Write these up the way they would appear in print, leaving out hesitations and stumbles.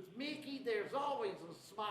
With Mickey, there's always a smile.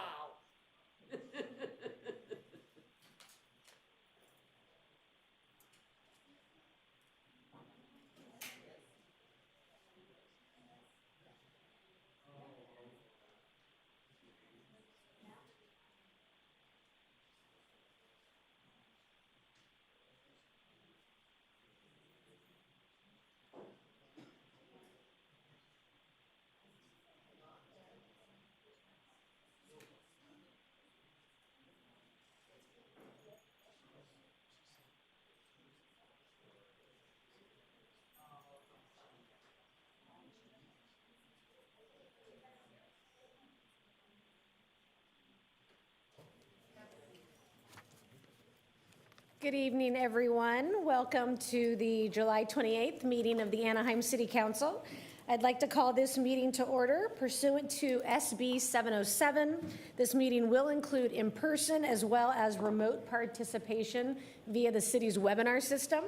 Good evening, everyone. Welcome to the July 28th meeting of the Anaheim City Council. I'd like to call this meeting to order pursuant to SB 707. This meeting will include in-person as well as remote participation via the city's webinar system.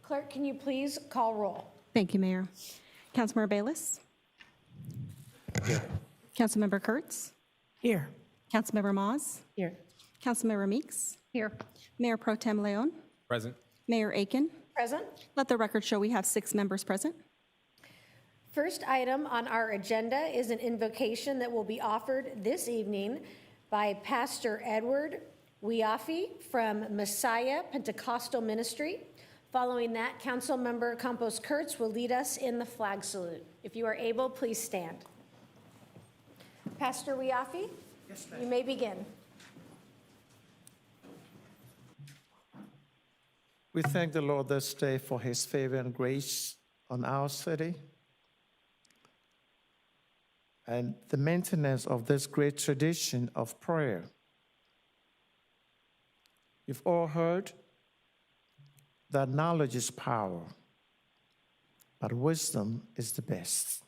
Clerk, can you please call roll? Thank you, Mayor. Councilmember Bayless? Here. Councilmember Kurtz? Here. Councilmember Moz? Here. Councilmember Meeks? Here. Mayor Pro Tem Leon? Present. Mayor Aiken? Present. Let the record show we have 6 members present. First item on our agenda is an invocation that will be offered this evening by Pastor Edward Wiafi from Messiah Pentecostal Ministry. Following that, Councilmember Campos Kurtz will lead us in the flag salute. If you are able, please stand. Pastor Wiafi, Yes, you may begin. We thank the Lord this day for his favor and grace on our city and the maintenance of this great tradition of prayer. You've all heard that knowledge is power, but wisdom is the best.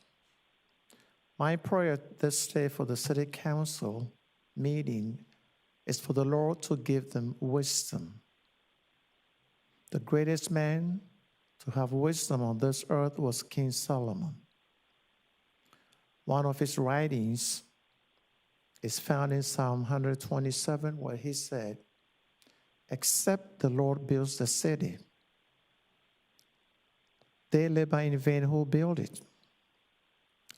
My prayer this day for the City Council meeting is for the Lord to give them wisdom. The greatest man to have wisdom on this earth was King Solomon. One of his writings is found in Psalm 127, where he said, "Except the Lord builds the city, they labor in vain who build it.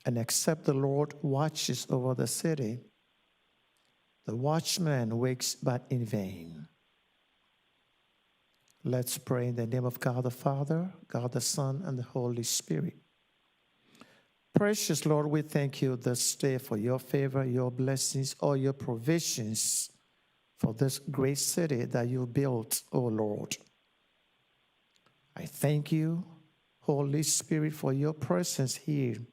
And except the Lord watches over the city, the watchman wakes but in vain." Let's pray in the name of God the Father, God the Son, and the Holy Spirit. Precious Lord, we thank you this day for your favor, your blessings, all your provisions for this great city that you built, O Lord. I thank you, Holy Spirit, for your presence here.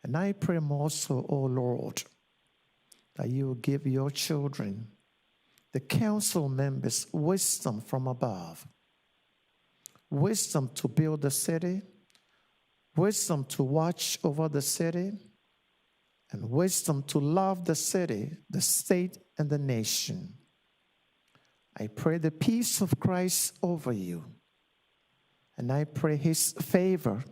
And I pray more so, O Lord, that you will give your children, the council members, wisdom from above, wisdom to build the city, wisdom to watch over the city, and wisdom to love the city, the state, and the nation. I pray the peace of Christ over you, and I pray his favor.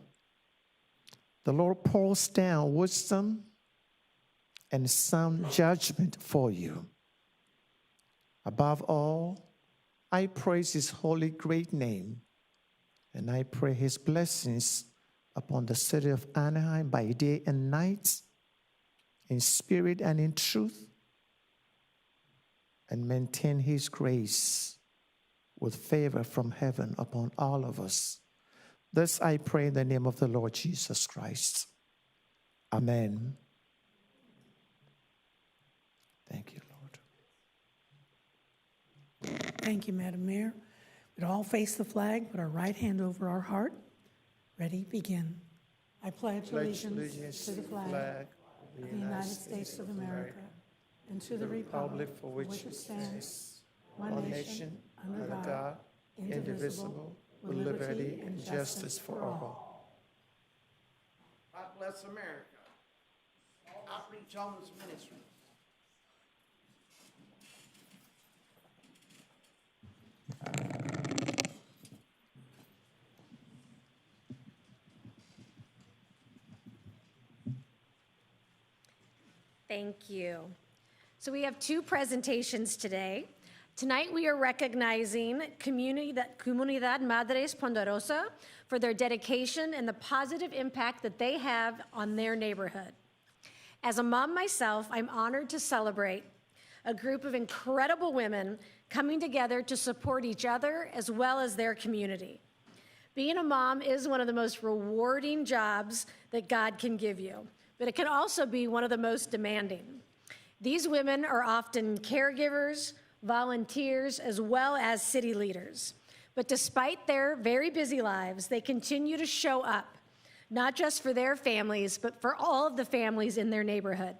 The Lord pours down wisdom and sound judgment for you. Above all, I praise his holy great name, and I pray his blessings upon the city of Anaheim by day and night, in spirit and in truth, and maintain his grace with favor from heaven upon all of us. This I pray in the name of the Lord Jesus Christ. Amen. Thank you, Lord. Thank you, Madam Mayor. We'd all face the flag, put our right hand over our heart. Ready, begin. I pledge allegiance to the flag of the United States of America and to the republic for which it stands, one nation, under God, indivisible, with liberty and justice for all. God bless America. Outreach Homeless Ministry. Thank you. So we have two presentations today. Tonight, we are recognizing Comunidad Madres Ponderosa for their dedication and the positive impact that they have on their neighborhood. As a mom myself, I'm honored to celebrate a group of incredible women coming together to support each other as well as their community. Being a mom is one of the most rewarding jobs that God can give you, but it can also be one of the most demanding. These women are often caregivers, volunteers, as well as city leaders. But despite their very busy lives, they continue to show up, not just for their families, but for all of the families in their neighborhood.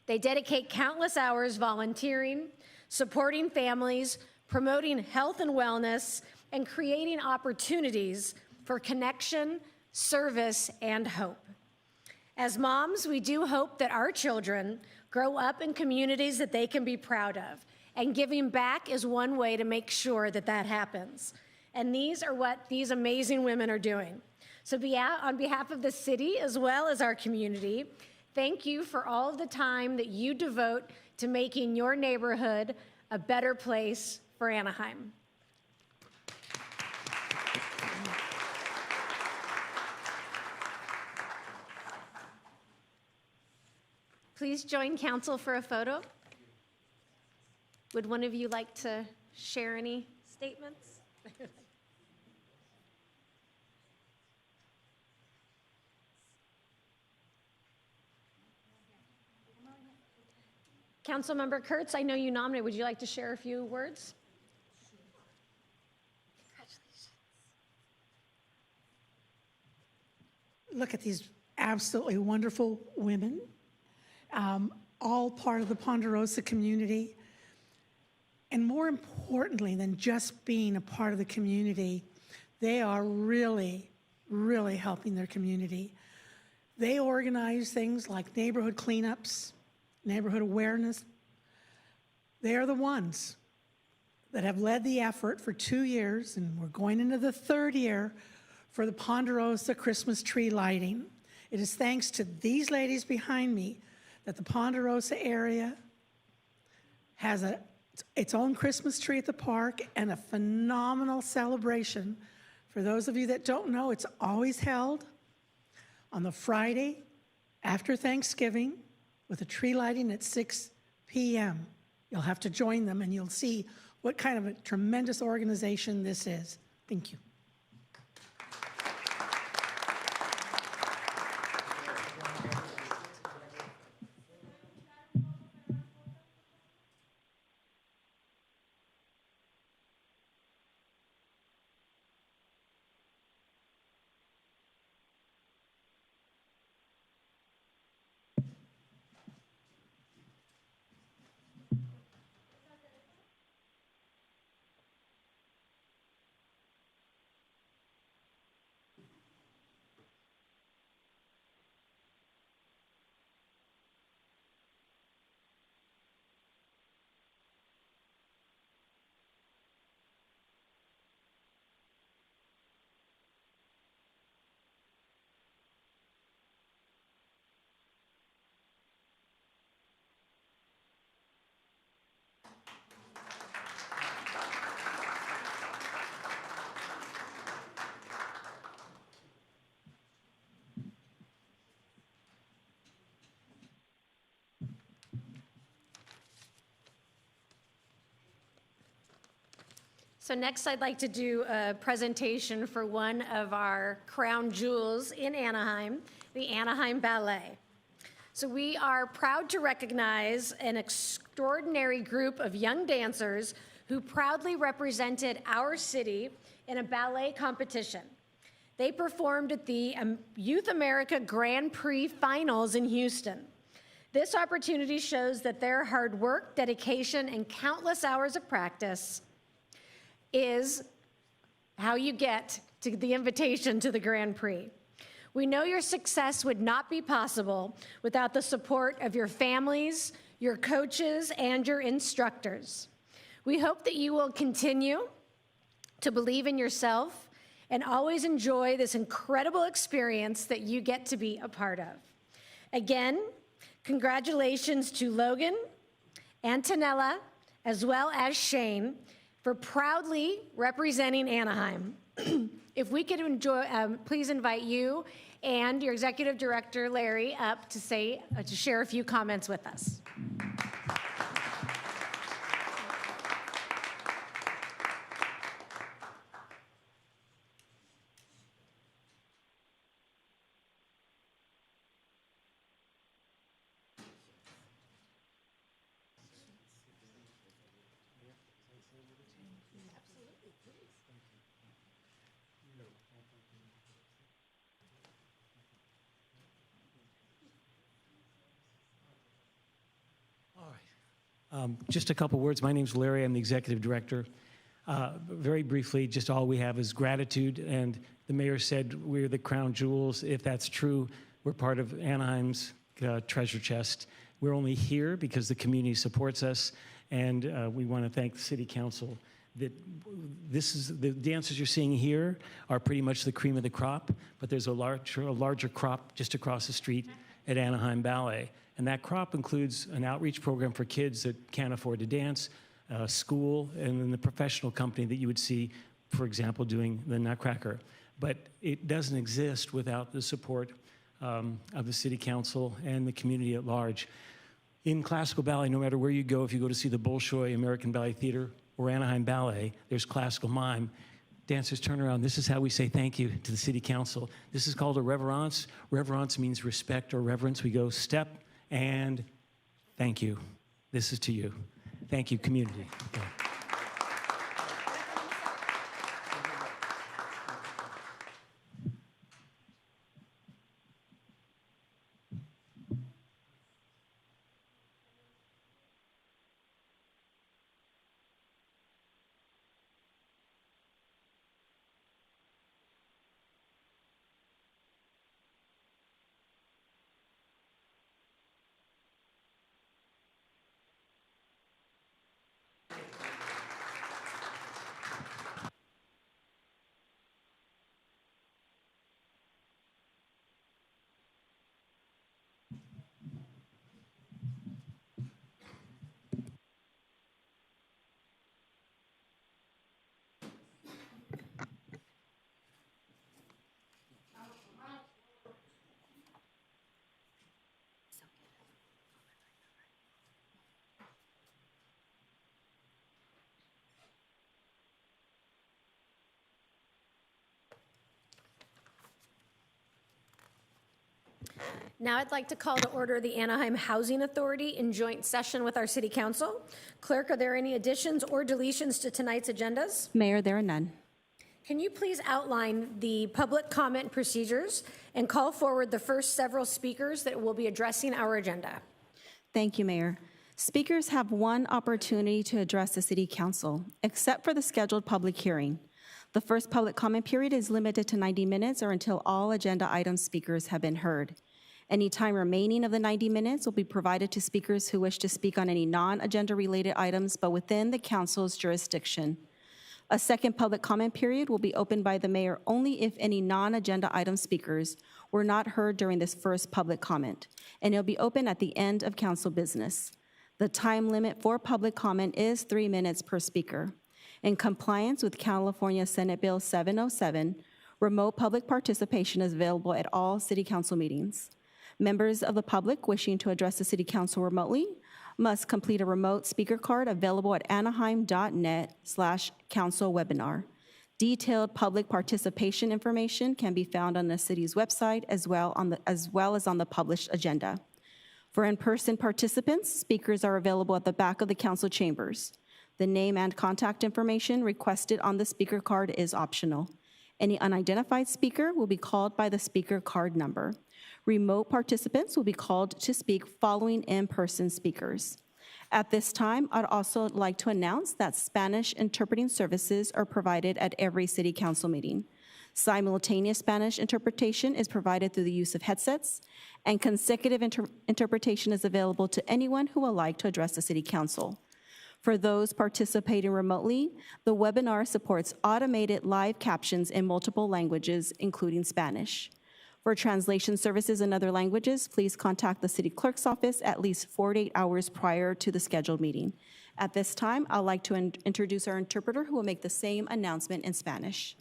They dedicate countless hours volunteering, supporting families, promoting health and wellness, and creating opportunities for connection, service, and hope. As moms, we do hope that our children grow up in communities that they can be proud of, and giving back is one way to make sure that that happens. And these are what these amazing women are doing. So on behalf of the city as well as our community, thank you for all of the time that you devote to making your neighborhood a better place for Anaheim. Please join council for a photo. Would one of you like to share any statements? Councilmember Kurtz, I know you nominated. Would you like to share a few words? Look at these absolutely wonderful women, all part of the Ponderosa community. And more importantly than just being a part of the community, they are really, really helping their community. They organize things like neighborhood cleanups, neighborhood awareness. They are the ones that have led the effort for 2 years, and we're going into the 3rd year for the Ponderosa Christmas tree lighting. It is thanks to these ladies behind me that the Ponderosa area has its own Christmas tree at the park and a phenomenal celebration. For those of you that don't know, it's always held on the Friday after Thanksgiving with a tree lighting at 6 p.m. You'll have to join them and you'll see what kind of a tremendous organization this is. Thank you. So next, I'd like to do a presentation for one of our crown jewels in Anaheim, the Anaheim Ballet. So we are proud to recognize an extraordinary group of young dancers who proudly represented our city in a ballet competition. They performed at the Youth America Grand Prix Finals in Houston. This opportunity shows that their hard work, dedication, and countless hours of practice is how you get to the invitation to the Grand Prix. We know your success would not be possible without the support of your families, your coaches, and your instructors. We hope that you will continue to believe in yourself and always enjoy this incredible experience that you get to be a part of. Again, Congratulations to Logan, Antonella, as well as Shane for proudly representing Anaheim. If we could please invite you and your executive director, Larry, up to share a few comments with us. Just a couple words. My name's Larry. I'm the executive director. Very briefly, just all we have is gratitude. And the mayor said we're the crown jewels. If that's true, we're part of Anaheim's treasure chest. We're only here because the community supports us. And we want to thank the city council that the dancers you're seeing here are pretty much the cream of the crop, but there's a larger crop just across the street at Anaheim Ballet. And that crop includes an outreach program for kids that can't afford to dance, school, and then the professional company that you would see, for example, doing the Nutcracker. But it doesn't exist without the support of the city council and the community at large. In classical ballet, no matter where you go, if you go to see the Bolshoi American Ballet Theater or Anaheim Ballet, there's classical mime. Dancers turn around. This is how we say thank you to the city council. This is called a reverence. Reverence means respect or reverence. We go step and thank you. This is to you. Thank you, community. Okay. Now I'd like to call to order the Anaheim Housing Authority in joint session with our city council. Clerk, are there any additions or deletions to tonight's agendas? Mayor, there are none. Can you please outline the public comment procedures and call forward the first several speakers that will be addressing our agenda? Thank you, Mayor. Speakers have one opportunity to address the city council, except for the scheduled public hearing. The first public comment period is limited to 90 minutes or until all agenda item speakers have been heard. Any time remaining of the 90 minutes will be provided to speakers who wish to speak on any non-agenda related items but within the council's jurisdiction. A second public comment period will be opened by the mayor only if any non-agenda item speakers were not heard during this first public comment, and it'll be open at the end of council business. The time limit for public comment is 3 minutes per speaker. In compliance with California Senate Bill 707, remote public participation is available at all city council meetings. Members of the public wishing to address the city council remotely must complete a remote speaker card available at anaheim.net/councilwebinar. Detailed public participation information can be found on the city's website as well as on the published agenda. For in-person participants, speakers are available at the back of the council chambers. The name and contact information requested on the speaker card is optional. Any unidentified speaker will be called by the speaker card number. Remote participants will be called to speak following in-person speakers. At this time, I'd also like to announce that Spanish interpreting services are provided at every city council meeting. Simultaneous Spanish interpretation is provided through the use of headsets, and consecutive interpretation is available to anyone who would like to address the city council. For those participating remotely, the webinar supports automated live captions in multiple languages, including Spanish. For translation services in other languages, please contact the city clerk's office at least 48 hours prior to the scheduled meeting. At this time, I'd like to introduce our interpreter who will make the same announcement in Spanish.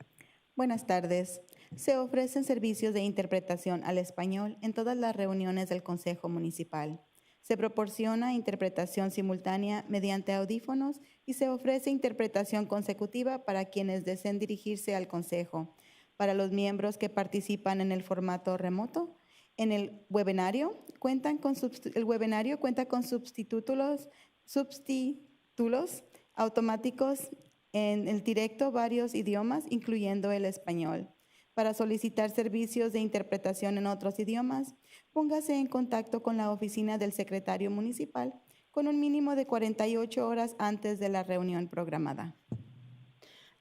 Buenas tardes. Se ofrecen servicios de interpretación al español en todas las reuniones del Consejo Municipal. Se proporciona interpretación simultánea mediante audífonos y se ofrece interpretación consecutiva para quienes deseen dirigirse al Consejo. Para los miembros que participan en el formato remoto, el webinario cuenta con subtítulos automáticos en el directo varios idiomas, incluyendo el español. Para solicitar servicios de interpretación en otros idiomas, póngase en contacto con la oficina del secretario municipal con un mínimo de 48 horas antes de la reunión programada.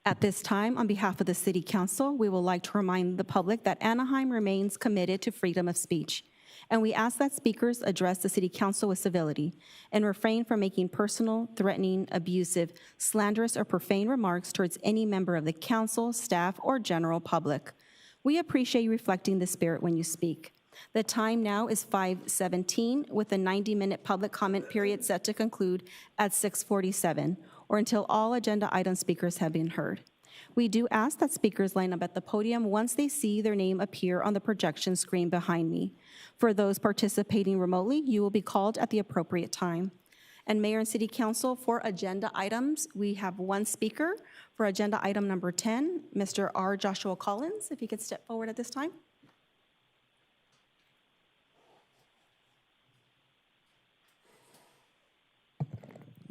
At this time, on behalf of the City Council, we would like to remind the public that Anaheim remains committed to freedom of speech, and we ask that speakers address the City Council with civility and refrain from making personal, threatening, abusive, slanderous, or profane remarks towards any member of the council, staff, or general public. We appreciate you reflecting this spirit when you speak. The time now is 5:17, with a 90-minute public comment period set to conclude at 6:47, or until all agenda item speakers have been heard. We do ask that speakers line up at the podium once they see their name appear on the projection screen behind me. For those participating remotely, you will be called at the appropriate time. And Mayor and City Council, for agenda items, we have one speaker. For agenda item number 10, Mr. R. Joshua Collins, if he could step forward at this time.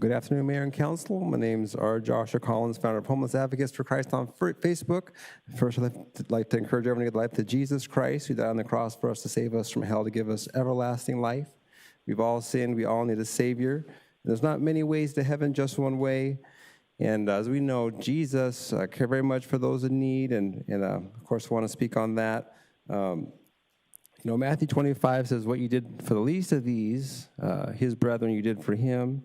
Good afternoon, Mayor and Council. My name is R. Joshua Collins, founder of Homeless Advocates for Christ on Facebook. First, I'd like to encourage everyone to give life to Jesus Christ, who died on the cross for us to save us from hell, to give us everlasting life. We've all sinned. We all need a Savior. There's not many ways to heaven, just one way. And as we know, Jesus cared very much for those in need, and of course, I want to speak on that. Matthew 25 says, what you did for the least of these, his brethren, you did for him.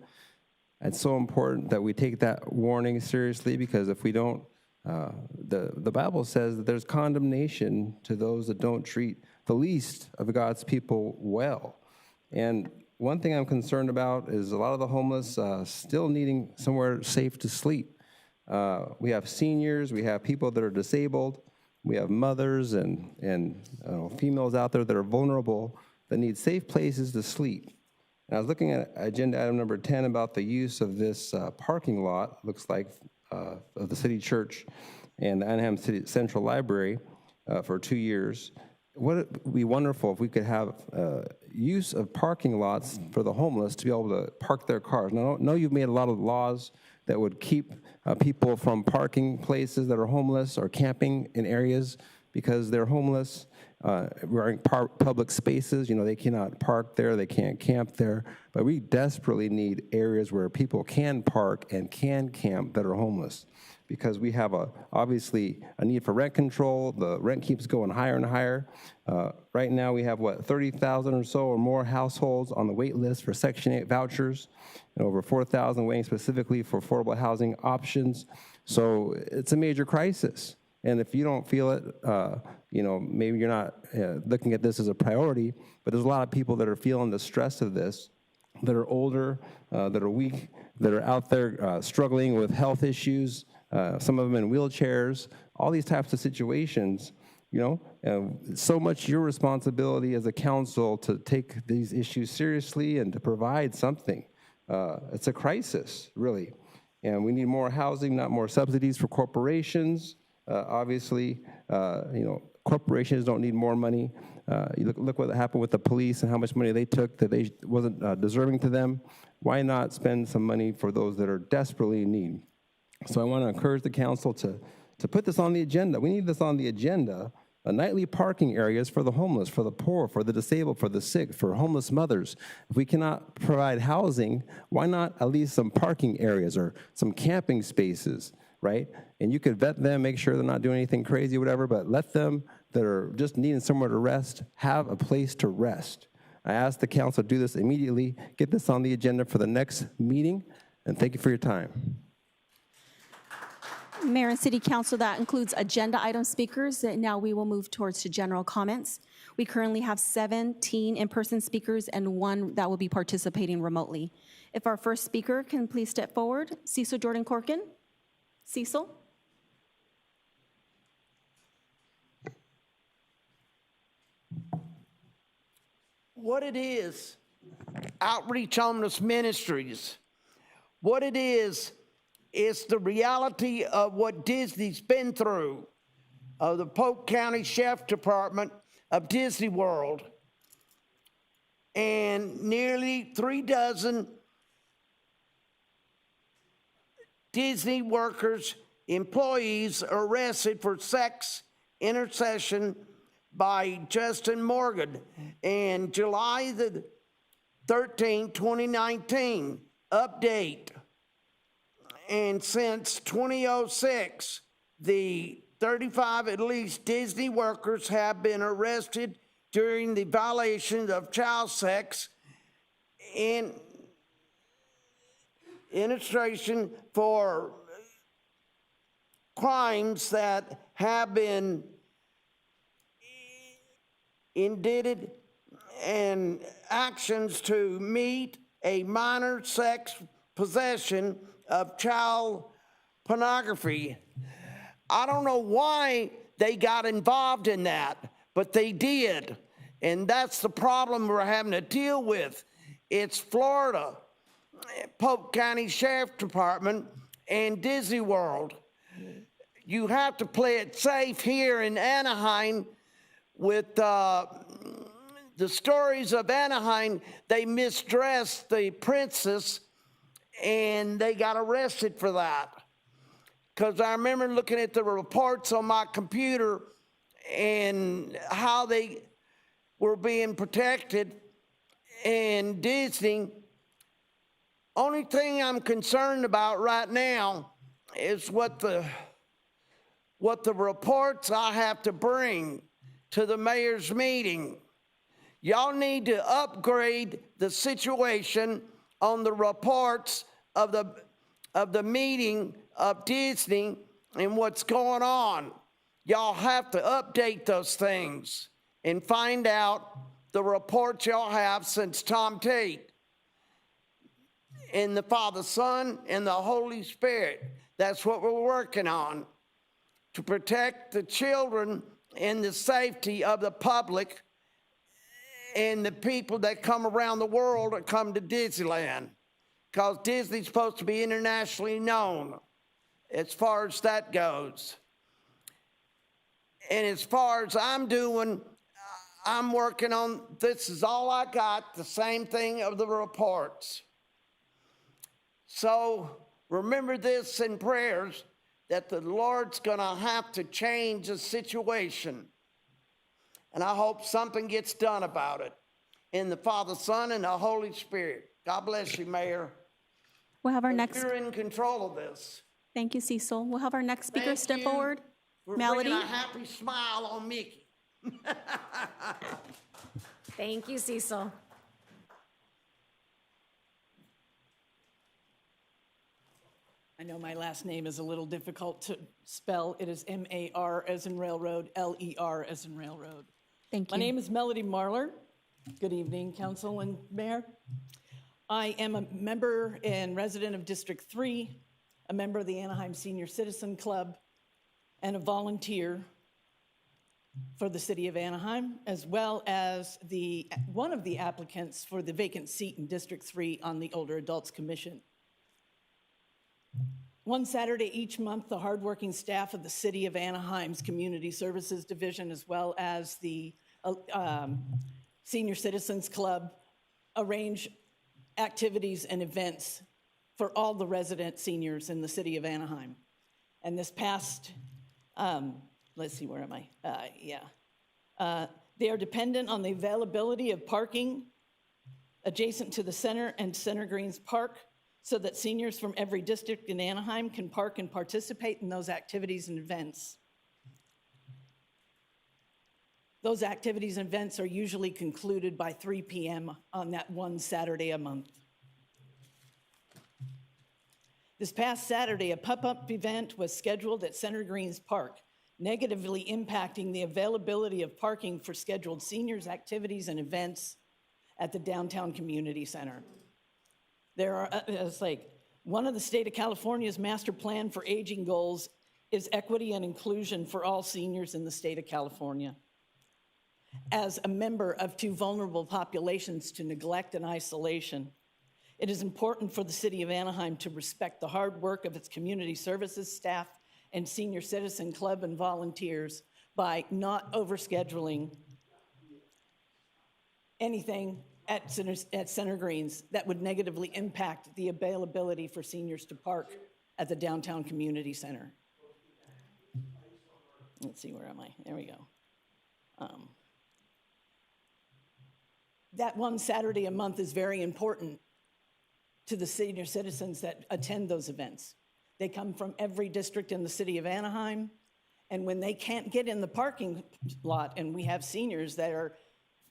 It's so important that we take that warning seriously, because if we don't, the Bible says that there's condemnation to those that don't treat the least of God's people well. And one thing I'm concerned about is a lot of the homeless still needing somewhere safe to sleep. We have seniors, we have people that are disabled, we have mothers and females out there that are vulnerable that need safe places to sleep. And I was looking at agenda item number 10 about the use of this parking lot, looks like, of the city church and the Anaheim City Central Library for 2 years. Would it be wonderful if we could have use of parking lots for the homeless to be able to park their cars? Now, I know you've made a lot of laws that would keep people from parking places that are homeless or camping in areas because they're homeless. We're in public spaces, they cannot park there, they can't camp there, but we desperately need areas where people can park and can camp that are homeless, because we have obviously a need for rent control. The rent keeps going higher and higher. Right now we have 30,000 or so or more households on the wait list for Section 8 vouchers, and over 4,000 waiting specifically for affordable housing options. So it's a major crisis. And if you don't feel it, maybe you're not looking at this as a priority, but there's a lot of people that are feeling the stress of this, that are older, that are weak, that are out there struggling with health issues, some of them in wheelchairs, all these types of situations. So much your responsibility as a council to take these issues seriously and to provide something. It's a crisis, really. And we need more housing, not more subsidies for corporations. Obviously, corporations don't need more money. You look what happened with the police and how much money they took that they wasn't deserving to them. Why not spend some money for those that are desperately in need? So I want to encourage the council to put this on the agenda. We need this on the agenda. Nightly parking areas for the homeless, for the poor, for the disabled, for the sick, for homeless mothers. If we cannot provide housing, why not at least some parking areas or some camping spaces? Right? And you could vet them, make sure they're not doing anything crazy or whatever, but let them that are just needing somewhere to rest have a place to rest. I ask the council to do this immediately, get this on the agenda for the next meeting, and thank you for your time. Mayor and City Council, that includes agenda item speakers. Now we will move towards to general comments. We currently have 17 in-person speakers and 1 that will be participating remotely. If our first speaker can please step forward, Cecil Jordan Corkin. Cecil? What it is, Outreach Homeless Ministries, what it is the reality of what Disney's been through, of the Polk County Sheriff Department of Disney World, and nearly 36 Disney workers, employees arrested for sex intercession by Justin Morgan in July the 13th, 2019. Update. And since 2006, the 35 at least Disney workers have been arrested during the violations of child sex in illustration for crimes that have been indicted and actions to meet a minor sex possession of child pornography. I don't know why they got involved in that, but they did. And that's the problem we're having to deal with. It's Florida, Polk County Sheriff Department, and Disney World. You have to play it safe here in Anaheim with the stories of Anaheim. They misdressed the princess and they got arrested for that. Because I remember looking at the reports on my computer and how they were being protected in Disney. Only thing I'm concerned about right now is what the reports I have to bring to the mayor's meeting. Y'all need to upgrade the situation on the reports of the meeting of Disney and what's going on. Y'all have to update those things and find out the reports y'all have since Tom Tate. And the Father, Son, and the Holy Spirit. That's what we're working on, to protect the children and the safety of the public and the people that come around the world that come to Disneyland. Because Disney's supposed to be internationally known as far as that goes. And as far as I'm doing, I'm working on, this is all I got, the same thing of the reports. So remember this in prayers, that the Lord's gonna have to change the situation. And I hope something gets done about it. In the Father, Son, and the Holy Spirit. God bless you, Mayor. We'll have our next, You're in control of this. thank you, Cecil. We'll have our next speaker Thank step you forward. for Melody? bringing a happy smile on Mickey. Thank you, Cecil. I know my last name is a little difficult to spell. It is M-A-R as in railroad, L-E-R as in railroad. Thank you. My name is Melody Marlar. Good evening, Council and Mayor. I am a member and resident of District 3, a member of the Anaheim Senior Citizen Club, and a volunteer for the city of Anaheim, as well as one of the applicants for the vacant seat in District 3 on the Older Adults Commission. One Saturday each month, the hardworking staff of the City of Anaheim's Community Services Division, as well as the Senior Citizens Club, arrange activities and events for all the resident seniors in the City of Anaheim. And this past, let's see, where am I? They are dependent on the availability of parking adjacent to the center and Center Greens Park, so that seniors from every district in Anaheim can park and participate in those activities and events. Those activities and events are usually concluded by 3 p.m. on that one Saturday a month. This past Saturday, a pop-up event was scheduled at Center Greens Park, negatively impacting the availability of parking for scheduled seniors' activities and events at the downtown community center. There are, it's like, one of the state of California's master plan for aging goals is equity and inclusion for all seniors in the state of California. As a member of two vulnerable populations to neglect and isolation, it is important for the city of Anaheim to respect the hard work of its community services staff and senior citizen club and volunteers by not overscheduling anything at Center Greens that would negatively impact the availability for seniors to park at the downtown community center. Let's see, where am I? There we go. That one Saturday a month is very important to the senior citizens that attend those events. They come from every district in the city of Anaheim, and when they can't get in the parking lot, and we have seniors that are,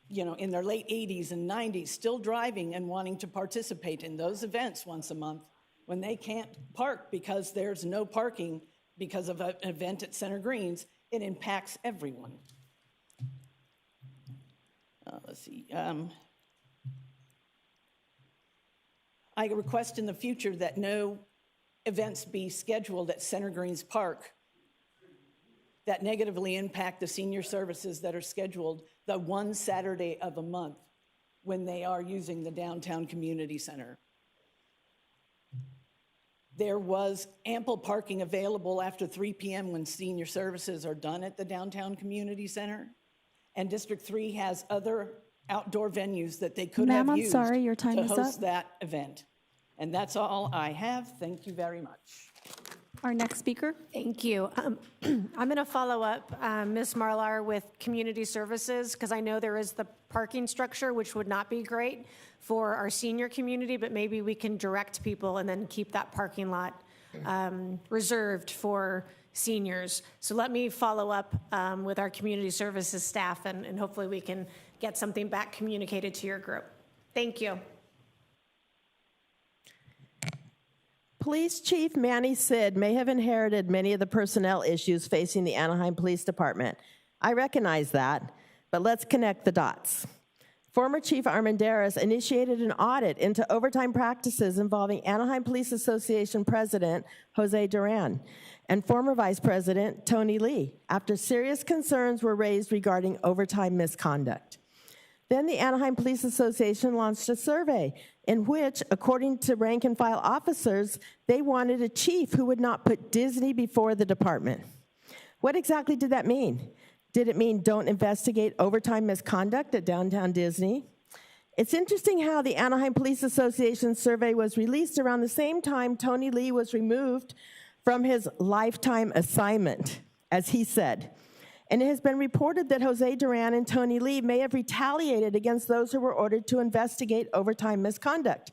you know, in their late 80s and 90s, still driving and wanting to participate in those events once a month, when they can't park because there's no parking because of an event at Center Greens, it impacts everyone. Let's see. I request in the future that no events be scheduled at Center Greens Park that negatively impact the senior services that are scheduled the one Saturday of a month when they are using the downtown community center. There was ample parking available after 3 p.m. when senior services are done at the downtown community center. And District 3 has other outdoor venues that they could Ma'am, have I'm used sorry, your time to is host up. that event. And that's all I have. Thank you very much. Our next speaker. Thank you. I'm going to follow up, Ms. Marlar, with community services, because I know there is the parking structure, which would not be great for our senior community, but maybe we can direct people and then keep that parking lot reserved for seniors. So let me follow up with our community services staff, and hopefully we can get something back communicated to your group. Thank you. Police Chief Manny Sid may have inherited many of the personnel issues facing the Anaheim Police Department. I recognize that, but let's connect the dots. Former Chief Armendariz initiated an audit into overtime practices involving Anaheim Police Association President Jose Duran and former Vice President Tony Lee after serious concerns were raised regarding overtime misconduct. Then the Anaheim Police Association launched a survey in which, according to rank and file officers, they wanted a chief who would not put Disney before the department. What exactly did that mean? Did it mean don't investigate overtime misconduct at downtown Disney? It's interesting how the Anaheim Police Association survey was released around the same time Tony Lee was removed from his lifetime assignment, as he said. And it has been reported that Jose Duran and Tony Lee may have retaliated against those who were ordered to investigate overtime misconduct.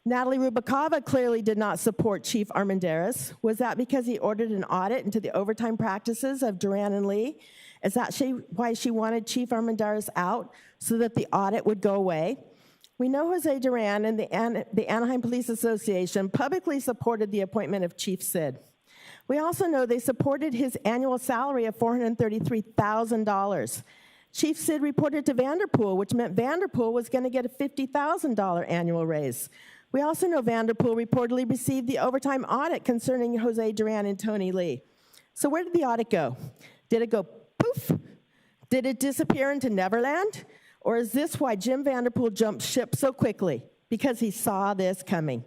Natalie Rubacava clearly did not support Chief Armendariz. Was that because he ordered an audit into the overtime practices of Duran and Lee? Is that why she wanted Chief Armendariz out, so that the audit would go away? We know Jose Duran and the Anaheim Police Association publicly supported the appointment of Chief Sid. We also know they supported his annual salary of $433,000. Chief Sid reported to Vanderpool, which meant Vanderpool was going to get a $50,000 annual raise. We also know Vanderpool reportedly received the overtime audit concerning Jose Duran and Tony Lee. So where did the audit go? Did it go poof? Did it disappear into Neverland? Or is this why Jim Vanderpool jumped ship so quickly? Because he saw this coming.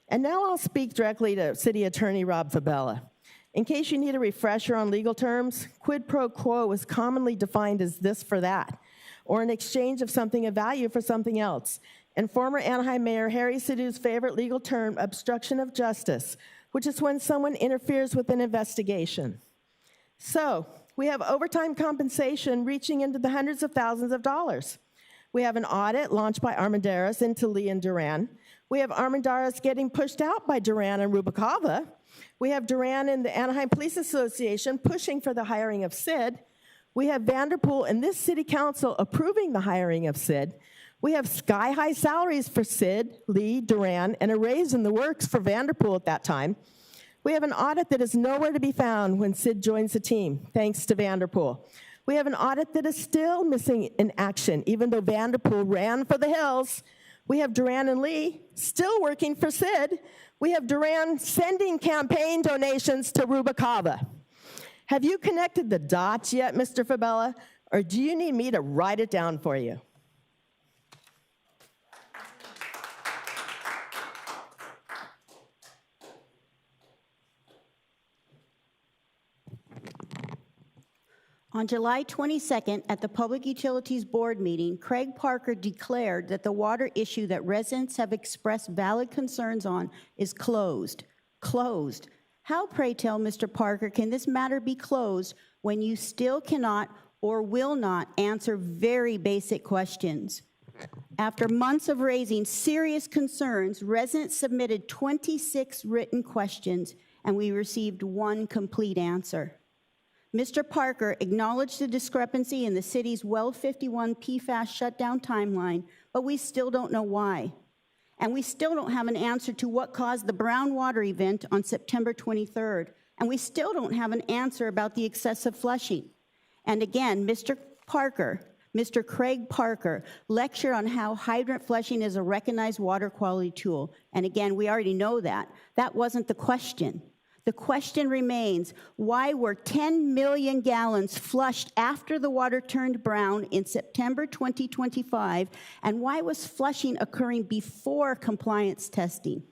And now I'll speak directly to City Attorney Rob Fabella. In case you need a refresher on legal terms, quid pro quo is commonly defined as this for that, or an exchange of something of value for something else. And former Anaheim Mayor Harry Sidhu's favorite legal term, obstruction of justice, which is when someone interferes with an investigation. So we have overtime compensation reaching into the hundreds of thousands of dollars. We have an audit launched by Armendariz into Lee and Duran. We have Armendariz getting pushed out by Duran and Rubacava. We have Duran and the Anaheim Police Association pushing for the hiring of Sid. We have Vanderpool and this city council approving the hiring of Sid. We have sky-high salaries for Sid, Lee, Duran, and a raise in the works for Vanderpool at that time. We have an audit that is nowhere to be found when Sid joins the team, thanks to Vanderpool. We have an audit that is still missing in action, even though Vanderpool ran for the hills. We have Duran and Lee still working for Sid. We have Duran sending campaign donations to Rubalcaba. Have you connected the dots yet, Mr. Fabella, or do you need me to write it down for you? On July 22nd, at the Public Utilities Board meeting, Craig Parker declared that the water issue that residents have expressed valid concerns on is closed. Closed. How, pray tell, Mr. Parker, can this matter be closed when you still cannot or will not answer very basic questions? After months of raising serious concerns, residents submitted 26 written questions, and we received one complete answer. Mr. Parker acknowledged the discrepancy in the city's Well 51 PFAS shutdown timeline, but we still don't know why. And we still don't have an answer to what caused the brown water event on September 23rd. And we still don't have an answer about the excessive flushing. And again, Mr. Craig Parker lectured on how hydrant flushing is a recognized water quality tool. And again, we already know that. That wasn't the question. The question remains, why were 10 million gallons flushed after the water turned brown in September 2025, and why was flushing occurring before compliance testing?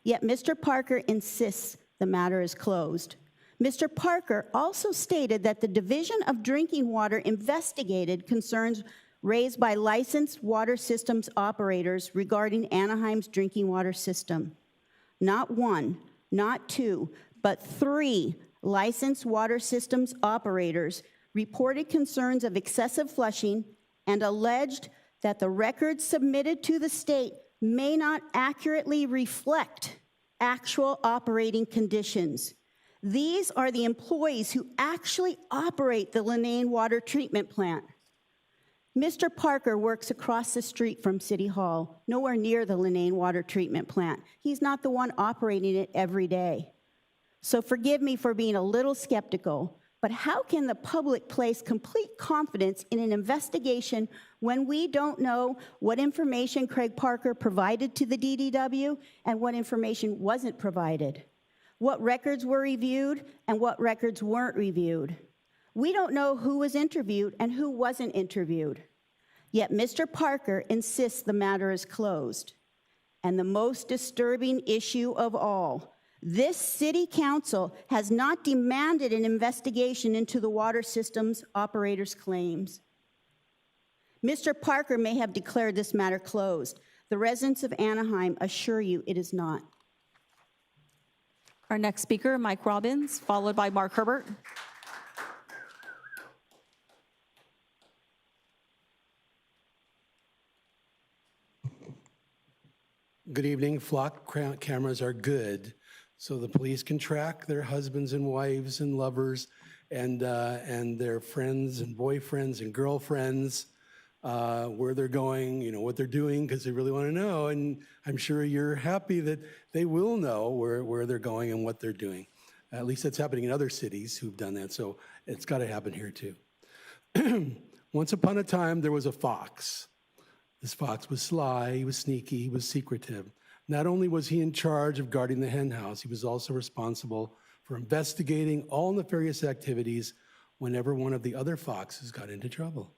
Yet Mr. Parker insists the matter is closed. Mr. Parker also stated that the Division of Drinking Water investigated concerns raised by licensed water systems operators regarding Anaheim's drinking water system. Not one, not two, but 3 licensed water systems operators reported concerns of excessive flushing and alleged that the records submitted to the state may not accurately reflect actual operating conditions. These are the employees who actually operate the Lenane Water Treatment Plant. Mr. Parker works across the street from City Hall, nowhere near the Lenane Water Treatment Plant. He's not the one operating it every day. So forgive me for being a little skeptical, but how can the public place complete confidence in an investigation when we don't know what information Craig Parker provided to the DDW and what information wasn't provided? What records were reviewed and what records weren't reviewed? We don't know who was interviewed and who wasn't interviewed. Yet Mr. Parker insists the matter is closed. And the most disturbing issue of all, this city council has not demanded an investigation into the water systems operators' claims. Mr. Parker may have declared this matter closed. The residents of Anaheim assure you it is not. Our next speaker, Mike Robbins, followed by Mark Herbert. Good evening. Flock cameras are good, so the police can track their husbands and wives and lovers and their friends and boyfriends and girlfriends, where they're going, you know, what they're doing, because they really want to know. And I'm sure you're happy that they will know where they're going and what they're doing. At least that's happening in other cities who've done that, so it's got to happen here too. Once upon a time, there was a fox. This fox was sly, he was sneaky, he was secretive. Not only was he in charge of guarding the hen house, he was also responsible for investigating all nefarious activities whenever one of the other foxes got into trouble.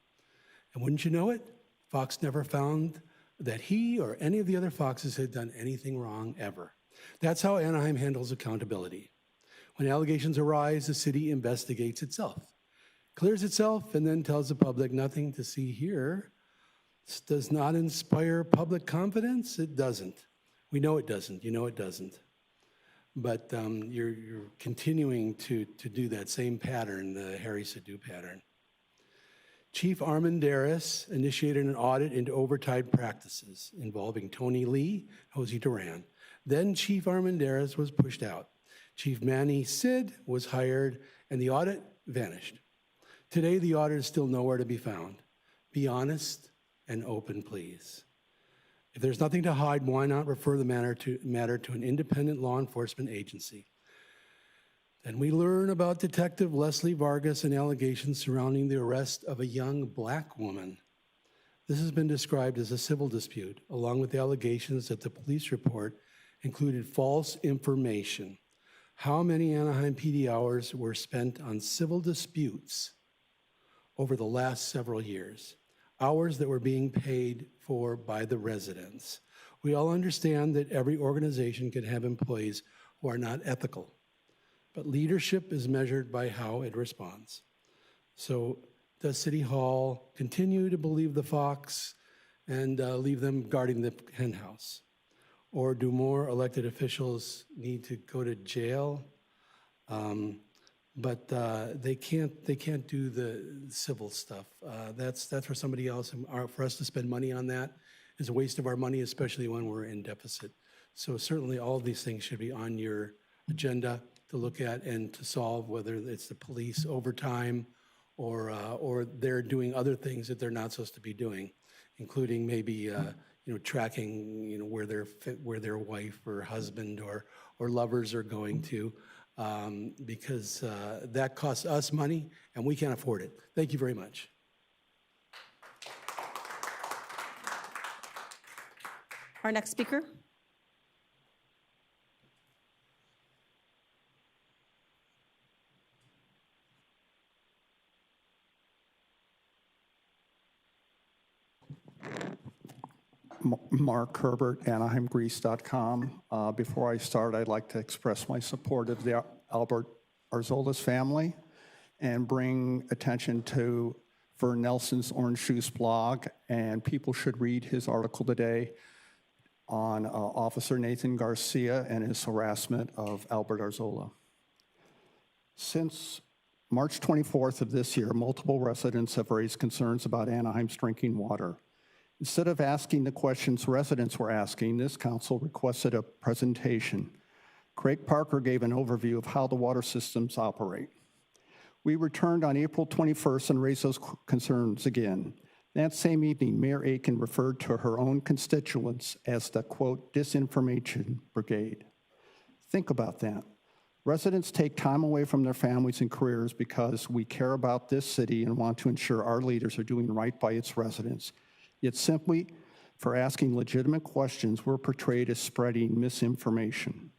And wouldn't you know it, Fox never found that he or any of the other foxes had done anything wrong ever. That's how Anaheim handles accountability. When allegations arise, the city investigates itself, clears itself, and then tells the public nothing to see here. This does not inspire public confidence. It doesn't. We know it doesn't. You know it doesn't. But you're continuing to do that same pattern, the Harry Sidhu pattern. Chief Armendariz initiated an audit into overtime practices involving Tony Lee, Josie Duran. Then Chief Armendariz was pushed out. Chief Manny Sid was hired, and the audit vanished. Today, the audit is still nowhere to be found. Be honest and open, please. If there's nothing to hide, why not refer the matter to an independent law enforcement agency? Then we learn about Detective Leslie Vargas and allegations surrounding the arrest of a young Black woman. This has been described as a civil dispute, along with the allegations that the police report included false information. How many Anaheim PD hours were spent on civil disputes over the last several years? Hours that were being paid for by the residents. We all understand that every organization can have employees who are not ethical, but leadership is measured by how it responds. So does City Hall continue to believe the fox and leave them guarding the hen house? Or do more elected officials need to go to jail? But they can't do the civil stuff. That's for somebody else. And for us to spend money on that is a waste of our money, especially when we're in deficit. So certainly all of these things should be on your agenda to look at and to solve, whether it's the police overtime or they're doing other things that they're not supposed to be doing, including maybe tracking where their wife or husband or lovers are going to. Because that costs us money and we can't afford it. Thank you very much. Our next speaker. Mark Herbert, AnaheimGrease.com. Before I start, I'd like to express my support of the Albert Arzolas family and bring attention to Vern Nelson's Orange Juice blog, and people should read his article today on Officer Nathan Garcia and his harassment of Albert Arzola. Since March 24th of this year, multiple residents have raised concerns about Anaheim's drinking water. Instead of asking the questions residents were asking, this council requested a presentation. Craig Parker gave an overview of how the water systems operate. We returned on April 21st and raised those concerns again. That same evening, Mayor Aiken referred to her own constituents as the, quote, disinformation brigade. Think about that. Residents take time away from their families and careers because we care about this city and want to ensure our leaders are doing right by its residents. Yet simply for asking legitimate questions, we're portrayed as spreading misinformation.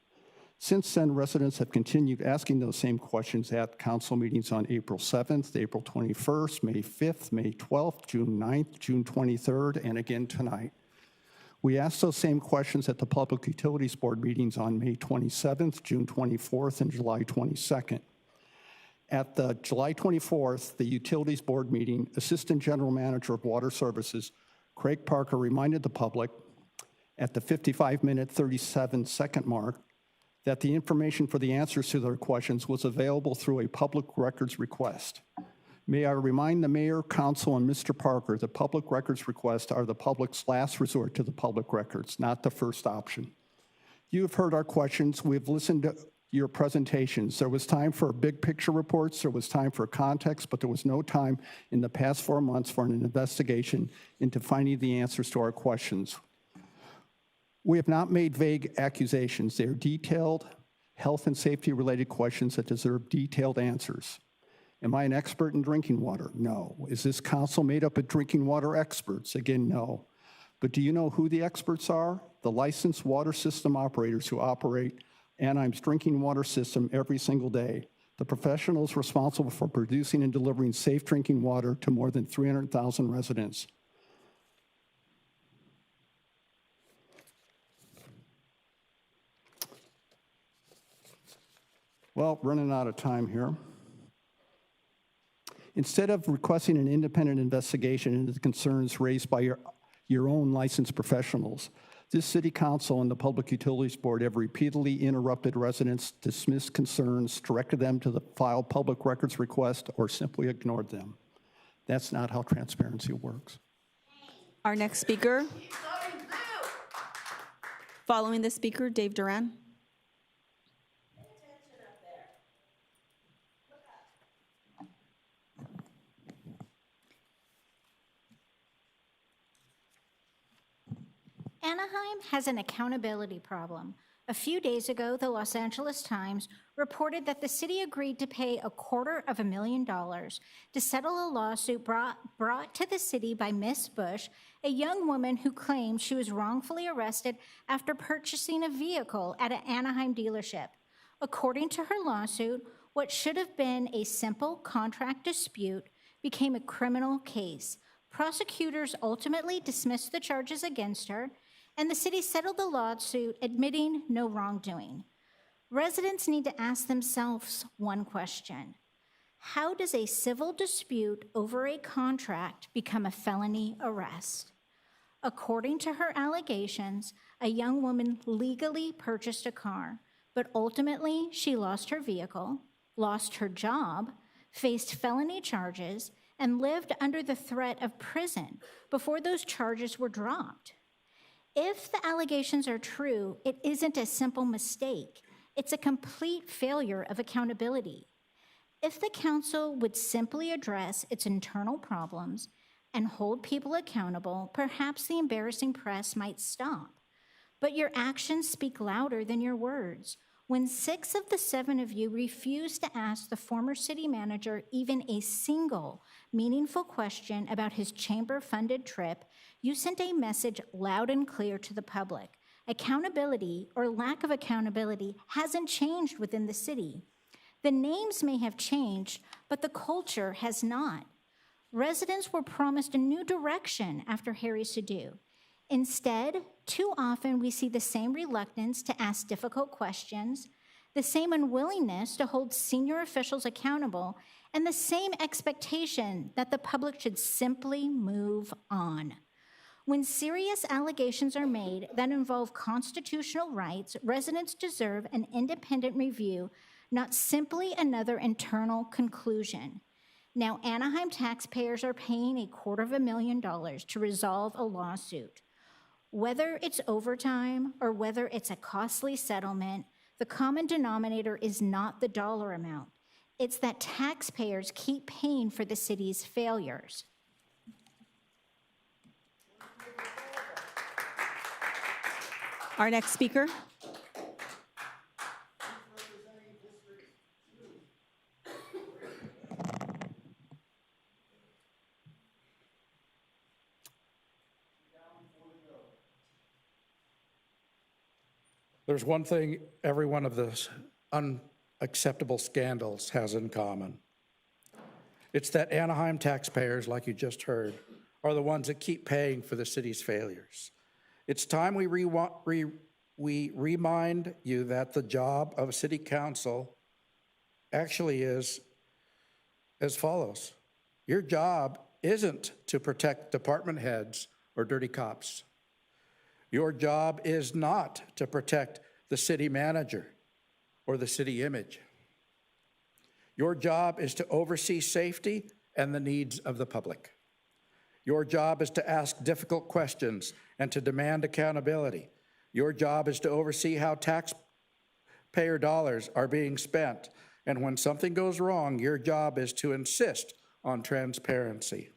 Since then, residents have continued asking those same questions at council meetings on April 7th, April 21st, May 5th, May 12th, June 9th, June 23rd, and again tonight. We asked those same questions at the Public Utilities Board meetings on May 27th, June 24th, and July 22nd. At the July 24th, the Utilities Board meeting, Assistant General Manager of Water Services, Craig Parker, reminded the public at the 55-minute, 37-second mark that the information for the answers to their questions was available through a public records request. May I remind the mayor, council, and Mr. Parker that public records requests are the public's last resort to the public records, not the first option. You have heard our questions. We've listened to your presentations. There was time for big picture reports, there was time for context, but there was no time in the past 4 months for an investigation into finding the answers to our questions. We have not made vague accusations. They are detailed, health and safety related questions that deserve detailed answers. Am I an expert in drinking water? No. Is this council made up of drinking water experts? Again, no. But do you know who the experts are? The licensed water system operators who operate Anaheim's drinking water system every single day. The professionals responsible for producing and delivering safe drinking water to more than 300,000 residents. Well, running out of time here. Instead of requesting an independent investigation into the concerns raised by your own licensed professionals, this city council and the Public Utilities Board have repeatedly interrupted residents, dismissed concerns, directed them to the file public records request, or simply ignored them. That's not how transparency works. Our next speaker. Following the speaker, Dave Duran. Anaheim has an accountability problem. A few days ago, the Los Angeles Times reported that the city agreed to pay $250,000 to settle a lawsuit brought to the city by Miss Bush, a young woman who claimed she was wrongfully arrested after purchasing a vehicle at an Anaheim dealership. According to her lawsuit, what should have been a simple contract dispute became a criminal case. Prosecutors ultimately dismissed the charges against her, and the city settled the lawsuit, admitting no wrongdoing. Residents need to ask themselves one question: how does a civil dispute over a contract become a felony arrest? According to her allegations, a young woman legally purchased a car, but ultimately she lost her vehicle, lost her job, faced felony charges, and lived under the threat of prison before those charges were dropped. If the allegations are true, it isn't a simple mistake. It's a complete failure of accountability. If the council would simply address its internal problems and hold people accountable, perhaps the embarrassing press might stop. But your actions speak louder than your words. When 6 of the 7 of you refused to ask the former city manager even a single meaningful question about his chamber-funded trip, you sent a message loud and clear to the public. Accountability, or lack of accountability, hasn't changed within the city. The names may have changed, but the culture has not. Residents were promised a new direction after Harry Sidhu. Instead, too often we see the same reluctance to ask difficult questions, the same unwillingness to hold senior officials accountable, and the same expectation that the public should simply move on. When serious allegations are made that involve constitutional rights, residents deserve an independent review, not simply another internal conclusion. Now, Anaheim taxpayers are paying $250,000 to resolve a lawsuit. Whether it's overtime or whether it's a costly settlement, the common denominator is not the dollar amount. It's that taxpayers keep paying for the city's failures. Our next speaker. There's one thing every one of the unacceptable scandals has in common. It's that Anaheim taxpayers, like you just heard, are the ones that keep paying for the city's failures. It's time we remind you that the job of a city council actually is as follows. Your job isn't to protect department heads or dirty cops. Your job is not to protect the city manager or the city image. Your job is to oversee safety and the needs of the public. Your job is to ask difficult questions and to demand accountability. Your job is to oversee how taxpayer dollars are being spent. And when something goes wrong, your job is to insist on transparency,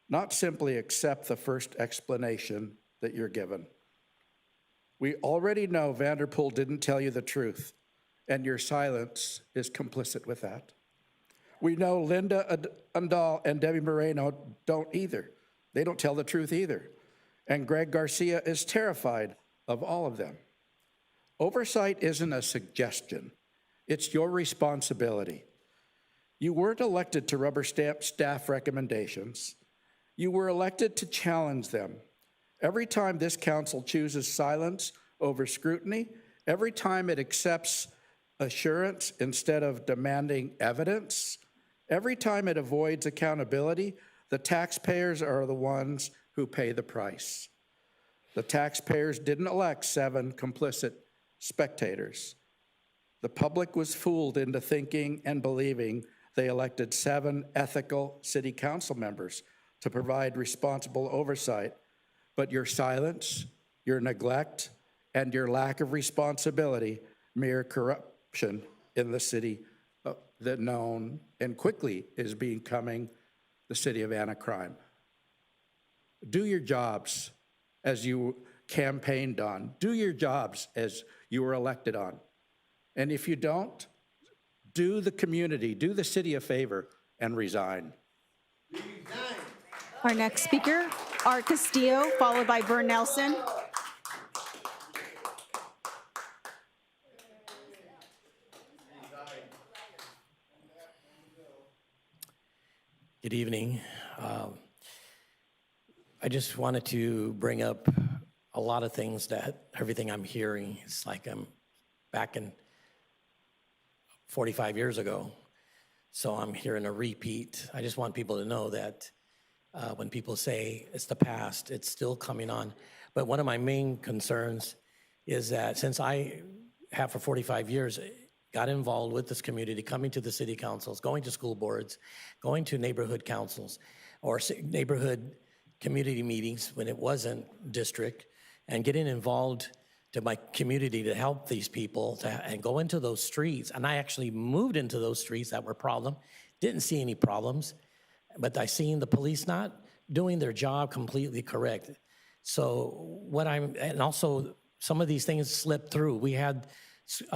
not simply accept the first explanation that you're given. We already know Vanderpool didn't tell you the truth, and your silence is complicit with that. We know Linda Undall and Debbie Moreno don't either. They don't tell the truth either. And Greg Garcia is terrified of all of them. Oversight isn't a suggestion. It's your responsibility. You weren't elected to rubber stamp staff recommendations. You were elected to challenge them. Every time this council chooses silence over scrutiny, every time it accepts assurance instead of demanding evidence, every time it avoids accountability, the taxpayers are the ones who pay the price. The taxpayers didn't elect 7 complicit spectators. The public was fooled into thinking and believing they elected 7 ethical city council members to provide responsible oversight. But your silence, your neglect, and your lack of responsibility mirror corruption in the city that known and quickly is becoming the city of Anaheim. Do your jobs as you campaigned on. Do your jobs as you were elected on. And if you don't, do the community, do the city a favor and resign. Our next speaker, Art Castillo, followed by Vern Nelson. Good evening. I just wanted to bring up a lot of things that everything I'm hearing is like I'm back in 45 years ago. So I'm hearing a repeat. I just want people to know that when people say it's the past, it's still coming on. But one of my main concerns is that since I have for 45 years, got involved with this community, coming to the city councils, going to school boards, going to neighborhood councils or neighborhood community meetings when it wasn't district, and getting involved to my community to help these people and go into those streets. And I actually moved into those streets that were problem, didn't see any problems, but I seen the police not doing their job completely correct. So and also some of these things slipped through. We had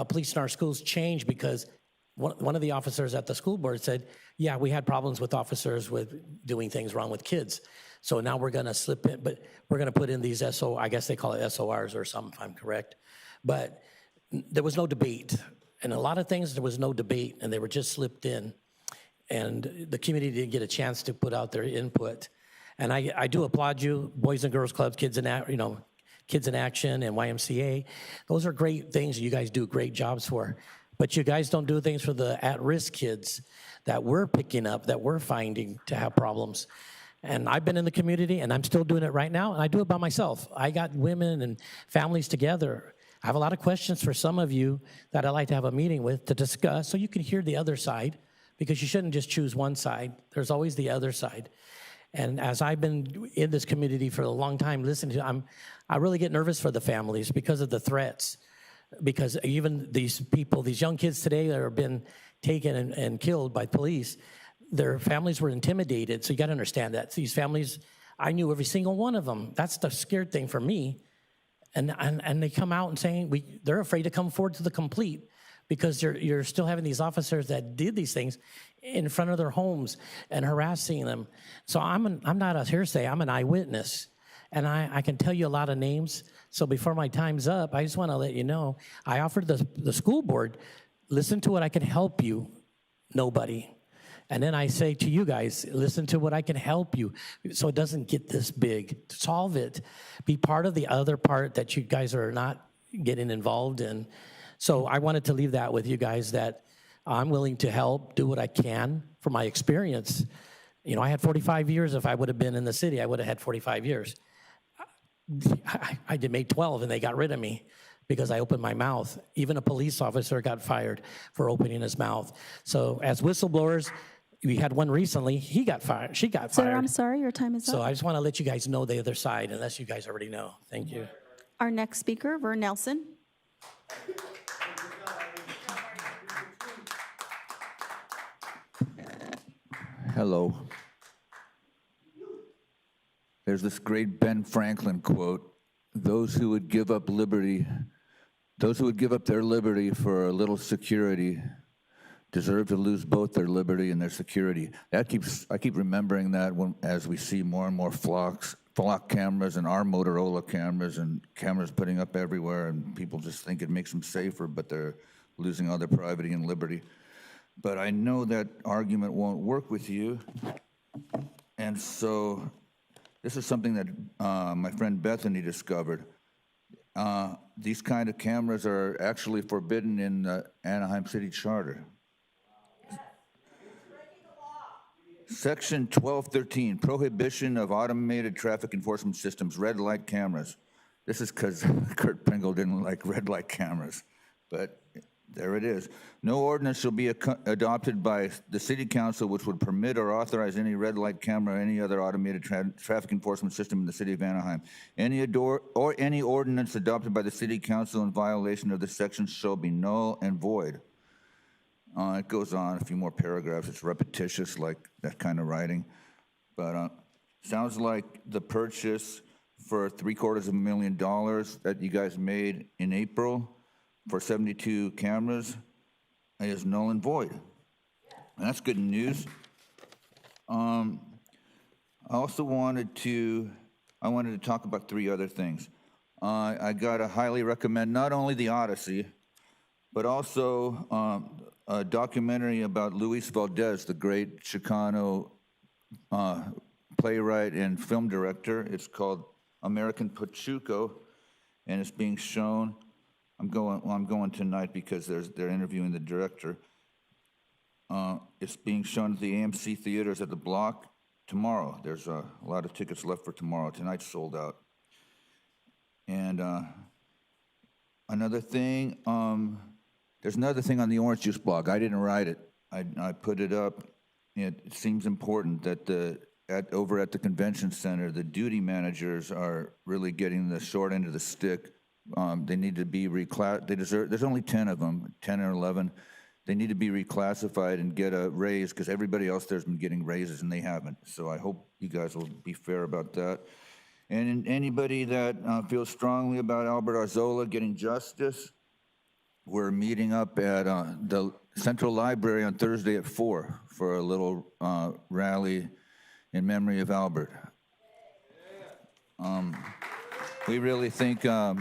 police in our schools change because one of the officers at the school board said, yeah, we had problems with officers with doing things wrong with kids. So now we're gonna slip in, but we're gonna put in these I guess they call it SORs or something, if I'm correct. But there was no debate. And a lot of things, there was no debate and they were just slipped in. And the community didn't get a chance to put out their input. And I do applaud you, Boys and Girls Clubs, Kids in Action and YMCA. Those are great things you guys do great jobs for. But you guys don't do things for the at-risk kids that we're picking up, that we're finding to have problems. And I've been in the community and I'm still doing it right now, and I do it by myself. I got women and families together. I have a lot of questions for some of you that I'd like to have a meeting with to discuss so you can hear the other side, because you shouldn't just choose one side. There's always the other side. And as I've been in this community for a long time listening to, I really get nervous for the families because of the threats. Because even these people, these young kids today that have been taken and killed by police, their families were intimidated. So you got to understand that. So these families, I knew every single one of them. That's the scared thing for me. And they come out and saying they're afraid to come forward to the complete because you're still having these officers that did these things in front of their homes and harassing them. So I'm not a hearsay, I'm an eyewitness. And I can tell you a lot of names. So before my time's up, I just want to let you know, I offered the school board, listen to what I can help you, nobody. And then I say to you guys, listen to what I can help you so it doesn't get this big. Solve it. Be part of the other part that you guys are not getting involved in. So I wanted to leave that with you guys, that I'm willing to help, do what I can from my experience. You know, I had 45 years. If I would have been in the city, I would have had 45 years. I made 12 and they got rid of me because I opened my mouth. Even a police officer got fired for opening his mouth. So as whistleblowers, we had one recently, he got fired, she got fired. Sir, I'm sorry, your time is up. So I just want to let you guys know the other side, unless you guys already know. Thank you. Our next speaker, Vern Nelson. Hello. There's this great Ben Franklin quote, those who would give up their liberty for a little security deserve to lose both their liberty and their security. I keep remembering that as we see more and more flock cameras and our Motorola cameras and cameras putting up everywhere, and people just think it makes them safer, but they're losing all their privacy and liberty. But I know that argument won't work with you, and so this is something that my friend Bethany discovered. These kind of cameras are actually forbidden in the Anaheim City Charter. Section 1213, prohibition of automated traffic enforcement systems, red light cameras. This is because Kurt Pringle didn't like red light cameras, but there it is. No ordinance shall be adopted by the city council which would permit or authorize any red light camera or any other automated traffic enforcement system in the city of Anaheim. Any ordinance adopted by the city council in violation of this section shall be null and void. It goes on a few more paragraphs. It's repetitious, like that kind of writing. But sounds like the purchase for $750,000 that you guys made in April for 72 cameras is null and void. And that's good news. I also wanted to talk about three other things. I gotta highly recommend not only the Odyssey, but also a documentary about Luis Valdez, the great Chicano playwright and film director. It's called American Pachuco, and it's being shown. I'm going tonight because they're interviewing the director. It's being shown at the AMC theaters at the Block tomorrow. There's a lot of tickets left for tomorrow. Tonight's sold out. And another thing, there's another thing on the Orange Juice blog. I didn't write it. I put it up. It seems important that over at the convention center, the duty managers are really getting the short end of the stick. They need to be there's only 10 of them, 10 or 11. They need to be reclassified and get a raise because everybody else there's been getting raises and they haven't. So I hope you guys will be fair about that. And anybody that feels strongly about Albert Arzola getting justice, we're meeting up at the Central Library on Thursday at 4 for a little rally in memory of Albert. We really think the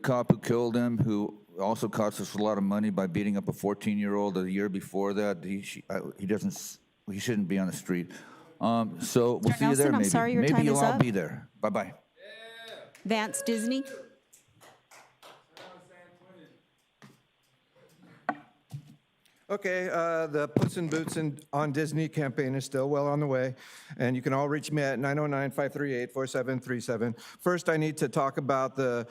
cop who killed him, who also cost us a lot of money by beating up a 14-year-old a year before that, he shouldn't be on the street. So we'll see you there. Nelson, I'm Maybe sorry, your maybe time you'll is all up. be there. Bye-bye. Vance Disney. Okay, the Puss in Boots on Disney campaign is still well on the way, and you can all reach me at 909-538-4737. First, I need to talk about the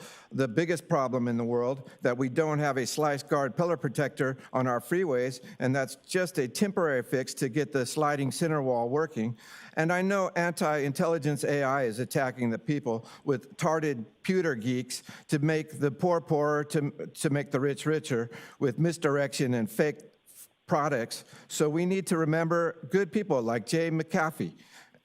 biggest problem in the world, that we don't have a slice guard pillar protector on our freeways, and that's just a temporary fix to get the sliding center wall working. And I know anti-intelligence AI is attacking the people with targeted pewter geeks to make the poor poorer, to make the rich richer, with misdirection and fake products. So we need to remember good people like Jay McAfee,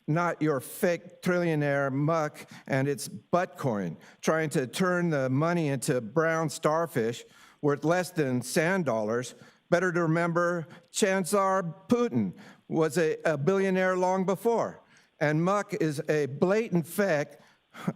not your fake trillionaire muck and its butt coin, trying to turn the money into brown starfish worth less than sand dollars. Better to remember Chancellor Putin was a billionaire long before. And muck is a blatant fake,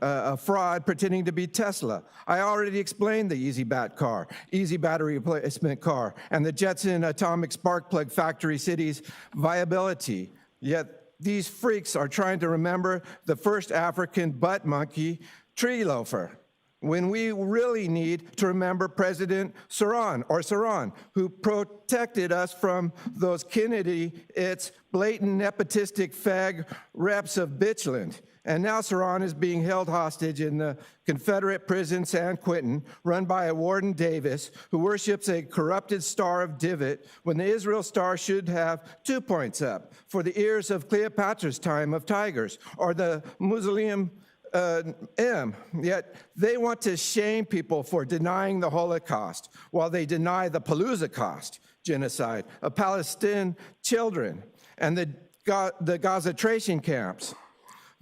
a fraud pretending to be Tesla. I already explained the Easy Battery replacement car, and the Jetson atomic spark plug factory city's viability. Yet these freaks are trying to remember the first African butt monkey, tree loafer, when we really need to remember President Saran, who protected us from those Kennedy-its blatant nepotistic fag reps of Bitchland. And now Saran is being held hostage in the Confederate prison San Quentin, run by a Warden Davis, who worships a corrupted Star of Divot, when the Israel Star should have 2 points up for the ears of Cleopatra's time of tigers, or the Mausoleum M. Yet they want to shame people for denying the Holocaust, while they deny the Palooza genocide of Palestinian children and the Gaza-tration camps.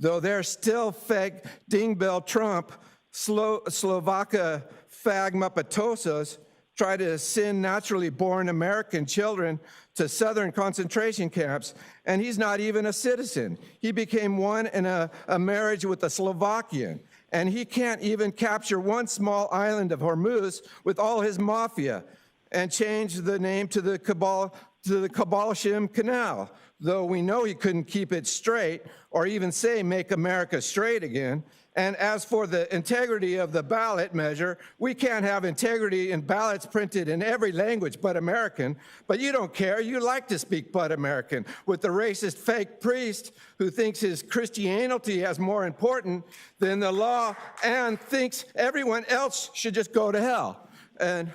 Though they're still fake dingbill Trump, Slovakia fag muppetosos try to send naturally born American children to southern concentration camps, and he's not even a citizen. He became one in a marriage with a Slovakian, and he can't even capture one small island of Hormuz with all his mafia and change the name to the Kabalshim Canal, though we know he couldn't keep it straight or even say make America straight again. And as for the integrity of the ballot measure, we can't have integrity in ballots printed in every language but American, but you don't care. You like to speak but American with the racist fake priest who thinks his Christianity is more important than the law and thinks everyone else should just go to hell. And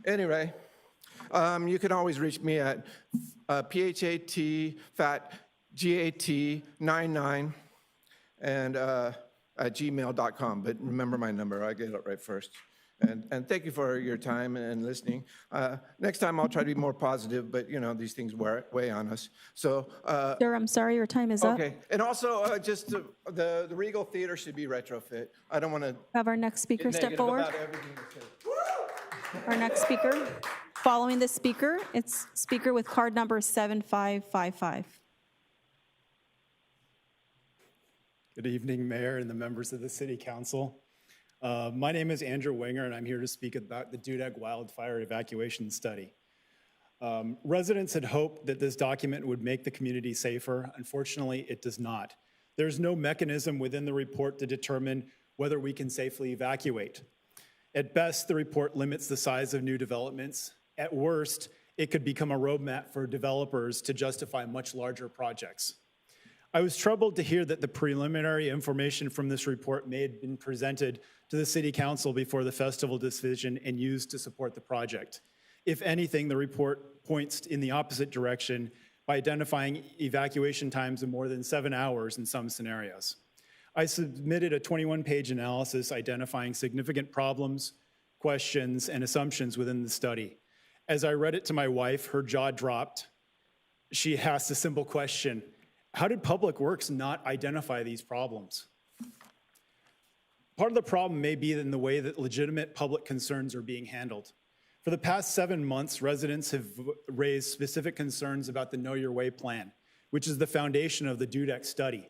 anyway, you can always reach me at PHATFATGAT99 and at gmail.com, but remember my number, I get it right first. And thank you for your time and listening. Next time I'll try to be more positive, but you know, these things weigh on us. So, Sir, I'm sorry, your time is up. okay. And also, just the Regal Theater should be retrofit. I don't want to Have our next speaker get step negative forward. about everything that's said. Our next speaker. Following the speaker, it's speaker with card number 7555. Good evening, Mayor and the members of the City Council. My name is Andrew Winger, and I'm here to speak about the Dudek Wildfire Evacuation Study. Residents had hoped that this document would make the community safer. Unfortunately, it does not. There's no mechanism within the report to determine whether we can safely evacuate. At best, the report limits the size of new developments. At worst, it could become a roadmap for developers to justify much larger projects. I was troubled to hear that the preliminary information from this report may have been presented to the City Council before the festival decision and used to support the project. If anything, the report points in the opposite direction by identifying evacuation times of more than 7 hours in some scenarios. I submitted a 21-page analysis identifying significant problems, questions, and assumptions within the study. As I read it to my wife, her jaw dropped. She asked a simple question: how did Public Works not identify these problems? Part of the problem may be in the way that legitimate public concerns are being handled. For the past 7 months, residents have raised specific concerns about the Know Your Way plan, which is the foundation of the Dudek study.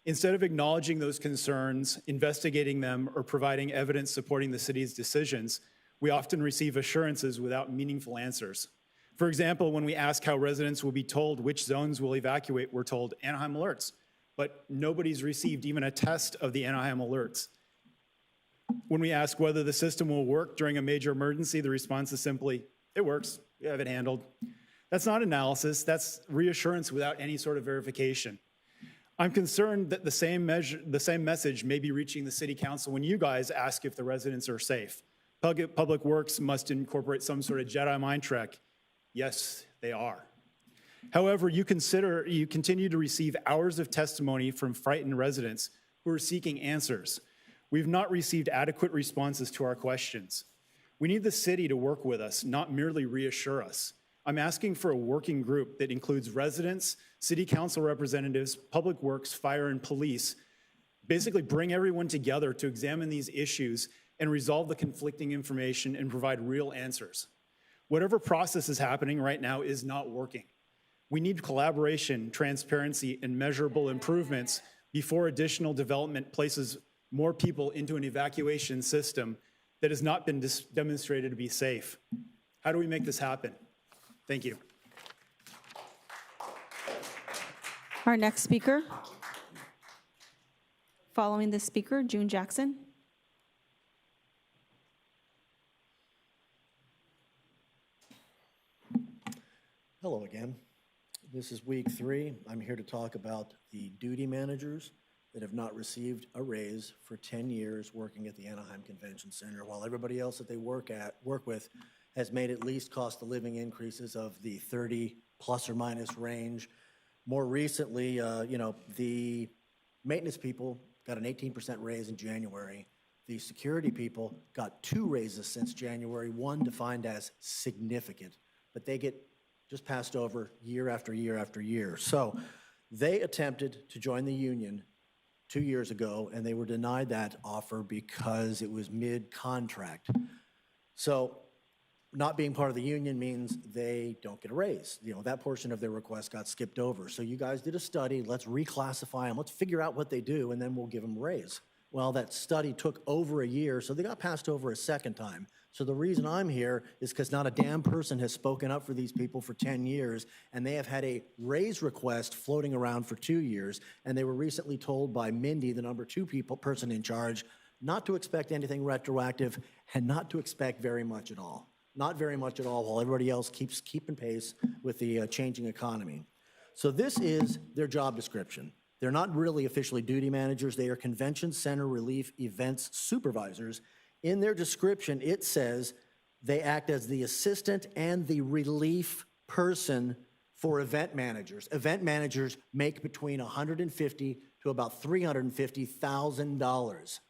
Instead of acknowledging those concerns, investigating them, or providing evidence supporting the city's decisions, we often receive assurances without meaningful answers. For example, when we ask how residents will be told which zones will evacuate, we're told Anaheim alerts, but nobody's received even a test of the Anaheim alerts. When we ask whether the system will work during a major emergency, the response is simply, it works, we have it handled. That's not analysis, that's reassurance without any sort of verification. I'm concerned that the same message may be reaching the City Council when you guys ask if the residents are safe. Public Works must incorporate some sort of Jedi mind trick. Yes, they are. However, you continue to receive hours of testimony from frightened residents who are seeking answers. We've not received adequate responses to our questions. We need the city to work with us, not merely reassure us. I'm asking for a working group that includes residents, City Council representatives, Public Works, Fire, and Police. Basically bring everyone together to examine these issues and resolve the conflicting information and provide real answers. Whatever process is happening right now is not working. We need collaboration, transparency, and measurable improvements before additional development places more people into an evacuation system that has not been demonstrated to be safe. How do we make this happen? Thank you. Our next speaker. Following the speaker, June Jackson. Hello again. This is week 3. I'm here to talk about the duty managers that have not received a raise for 10 years working at the Anaheim Convention Center, while everybody else that they work with has made at least cost of living increases of the 30 plus or minus range. More recently, the maintenance people got an 18% raise in January. The security people got 2 raises since January, one defined as significant, but they get just passed over year after year after year. So they attempted to join the union 2 years ago, and they were denied that offer because it was mid-contract. So not being part of the union means they don't get a raise. That portion of their request got skipped over. So you guys did a study, let's reclassify them, let's figure out what they do, and then we'll give them a raise. Well, that study took over a year, so they got passed over a second time. So the reason I'm here is because not a damn person has spoken up for these people for 10 years, and they have had a raise request floating around for 2 years, and they were recently told by Mindy, the number 2 person in charge, not to expect anything retroactive and not to expect very much at all. Not very much at all, while everybody else keeps keeping pace with the changing economy. So this is their job description. They're not really officially duty managers. They are convention center relief events supervisors. In their description, it says they act as the assistant and the relief person for event managers. Event managers make between $150,000 to about $350,000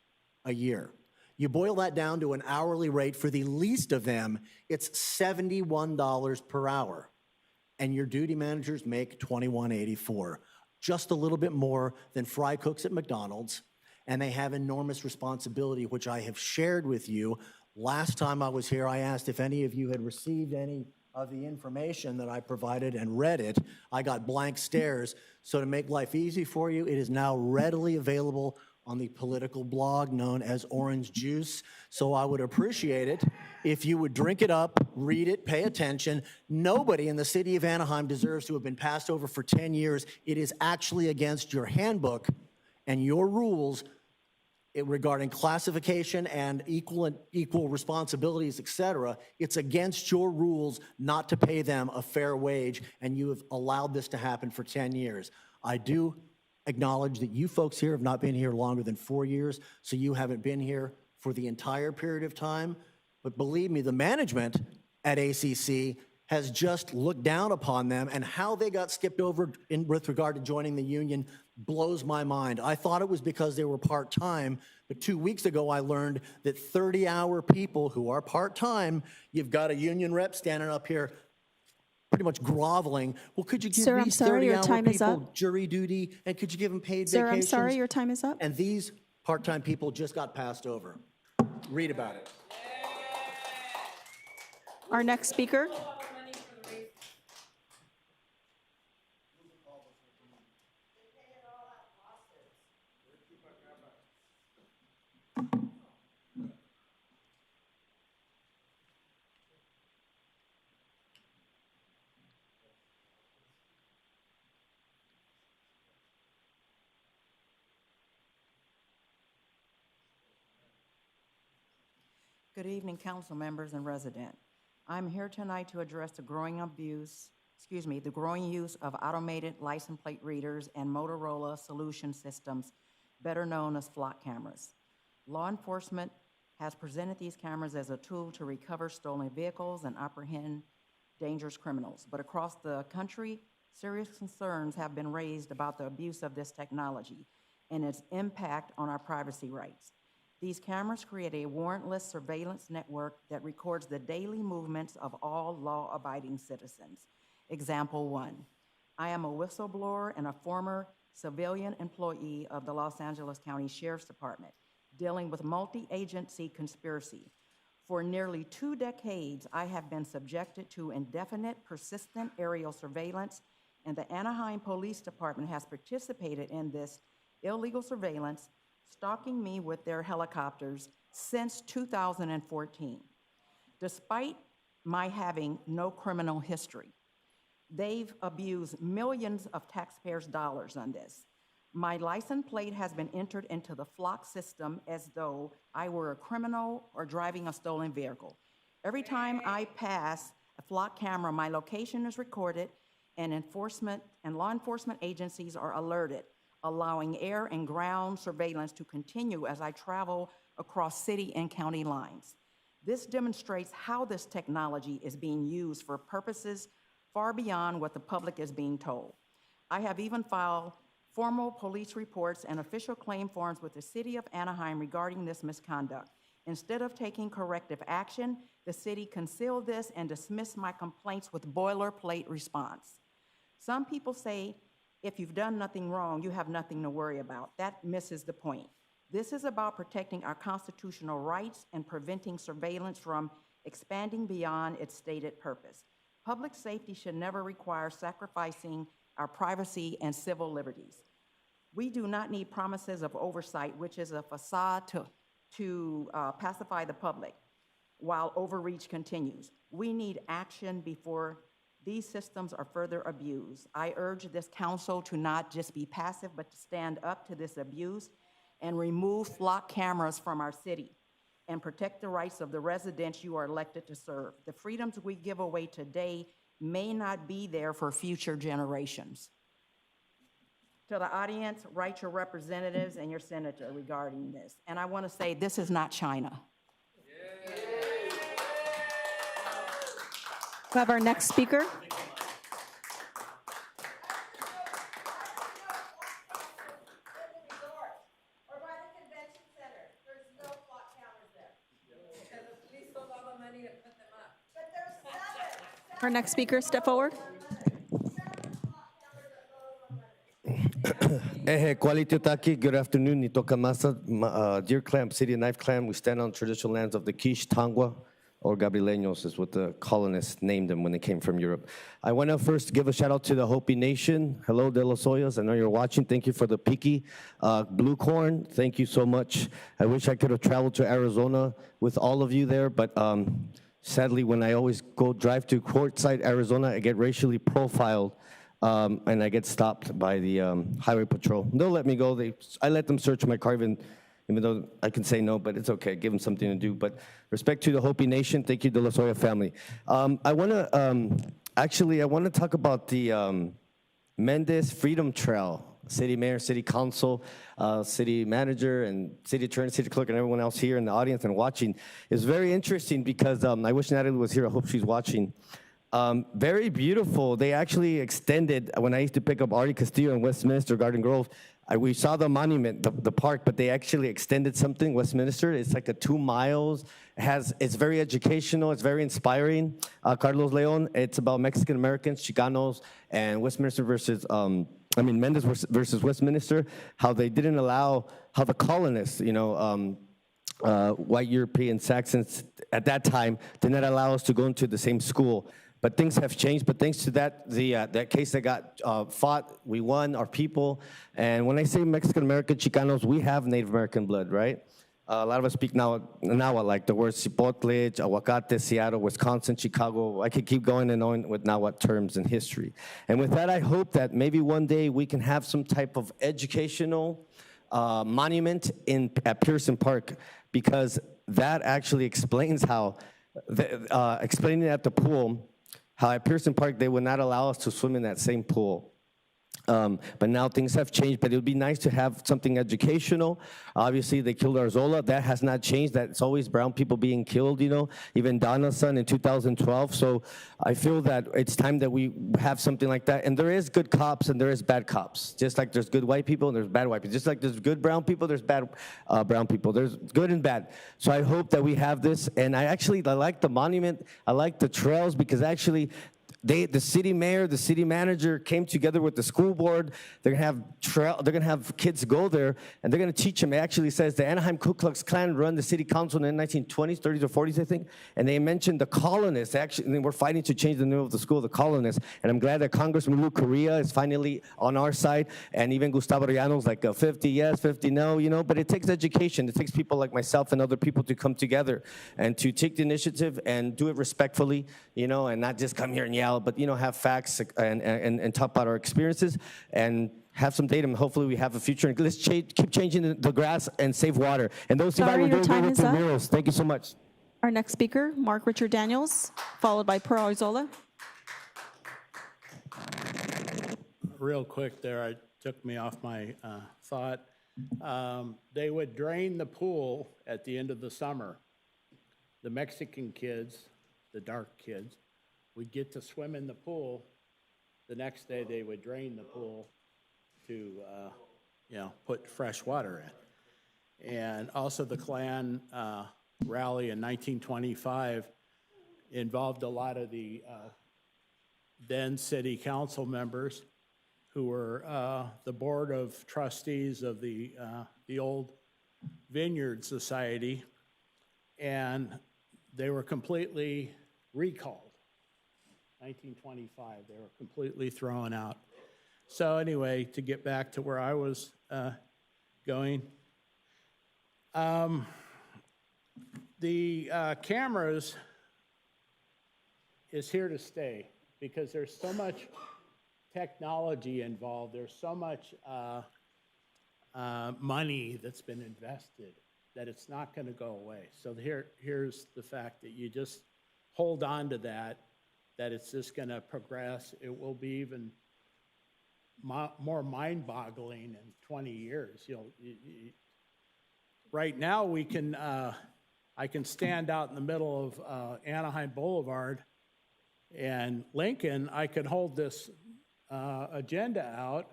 a year. You boil that down to an hourly rate for the least of them, it's $71 per hour. And your duty managers make $21.84, just a little bit more than fry cooks at McDonald's. And they have enormous responsibility, which I have shared with you. Last time I was here, I asked if any of you had received any of the information that I provided and read it. I got blank stares. So to make life easy for you, it is now readily available on the political blog known as Orange Juice. So I would appreciate it if you would drink it up, read it, pay attention. Nobody in the city of Anaheim deserves to have been passed over for 10 years. It is actually against your handbook and your rules regarding classification and equal responsibilities, et cetera. It's against your rules not to pay them a fair wage, and you have allowed this to happen for 10 years. I do acknowledge that you folks here have not been here longer than 4 years, so you haven't been here for the entire period of time. But believe me, the management at ACC has just looked down upon them, and how they got skipped over with regard to joining the union blows my mind. I thought it was because they were part-time, but 2 weeks ago I learned that 30-hour people who are part-time, you've got a union rep standing up here pretty much groveling. Well, could you give Sir, I'm these sorry, your 30-hour time is people up. jury duty, and could you give them paid Sir, vacations? I'm sorry, your time is up. And these part-time people just got passed over. Read about it. Our next speaker. Good evening, council members and resident. I'm here tonight to address the growing use of automated license plate readers and Motorola solution systems, better known as flock cameras. Law enforcement has presented these cameras as a tool to recover stolen vehicles and apprehend dangerous criminals. But across the country, serious concerns have been raised about the abuse of this technology and its impact on our privacy rights. These cameras create a warrantless surveillance network that records the daily movements of all law-abiding citizens. Example 1, I am a whistleblower and a former civilian employee of the Los Angeles County Sheriff's Department, dealing with multi-agency conspiracy. For nearly 2 decades, I have been subjected to indefinite, persistent aerial surveillance, and the Anaheim Police Department has participated in this illegal surveillance, stalking me with their helicopters since 2014. Despite my having no criminal history, they've abused millions of taxpayers' dollars on this. My license plate has been entered into the flock system as though I were a criminal or driving a stolen vehicle. Every time I pass a flock camera, my location is recorded, and law enforcement agencies are alerted, allowing air and ground surveillance to continue as I travel across city and county lines. This demonstrates how this technology is being used for purposes far beyond what the public is being told. I have even filed formal police reports and official claim forms with the city of Anaheim regarding this misconduct. Instead of taking corrective action, the city concealed this and dismissed my complaints with boilerplate response. Some people say, if you've done nothing wrong, you have nothing to worry about. That misses the point. This is about protecting our constitutional rights and preventing surveillance from expanding beyond its stated purpose. Public safety should never require sacrificing our privacy and civil liberties. We do not need promises of oversight, which is a facade to pacify the public while overreach continues. We need action before these systems are further abused. I urge this council to not just be passive, but to stand up to this abuse and remove flock cameras from our city and protect the rights of the residents you are elected to serve. The freedoms we give away today may not be there for future generations. To the audience, write your representatives and your senator regarding this. And I want to say, this is not China. We have our next speaker. Our next speaker, step forward. Quality Otaki, good afternoon. Nito Kamasa, Deer Clam, City of Knife Clam. We stand on traditional lands of the Quiche, Tangwa, or Gabrieleños is what the colonists named them when they came from Europe. I want to first give a shout out to the Hopi Nation. Hello, De Los Hoyos. I know you're watching. Thank you for the Piki blue corn. Thank you so much. I wish I could have traveled to Arizona with all of you there, but sadly, when I always go drive to Quartzsite, Arizona, I get racially profiled. And I get stopped by the highway patrol. They'll let me go. I let them search my car, even though I can say no, but it's okay. Give them something to do. But respect to the Hopi Nation. Thank you, De La Soya family. I want to talk about the Mendez Freedom Trail. City Mayor, City Council, City Manager, and City Attorney, City Clerk, and everyone else here in the audience and watching. It's very interesting because I wish Natalie was here. I hope she's watching. Very beautiful. They actually extended, when I used to pick up Artie Castillo in Westminster, Garden Grove, we saw the monument, the park, but they actually extended something, Westminster. It's like a 2 miles. It's very educational. It's very inspiring. Carlos Leon, it's about Mexican Americans, Chicanos, and Westminster versus, Mendez versus Westminster, how they didn't allow, how the colonists, white European Saxons at that time did not allow us to go into the same school. But things have changed. But thanks to that, that case that got fought, we won, our people. And when I say Mexican American Chicanos, we have Native American blood, right? A lot of us speak now like the words Chipotle, Aguacate, Seattle, Wisconsin, Chicago. I could keep going and on with Nahuatl terms in history. And with that, I hope that maybe one day we can have some type of educational monument at Pearson Park, because that actually explains how, explaining at the pool, how at Pearson Park, they would not allow us to swim in that same pool. But now things have changed, but it would be nice to have something educational. Obviously, they killed Arzola. That has not changed. That's always brown people being killed, even Donna's son in 2012. So I feel that it's time that we have something like that. And there is good cops and there is bad cops. Just like there's good white people and there's bad white people. Just like there's good brown people, there's bad brown people. There's good and bad. So I hope that we have this. And I like the monument. I like the trails, because actually, the city mayor, the city manager came together with the school board. They're gonna have kids go there, and they're gonna teach them. It actually says the Anaheim Ku Klux Klan run the city council in the 1920s, 30s, or 40s, I think. And they mentioned the colonists. They were fighting to change the name of the school, the colonists. And I'm glad that Congressman Lou Correa is finally on our side, and even Gustavo Arellano's like 50 yes, 50 no, But it takes education. It takes people like myself and other people to come together and to take the initiative and do it respectfully, and not just come here and yell, but have facts and talk about our experiences and have some data. And hopefully we have a future. And let's keep changing the grass and save water. And those who Sorry, will your go time with is the up. murals. Thank you so much. Our next speaker, Mark Richard Daniels, followed by Pearl Arzola. Real quick there, I took me off my thought. They would drain the pool at the end of the summer. The Mexican kids, the dark kids, would get to swim in the pool. The next day, they would drain the pool to, put fresh water in. And also the Klan rally in 1925 involved a lot of the then city council members who were the board of trustees of the old Vineyard Society, and they were completely recalled. 1925, they were completely thrown out. So anyway, to get back to where I was going, the cameras is here to stay, because there's so much technology involved. There's so much money that's been invested that it's not going to go away. So here's the fact that you just hold on to that it's just going to progress. It will be even more mind-boggling in 20 years. Right now, I can stand out in the middle of Anaheim Boulevard and Lincoln. I could hold this agenda out,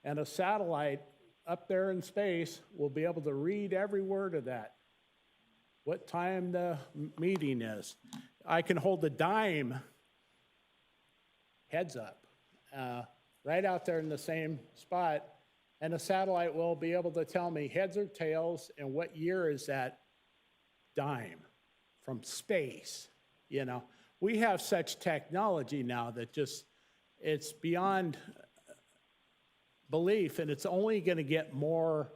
and a satellite up there in space will be able to read every word of that, what time the meeting is. I can hold a dime, heads up, right out there in the same spot. And the satellite will be able to tell me heads or tails and what year is that dime from space. You know, we have such technology now that just, it's beyond belief, and it's only going to get more.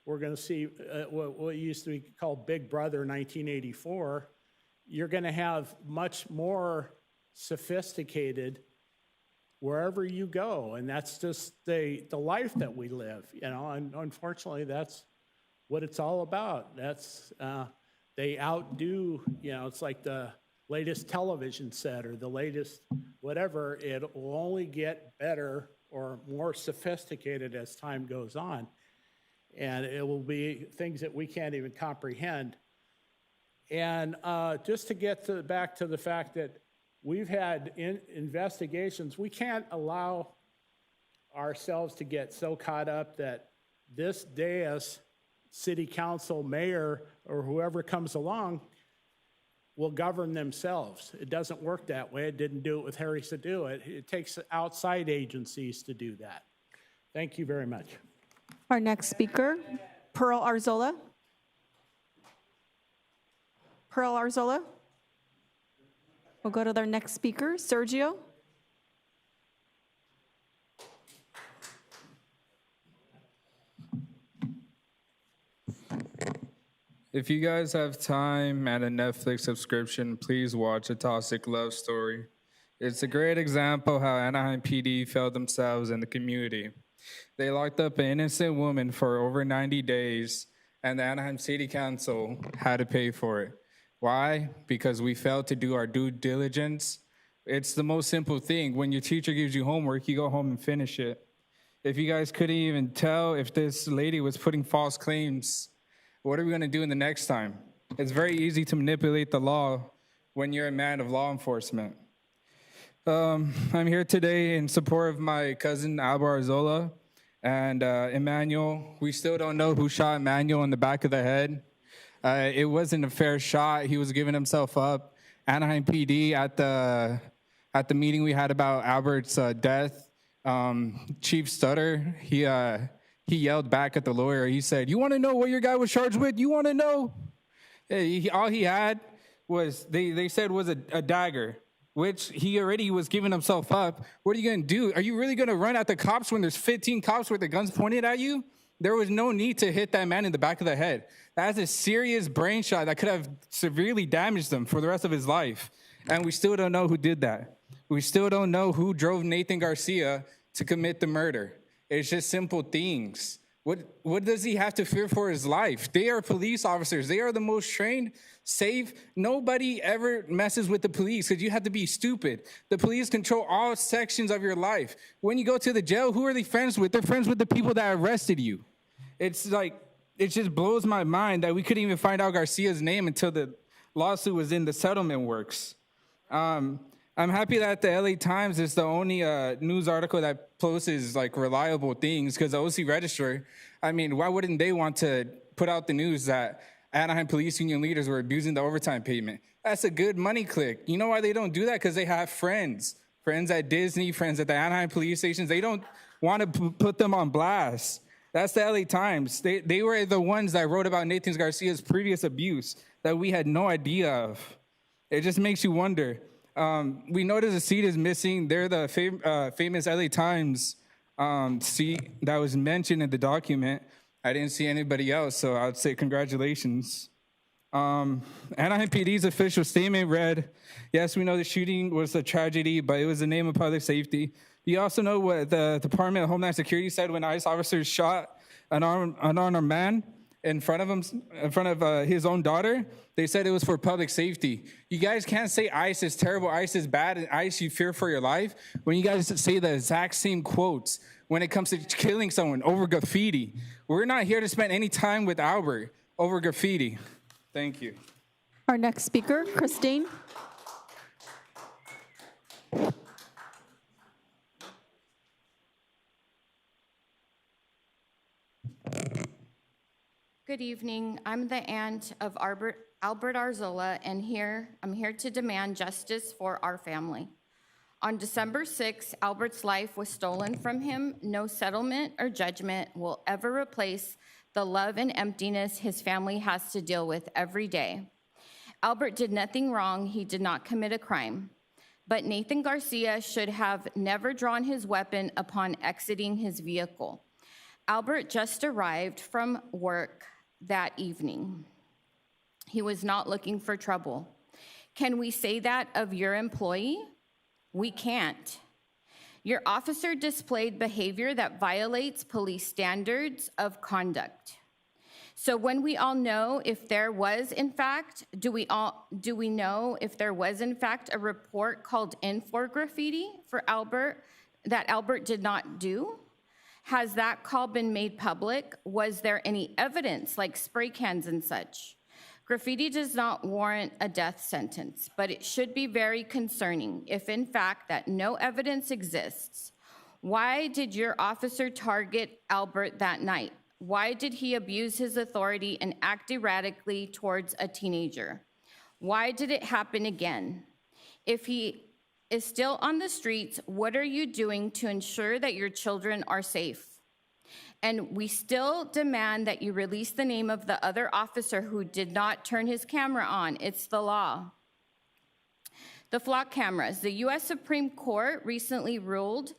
We're going to see what used to be called Big Brother 1984. You're going to have much more sophisticated wherever you go, and that's just the life that we live, you know, and unfortunately that's what it's all about. That's they outdo, you know, it's like the latest television set or the latest whatever. It will only get better or more sophisticated as time goes on, and it will be things that we can't even comprehend. And just to get back to the fact that we've had investigations. We can't allow ourselves to get so caught up that this dais, city council, mayor, or whoever comes along will govern themselves. It doesn't work that way. It didn't do it with Harry Sadu. It takes outside agencies to do that. Thank you very much. Our next speaker, Pearl Arzola. Pearl Arzola. We'll go to their next speaker, Sergio. If you guys have time and a Netflix subscription, please watch A Toxic Love Story. It's a great example how Anaheim PD failed themselves in the community. They locked up an innocent woman for over 90 days, and the Anaheim City Council had to pay for it. Why? Because we failed to do our due diligence. It's the most simple thing. When your teacher gives you homework, you go home and finish it. If you guys couldn't even tell if this lady was putting false claims, what are we going to do in the next time? It's very easy to manipulate the law when you're a man of law enforcement. I'm here today in support of my cousin Albert Arzola and Emmanuel. We still don't know who shot Emmanuel in the back of the head. It wasn't a fair shot. He was giving himself up. Anaheim PD at the meeting we had about Albert's death, Chief Stutter, he yelled back at the lawyer. He said, "You want to know what your guy was charged with? You want to know?" All he had was, they said was a dagger, which he already was giving himself up. What are you going to do? Are you really going to run at the cops when there's 15 cops with their guns pointed at you? There was no need to hit that man in the back of the head. That's a serious brain shot that could have severely damaged him for the rest of his life. And we still don't know who did that. We still don't know who drove Nathan Garcia to commit the murder. It's just simple things. What does he have to fear for his life? They are police officers. They are the most trained, safe. Nobody ever messes with the police because you have to be stupid. The police control all sections of your life. When you go to the jail, who are they friends with? They're friends with the people that arrested you. It's like, it just blows my mind that we couldn't even find out Garcia's name until the lawsuit was in the settlement works. I'm happy that the LA Times is the only news article that posts like reliable things, because the OC Register, I mean, why wouldn't they want to put out the news that Anaheim Police Union leaders were abusing the overtime payment? That's a good money click. You know why they don't do that? Because they have friends at Disney, friends at the Anaheim police stations. They don't want to put them on blast. That's the LA Times. They were the ones that wrote about Nathan Garcia's previous abuse that we had no idea of. It just makes you wonder. We noticed a seat is missing. They're the famous LA Times seat that was mentioned in the document. I didn't see anybody else, so I'd say congratulations. Anaheim PD's official statement read, "Yes, we know the shooting was a tragedy, but it was the name of public safety." You also know what the Department of Homeland Security said when ICE officers shot an unarmed man in front of his own daughter? They said it was for public safety. You guys can't say ICE is terrible, ICE is bad, and ICE you fear for your life when you guys say the exact same quotes when it comes to killing someone over graffiti. We're not here to spend any time with Albert over graffiti. Thank you. Our next speaker, Christine. Good evening. I'm the aunt of Albert Arzola, and I'm here to demand justice for our family. On December 6, Albert's life was stolen from him. No settlement or judgment will ever replace the love and emptiness his family has to deal with every day. Albert did nothing wrong. He did not commit a crime. But Nathan Garcia should have never drawn his weapon upon exiting his vehicle. Albert just arrived from work that evening. He was not looking for trouble. Can we say that of your employee? We can't. Your officer displayed behavior that violates police standards of conduct. So when we all know if there was, in fact, do we know if there was, in fact, a report called in for graffiti for Albert that Albert did not do? Has that call been made public? Was there any evidence like spray cans and such? Graffiti does not warrant a death sentence, but it should be very concerning if, in fact, that no evidence exists. Why did your officer target Albert that night? Why did he abuse his authority and act erratically towards a teenager? Why did it happen again? If he is still on the streets, what are you doing to ensure that your children are safe? And we still demand that you release the name of the other officer who did not turn his camera on. It's the law. The flock cameras. The U.S. Supreme Court recently ruled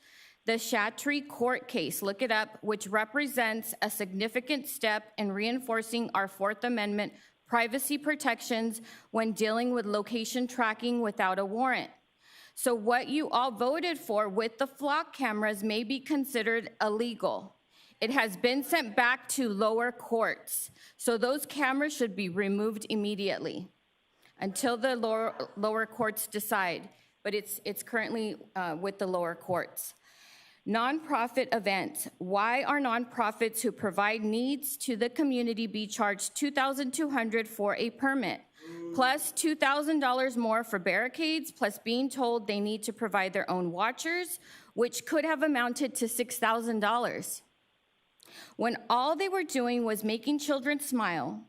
the Chattree court case, look it up, which represents a significant step in reinforcing our Fourth Amendment privacy protections when dealing with location tracking without a warrant. So what you all voted for with the flock cameras may be considered illegal. It has been sent back to lower courts. So those cameras should be removed immediately until the lower courts decide. But it's currently with the lower courts. Nonprofit events. Why are nonprofits who provide needs to the community be charged $2,200 for a permit, plus $2,000 more for barricades, plus being told they need to provide their own watchers, which could have amounted to $6,000? When all they were doing was making children smile,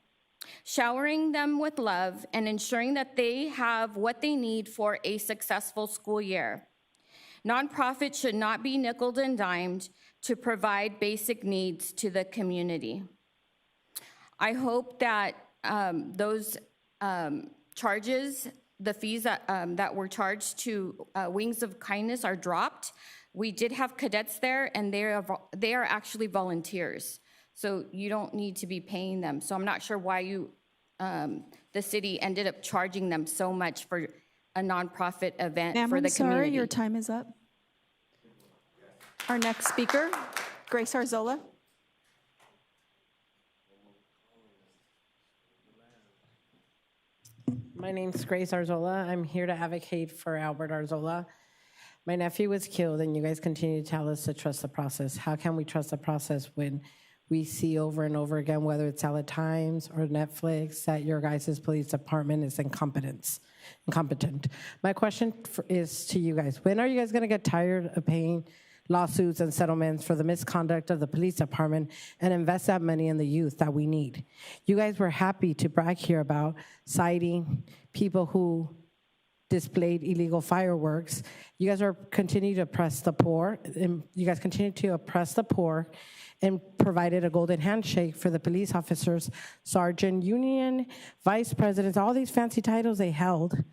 showering them with love, and ensuring that they have what they need for a successful school year. Nonprofits should not be nickeled and dimed to provide basic needs to the community. I hope that those charges, the fees that were charged to Wings of Kindness are dropped. We did have cadets there, and they are actually volunteers. So you don't need to be paying them. So I'm not sure why the city ended up charging them so much for a nonprofit event for the community. Sorry, your time is up. Our next speaker, Grace Arzola. My name's Grace Arzola. I'm here to advocate for Albert Arzola. My nephew was killed, and you guys continue to tell us to trust the process. How can we trust the process when we see over and over again, whether it's LA Times or Netflix, that your guys' police department is incompetent? My question is to you guys. When are you guys going to get tired of paying lawsuits and settlements for the misconduct of the police department and invest that money in the youth that we need? You guys were happy to brag here about citing people who displayed illegal fireworks. You guys are continue to oppress the poor, and you guys continue to oppress the poor and provided a golden handshake for the police officers, sergeant, union, vice presidents, all these fancy titles they held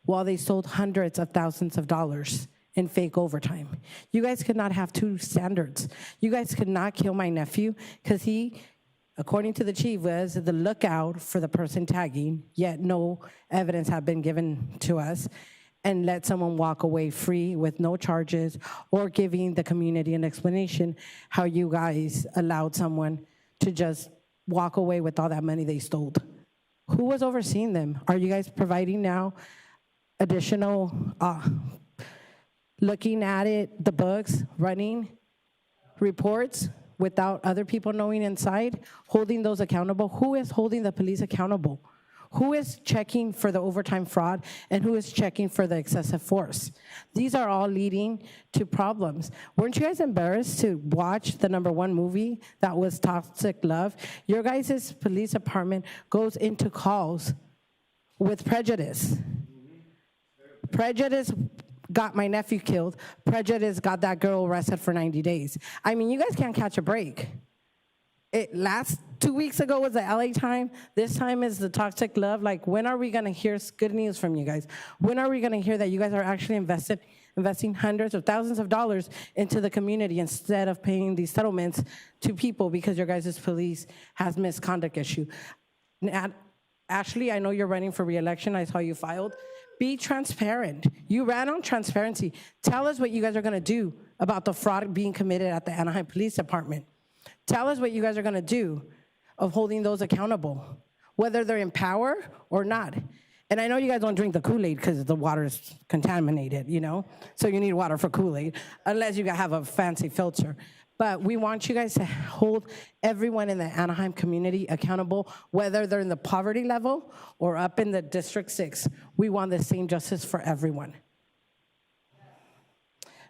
while they sold hundreds of thousands of dollars in fake overtime. You guys could not have two standards. You guys could not kill my nephew because he, according to the chief, was the lookout for the person tagging, yet no evidence had been given to us, and let someone walk away free with no charges or giving the community an explanation how you guys allowed someone to just walk away with all that money they stole. Who was overseeing them? Are you guys providing now additional, looking at it, the books, running reports without other people knowing inside, holding those accountable? Who is holding the police accountable? Who is checking for the overtime fraud, and who is checking for the excessive force? These are all leading to problems. Weren't you guys embarrassed to watch the #1 movie that was Toxic Love? Your guys' police department goes into calls with prejudice. Prejudice got my nephew killed. Prejudice got that girl arrested for 90 days. I mean, you guys can't catch a break. Last 2 weeks ago was the LA time. This time is the toxic love. Like, when are we gonna hear good news from you guys? When are we gonna hear that you guys are actually investing hundreds of thousands of dollars into the community instead of paying these settlements to people because your guys' police has misconduct issue? Ashley, I know you're running for re-election. I saw you filed. Be transparent. You ran on transparency. Tell us what you guys are gonna do about the fraud being committed at the Anaheim Police Department. Tell us what you guys are gonna do of holding those accountable, whether they're in power or not. And I know you guys don't drink the Kool-Aid because the water is contaminated, you know? So you need water for Kool-Aid, unless you have a fancy filter. But we want you guys to hold everyone in the Anaheim community accountable, whether they're in the poverty level or up in the District 6. We want the same justice for everyone.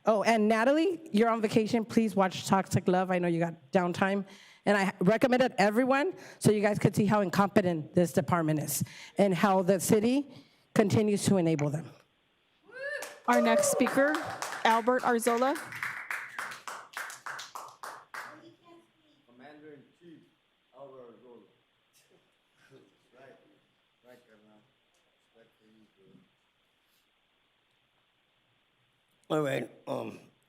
Oh, and Natalie, you're on vacation. Please watch Toxic Love. I know you got downtime. And I recommended everyone so you guys could see how incompetent this department is and how the city continues to enable them. Our next speaker, Albert Arzola. Commander-in-Chief, Albert Arzola. Right, Colonel. Respect for you, dude. All right,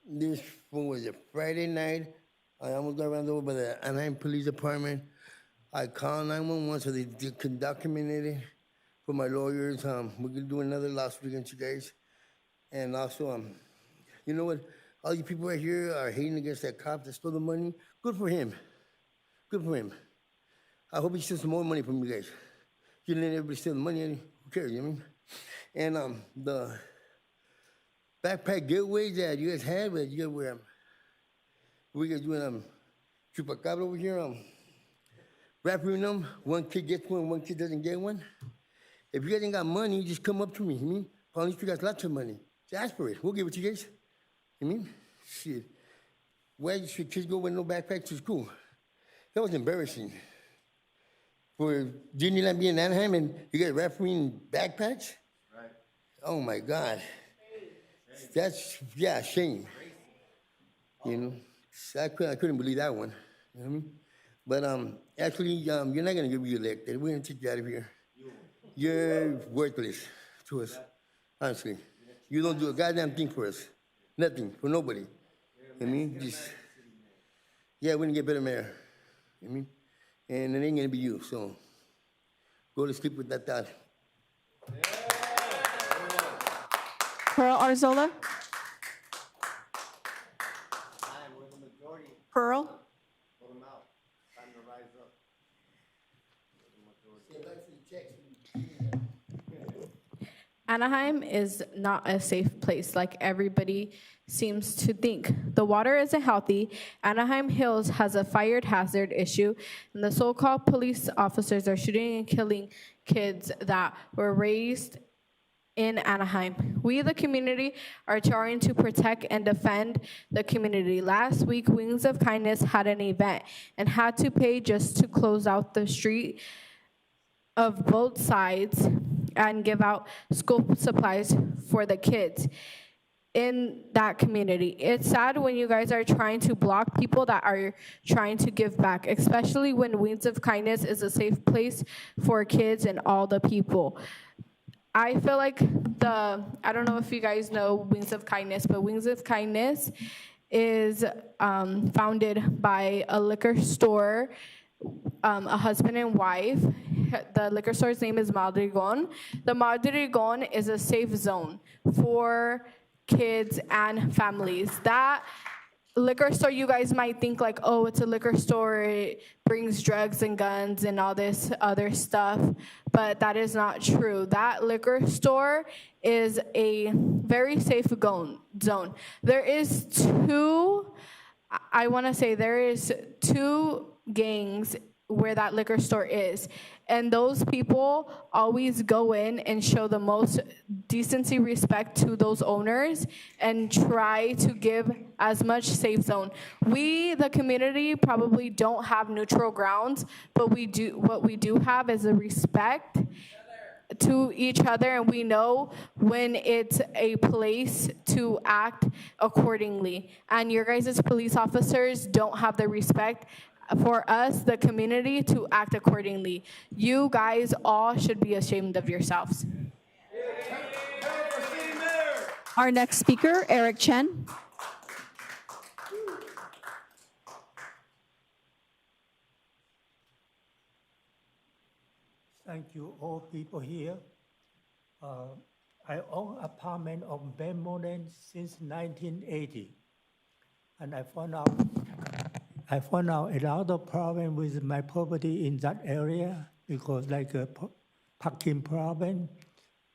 this was a Friday night. I almost got run over by the Anaheim Police Department. I called 911 so they can document it for my lawyers. We can do another lawsuit against you guys. And also, you know what? All you people right here are hating against that cop that stole the money. Good for him. Good for him. I hope he steals some more money from you guys. You let everybody steal the money, who cares, you know what I mean? And the backpack giveaways that you guys had, but you guys were, we guys doing chupacabra over here, wrapping them. One kid gets one kid doesn't get one. If you guys ain't got money, just come up to me. You mean? Paul, you guys lots of money. Just ask for it. We'll give it to you guys. You mean? Shit. Why should kids go with no backpacks to school? That was embarrassing. For Disneyland being in Anaheim and you guys wrapping backpacks? Right. Oh my God. That's, yeah, shame. You know? I couldn't believe that one. You know what I mean? But actually, you're not going to get reelected. We're going to take you out of here. You're worthless to us, honestly. You don't do a goddamn thing for us. Nothing, for nobody. You know what I mean? Just, yeah, we're going to get better mayor. You know what I mean? And it ain't going to be you, so go to sleep with that thought. Pearl Arzola. Pearl. Anaheim is not a safe place like everybody seems to think. The water isn't healthy. Anaheim Hills has a fire hazard issue, and the so-called police officers are shooting and killing kids that were raised in Anaheim. We, the community, are trying to protect and defend the community. Last week, Wings of Kindness had an event and had to pay just to close out the street of both sides and give out school supplies for the kids in that community. It's sad when you guys are trying to block people that are trying to give back, especially when Wings of Kindness is a safe place for kids and all the people. I feel like I don't know if you guys know Wings of Kindness, but Wings of Kindness is founded by a liquor store, a husband and wife. The liquor store's name is Madrigon. The Madrigon is a safe zone for kids and families. That liquor store, you guys might think like, oh, it's a liquor store, it brings drugs and guns and all this other stuff, but that is not true. That liquor store is a very safe zone. There is two gangs where that liquor store is. And those people always go in and show the most decency, respect to those owners and try to give as much safe zone. We, the community, probably don't have neutral grounds, but what we do have is a respect to each other, and we know when it's a place to act accordingly. And your guys' police officers don't have the respect for us, the community, to act accordingly. You guys all should be ashamed of yourselves. Our next speaker, Eric Chen. Thank you, all people here. I own apartment on Belmont since 1980, and I found out a lot of problem with my property in that area because like a parking problem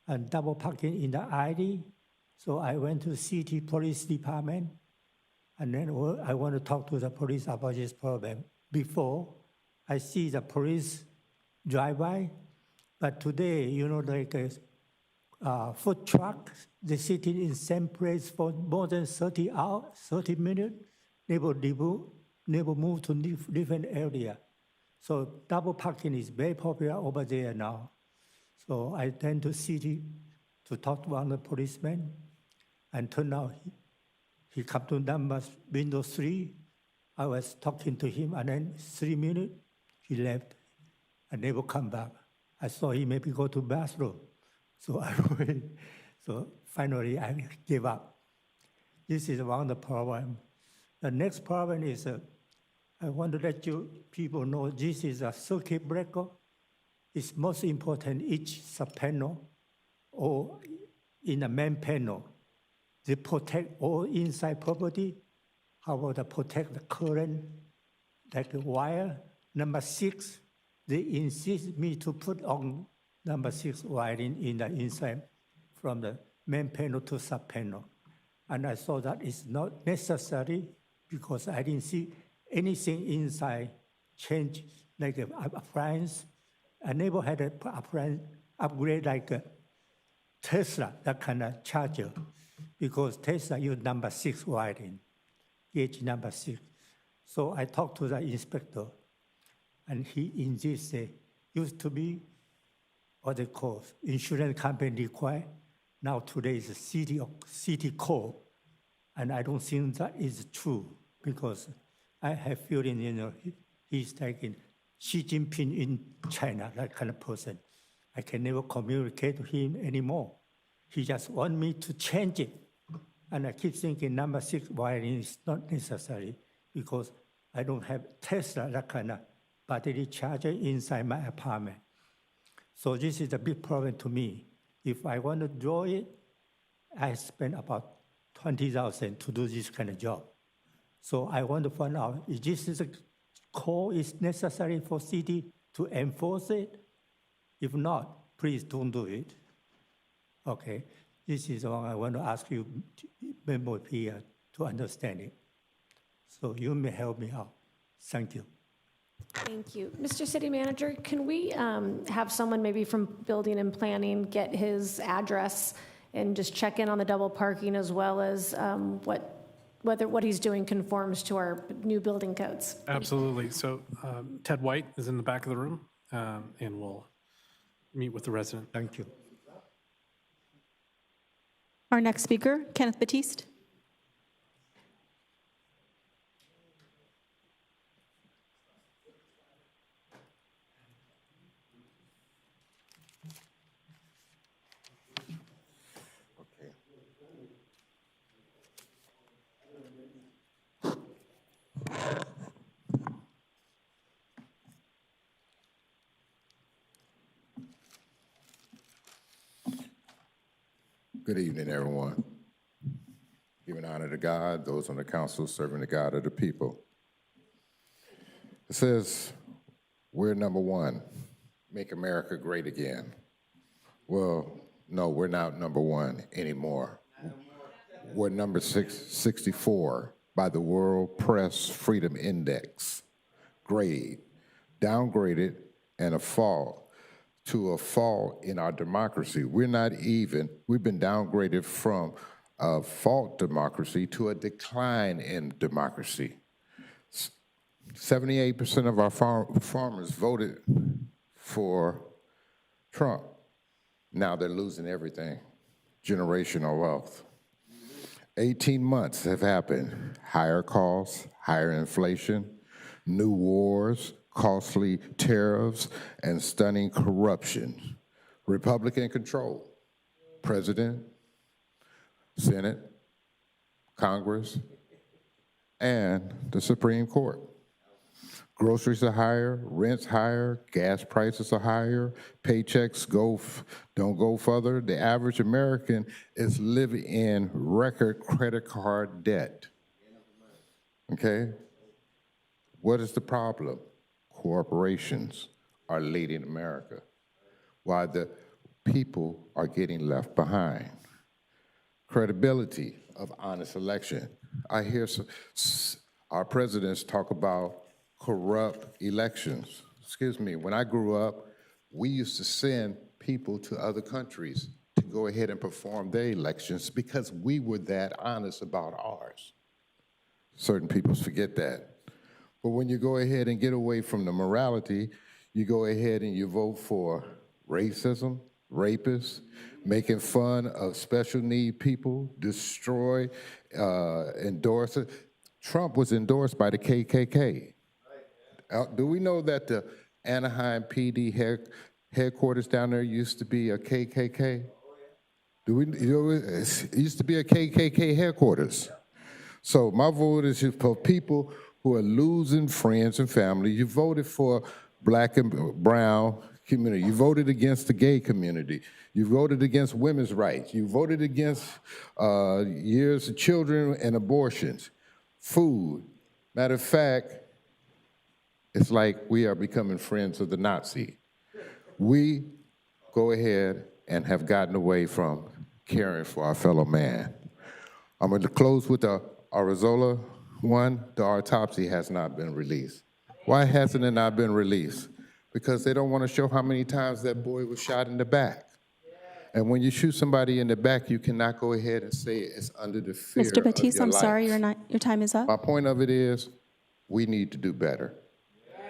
and double parking in the ID. So I went to city police department, and then I want to talk to the police about this problem. Before I see the police drive by, but today, you know, like a food truck, they sitting in same place for more than 30 minutes, never move to different area. So double parking is very popular over there now. So I tend to city to talk to one of the policemen, and turn out he come to number window 3. I was talking to him, and then 3 minutes, he left and never come back. I saw he maybe go to bathroom. So so finally I gave up. This is one of the problems. The next problem is I want to let you people know this is a circuit breaker. It's most important each sub-panel or in the main panel. They protect all inside property. How about they protect the current, like the wire? Number 6, they insist me to put on number 6 wiring in the inside from the main panel to sub-panel. And I saw that it's not necessary because I didn't see anything inside change, like an appliance. I never had an appliance upgrade like a Tesla, that kind of charger, because Tesla use number 6 wiring, gauge number 6. So I talked to the inspector, and he insisted, used to be what they call insurance company required. Now today is a city code, and I don't think that is true because I have feeling, you know, he's taking Xi Jinping in China, that kind of person. I can never communicate with him anymore. He just want me to change it. And I keep thinking number 6 wiring is not necessary because I don't have Tesla, that kind of battery charger inside my apartment. So this is a big problem to me. If I want to draw it, I spend about $20,000 to do this kind of job. So I want to find out if this is a code is necessary for city to enforce it. If not, please don't do it. Okay, this is what I want to ask you, members here, to understand it. So you may help me out. Thank you. Thank you. Mr. City Manager, can we have someone maybe from Building and Planning get his address and just check in on the double parking as well as whether what he's doing conforms to our new building codes? Absolutely. So Ted White is in the back of the room, and we'll meet with the resident. Thank you. Our next speaker, Kenneth Batiste. Good evening, everyone. Giving honor to God, those on the council serving the God of the people. It says, we're number 1, make America great again. Well, no, we're not number 1 anymore. We're number 64 by the World Press Freedom Index. Grade, downgraded, and a fall in our democracy. We've been downgraded from a fault democracy to a decline in democracy. 78% of our farmers voted for Trump. Now they're losing everything, generational wealth. 18 months have happened. Higher costs, higher inflation, new wars, costly tariffs, and stunning corruption. Republican control. President, Senate, Congress, and the Supreme Court. Groceries are higher, rent's higher, gas prices are higher, paychecks don't go further. The average American is living in record credit card debt. Okay? What is the problem? Corporations are leading America, while the people are getting left behind. Credibility of honest election. I hear our presidents talk about corrupt elections. Excuse me, when I grew up, we used to send people to other countries to go ahead and perform their elections because we were that honest about ours. Certain people forget that. But when you go ahead and get away from the morality, you go ahead and you vote for racism, rapists, making fun of special need people, destroy, endorse it. Trump was endorsed by the KKK. Do we know that the Anaheim PD headquarters down there used to be a KKK? Do we? It used to be a KKK headquarters. So my vote is for people who are losing friends and family. You voted for black and brown community. You voted against the gay community. You voted against women's rights. You voted against years of children and abortions, food. Matter of fact, it's like we are becoming friends of the Nazi. We go ahead and have gotten away from caring for our fellow man. I'm going to close with the Arzola one. The autopsy has not been released. Why hasn't it not been released? Because they don't want to show how many times that boy was shot in the back. And when you shoot somebody in the back, you cannot go ahead and say it's under the fear Mr. Batiste, of your I'm life. sorry, your time is up. My point of it is, we need to do better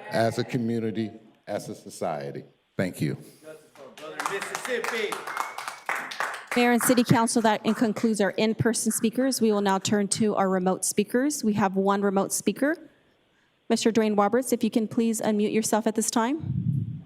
as a community, as a society. Thank you. Mayor and City Council, that concludes our in-person speakers. We will now turn to our remote speakers. We have one remote speaker. Mr. Dwayne Roberts, if you can please unmute yourself at this time.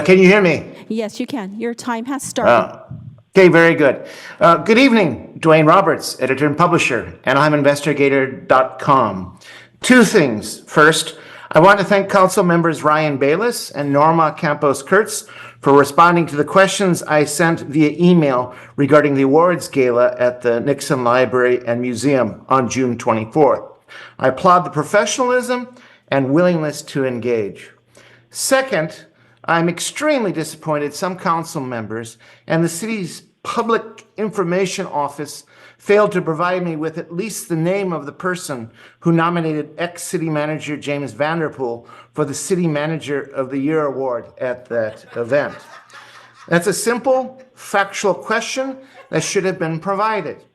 Can you hear me? Yes, you can. Your time has started. Okay, very good. Good evening, Dwayne Roberts, editor and publisher, AnaheimInvestigator.com. Two things. First, I want to thank council members Ryan Bayless and Norma Campos Kurtz for responding to the questions I sent via email regarding the awards gala at the Nixon Library and Museum on June 24th. I applaud the professionalism and willingness to engage. Second, I'm extremely disappointed some council members and the city's public information office failed to provide me with at least the name of the person who nominated ex-city manager James Vanderpool for the City Manager of the Year award at that event. That's a simple, factual question that should have been provided.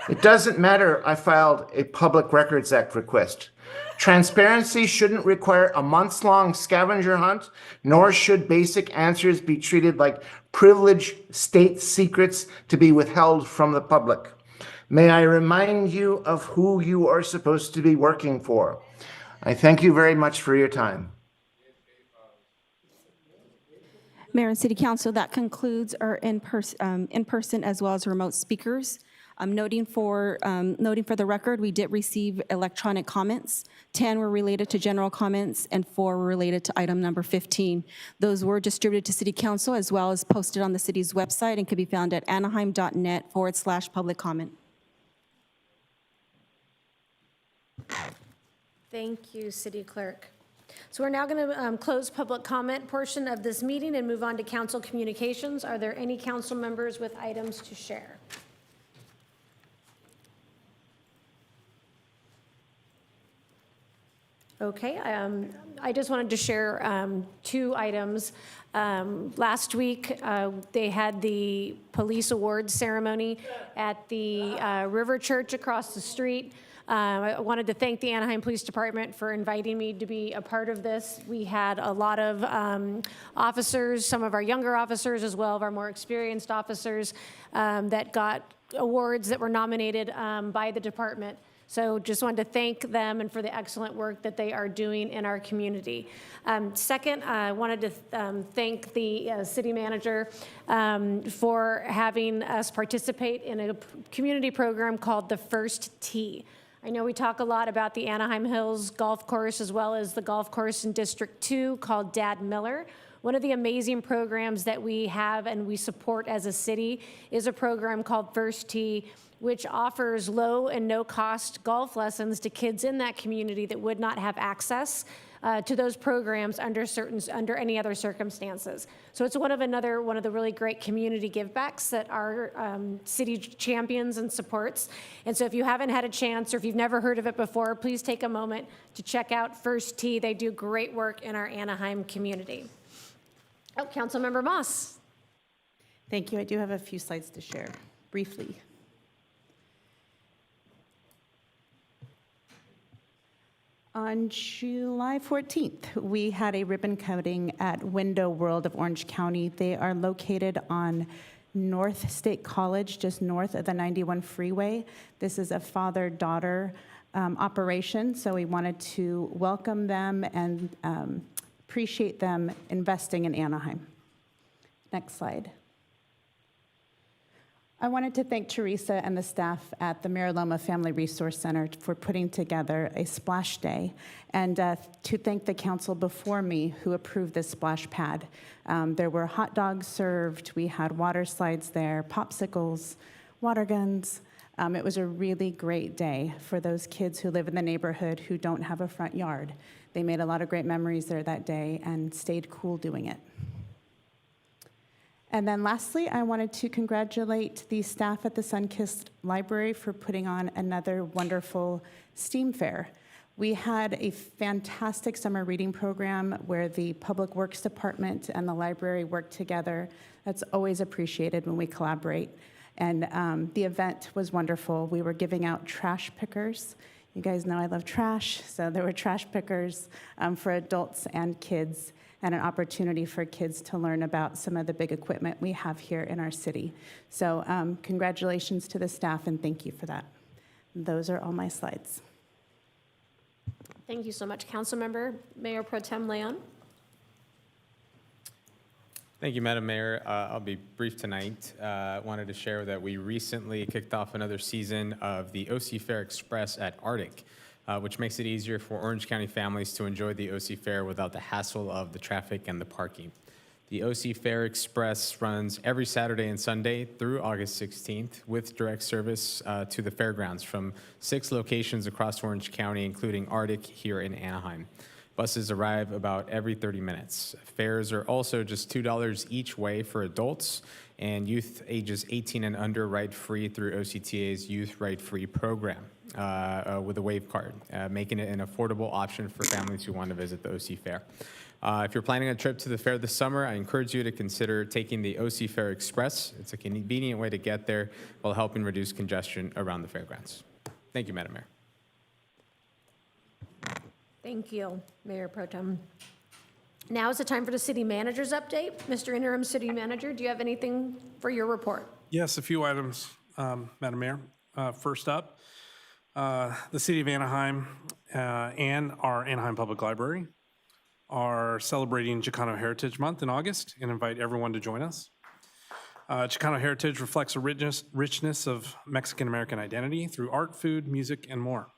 It doesn't matter I filed a Public Records Act request. Transparency shouldn't require a months-long scavenger hunt, nor should basic answers be treated like privileged state secrets to be withheld from the public. May I remind you of who you are supposed to be working for. I thank you very much for your time. Mayor and City Council, that concludes our in-person as well as remote speakers. Noting for the record, we did receive electronic comments. 10 were related to general comments and 4 were related to item number 15. Those were distributed to City Council as well as posted on the city's website and can be found at anaheim.net/public comment. Thank you, City Clerk. So we're now going to close public comment portion of this meeting and move on to council communications. Are there any council members with items to share? Okay, I just wanted to share 2 items. Last week, they had the police awards ceremony at the River Church across the street. I wanted to thank the Anaheim Police Department for inviting me to be a part of this. We had a lot of officers, some of our younger officers as well, of our more experienced officers that got awards that were nominated by the department. So just wanted to thank them and for the excellent work that they are doing in our community. Second, I wanted to thank the city manager for having us participate in a community program called the First Tee. I know we talk a lot about the Anaheim Hills Golf Course as well as the golf course in District 2 called Dad Miller. One of the amazing programs that we have and we support as a city is a program called First Tee, which offers low and no cost golf lessons to kids in that community that would not have access to those programs under any other circumstances. So it's one of the really great community givebacks that our city champions and supports. And so if you haven't had a chance or if you've never heard of it before, please take a moment to check out First Tee. They do great work in our Anaheim community. Oh, Councilmember Moss. Thank you. I do have a few slides to share briefly. On July 14th, we had a ribbon cutting at Window World of Orange County. They are located on North State College, just north of the 91 freeway. This is a father-daughter operation, so we wanted to welcome them and appreciate them investing in Anaheim. Next slide. I wanted to thank Teresa and the staff at the Mariloma Family Resource Center for putting together a splash day, and to thank the council before me who approved this splash pad. There were hot dogs served, we had water slides there, popsicles, water guns. It was a really great day for those kids who live in the neighborhood who don't have a front yard. They made a lot of great memories there that day and stayed cool doing it. And then lastly, I wanted to congratulate the staff at the Sunkist Library for putting on another wonderful STEAM fair. We had a fantastic summer reading program where the Public Works Department and the library worked together. That's always appreciated when we collaborate. And the event was wonderful. We were giving out trash pickers. You guys know I love trash, so there were trash pickers for adults and kids, and an opportunity for kids to learn about some of the big equipment we have here in our city. So congratulations to the staff and thank you for that. Those are all my slides. Thank you so much, Councilmember. Mayor Pro Tem Leon. Thank you, Madam Mayor. I'll be brief tonight. I wanted to share that we recently kicked off another season of the OC Fair Express at Arctic, which makes it easier for Orange County families to enjoy the OC Fair without the hassle of the traffic and the parking. The OC Fair Express runs every Saturday and Sunday through August 16th with direct service to the fairgrounds from 6 locations across Orange County, including Arctic here in Anaheim. Buses arrive about every 30 minutes. Fares are also just $2 each way for adults, and youth ages 18 and under ride free through OCTA's Youth Ride Free program with a wave card, making it an affordable option for families who want to visit the OC Fair. If you're planning a trip to the fair this summer, I encourage you to consider taking the OC Fair Express. It's a convenient way to get there while helping reduce congestion around the fairgrounds. Thank you, Madam Mayor. Thank you, Mayor Pro Tem. Now is the time for the city manager's update. Mr. Interim City Manager, do you have anything for your report? Yes, a few items, Madam Mayor. First up, the City of Anaheim and our Anaheim Public Library are celebrating Chicano Heritage Month in August and invite everyone to join us. Chicano heritage reflects a richness of Mexican-American identity through art, food, music, and more.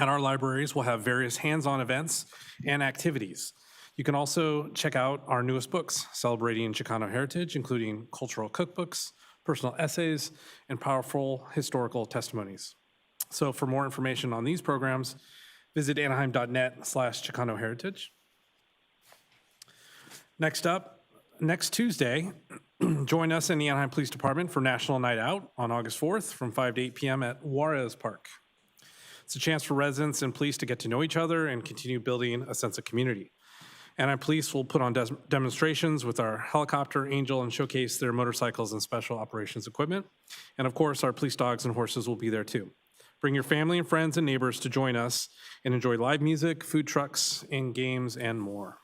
At our libraries, we'll have various hands-on events and activities. You can also check out our newest books celebrating Chicano heritage, including cultural cookbooks, personal essays, and powerful historical testimonies. So for more information on these programs, visit anaheim.net/Chicano Heritage. Next up, next Tuesday, join us in the Anaheim Police Department for National Night Out on August 4th from 5 to 8 p.m. at Juarez Park. It's a chance for residents and police to get to know each other and continue building a sense of community. Anaheim Police will put on demonstrations with our helicopter, Angel, and showcase their motorcycles and special operations equipment. And of course, our police dogs and horses will be there too. Bring your family and friends and neighbors to join us and enjoy live music, food trucks, and games, and more.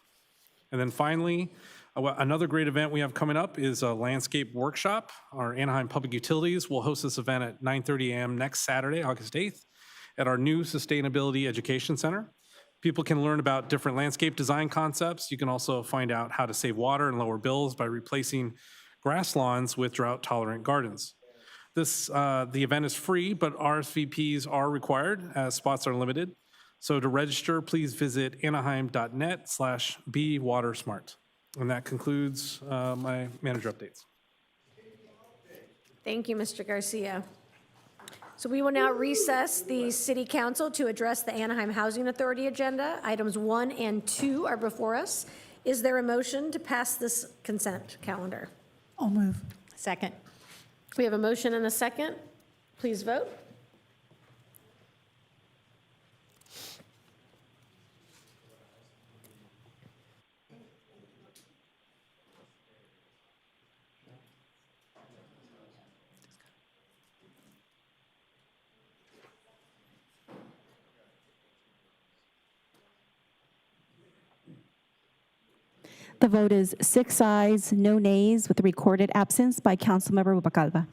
And then finally, another great event we have coming up is a landscape workshop. Our Anaheim Public Utilities will host this event at 9:30 a.m. next Saturday, August 8th, at our new Sustainability Education Center. People can learn about different landscape design concepts. You can also find out how to save water and lower bills by replacing grass lawns with drought-tolerant gardens. The event is free, but RSVPs are required as spots are limited. So to register, please visit anaheim.net/bewatersmart. And that concludes my manager updates. Thank you, Mr. Garcia. So we will now recess the city council to address the Anaheim Housing Authority agenda. Items 1 and 2 are before us. Is there a motion to pass this consent calendar? I'll move. Second. We have a motion and a second. Please vote. The vote is 6 ayes, no nays, with a recorded absence by Councilmember Rubalcaba.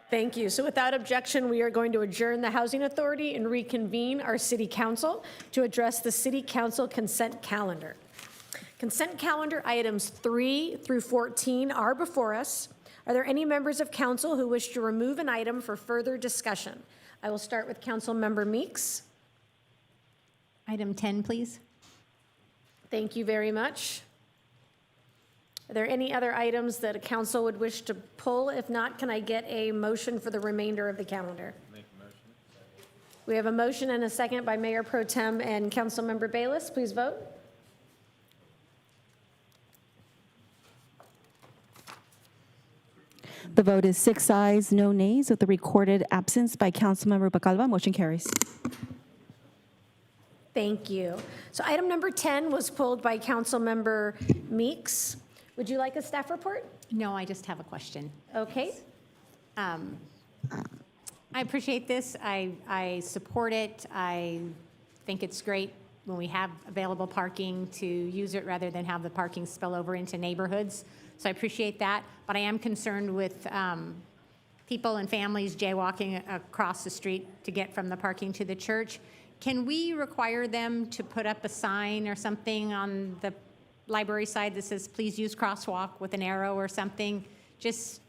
Thank you. So without objection, we are going to adjourn the Housing Authority and reconvene our city council to address the city council consent calendar. Consent calendar items 3 through 14 are before us. Are there any members of council who wish to remove an item for further discussion? I will start with Councilmember Meeks. Item 10, please. Thank you very much. Are there any other items that a council would wish to pull? If not, can I get a motion for the remainder of the calendar? Make a motion. We have a motion and a second by Mayor Pro Tem and Councilmember Bayless. Please vote. The vote is 6 ayes, no nays, with a recorded absence by Councilmember Rubalcaba. Motion carries. Thank you. So item number 10 was pulled by Councilmember Meeks. Would you like a staff report? No, I just have a question. Okay. I appreciate this. I support it. I think it's great when we have available parking to use it rather than have the parking spill over into neighborhoods. So I appreciate that. But I am concerned with people and families jaywalking across the street to get from the parking to the church. Can we require them to put up a sign or something on the library side that says, please use crosswalk with an arrow or something, just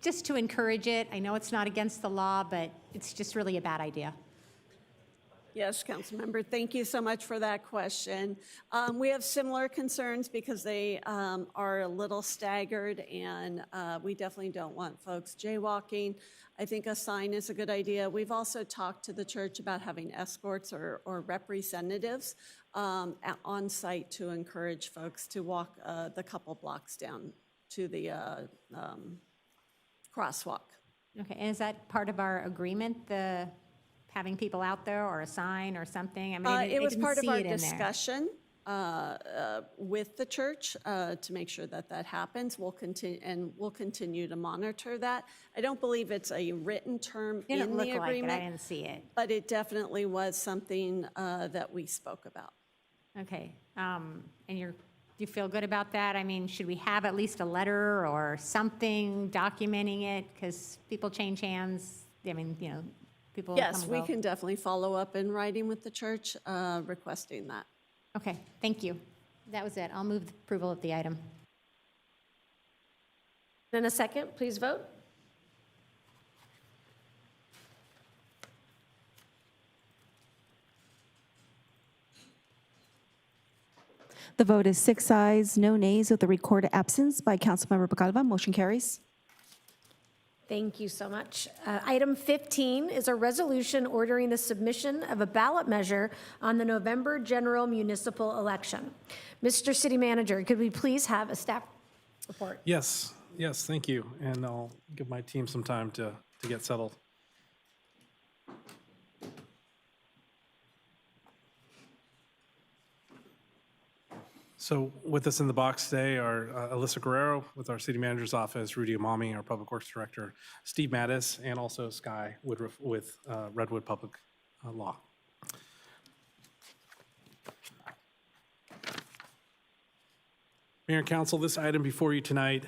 to encourage it? I know it's not against the law, but it's just really a bad idea. Yes, Councilmember, thank you so much for that question. We have similar concerns because they are a little staggered, and we definitely don't want folks jaywalking. I think a sign is a good idea. We've also talked to the church about having escorts or representatives on site to encourage folks to walk the couple blocks down to the crosswalk. Okay, and is that part of our agreement, the having people out there or a sign or something? I mean, It was didn't part of see our it in there. discussion with the church to make sure that that happens. We'll continue to monitor that. I don't believe it's a written term Didn't in look the like it. agreement. I didn't see it. But it definitely was something that we spoke about. Okay, and you feel good about that? I mean, should we have at least a letter or something documenting it? Because people change hands. I mean, you know, people Yes, come and we go. can definitely follow up in writing with the church requesting that. Okay, thank you. That was it. I'll move the approval of the item. In a second, please vote. The vote is 6 ayes, no nays, with a recorded absence by Councilmember Rubalcaba. Motion carries. Thank you so much. Item 15 is a resolution ordering the submission of a ballot measure on the November general municipal election. Mr. City Manager, could we please have a staff report? Yes, thank you. And I'll give my team some time to get settled. So with us in the box today are Alyssa Guerrero with our city manager's office, Rudy Amami, our public works director, Steve Mattis, and also Sky Woodruff with Redwood Public Law. Mayor and Council, this item before you tonight,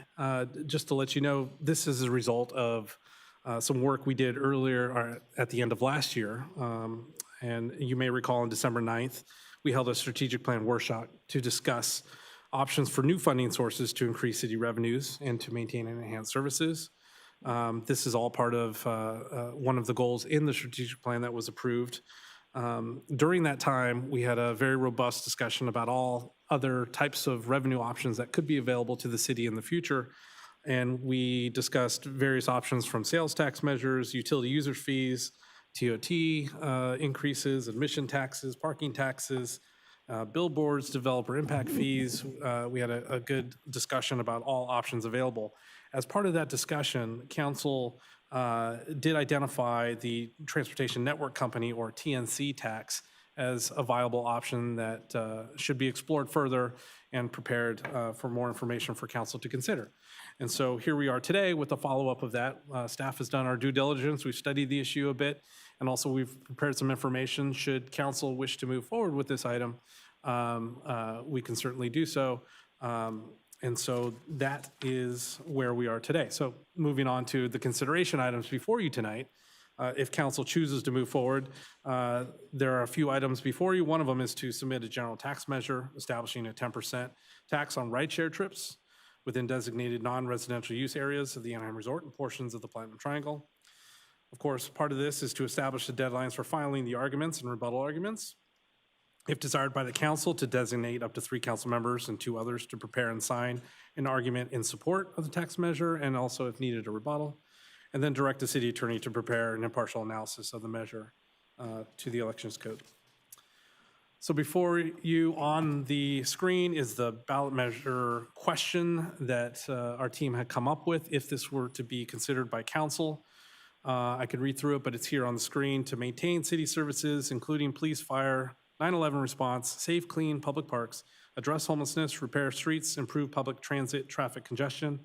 just to let you know, this is a result of some work we did earlier at the end of last year. And you may recall on December 9th, we held a strategic plan workshop to discuss options for new funding sources to increase city revenues and to maintain and enhance services. This is all part of one of the goals in the strategic plan that was approved. During that time, we had a very robust discussion about all other types of revenue options that could be available to the city in the future. And we discussed various options from sales tax measures, utility user fees, TOT increases, admission taxes, parking taxes, billboards, developer impact fees. We had a good discussion about all options available. As part of that discussion, Council did identify the Transportation Network Company, or TNC tax, as a viable option that should be explored further and prepared for more information for Council to consider. And so here we are today with the follow-up of that. Staff has done our due diligence. We've studied the issue a bit, and also we've prepared some information. Should Council wish to move forward with this item, we can certainly do so. And so that is where we are today. So moving on to the consideration items before you tonight, if Council chooses to move forward, there are a few items before you. One of them is to submit a general tax measure establishing a 10% tax on rideshare trips within designated non-residential use areas of the Anaheim Resort and portions of the Platinum Triangle. Of course, part of this is to establish the deadlines for filing the arguments and rebuttal arguments. If desired by the council, to designate up to 3 council members and 2 others to prepare and sign an argument in support of the tax measure, and also, if needed, a rebuttal. And then direct the city attorney to prepare an impartial analysis of the measure to the Elections Code. So before you on the screen is the ballot measure question that our team had come up with if this were to be considered by council. I could read through it, but it's here on the screen. To maintain city services, including police, fire, 9/11 response, safe, clean public parks, address homelessness, repair streets, improve public transit traffic congestion,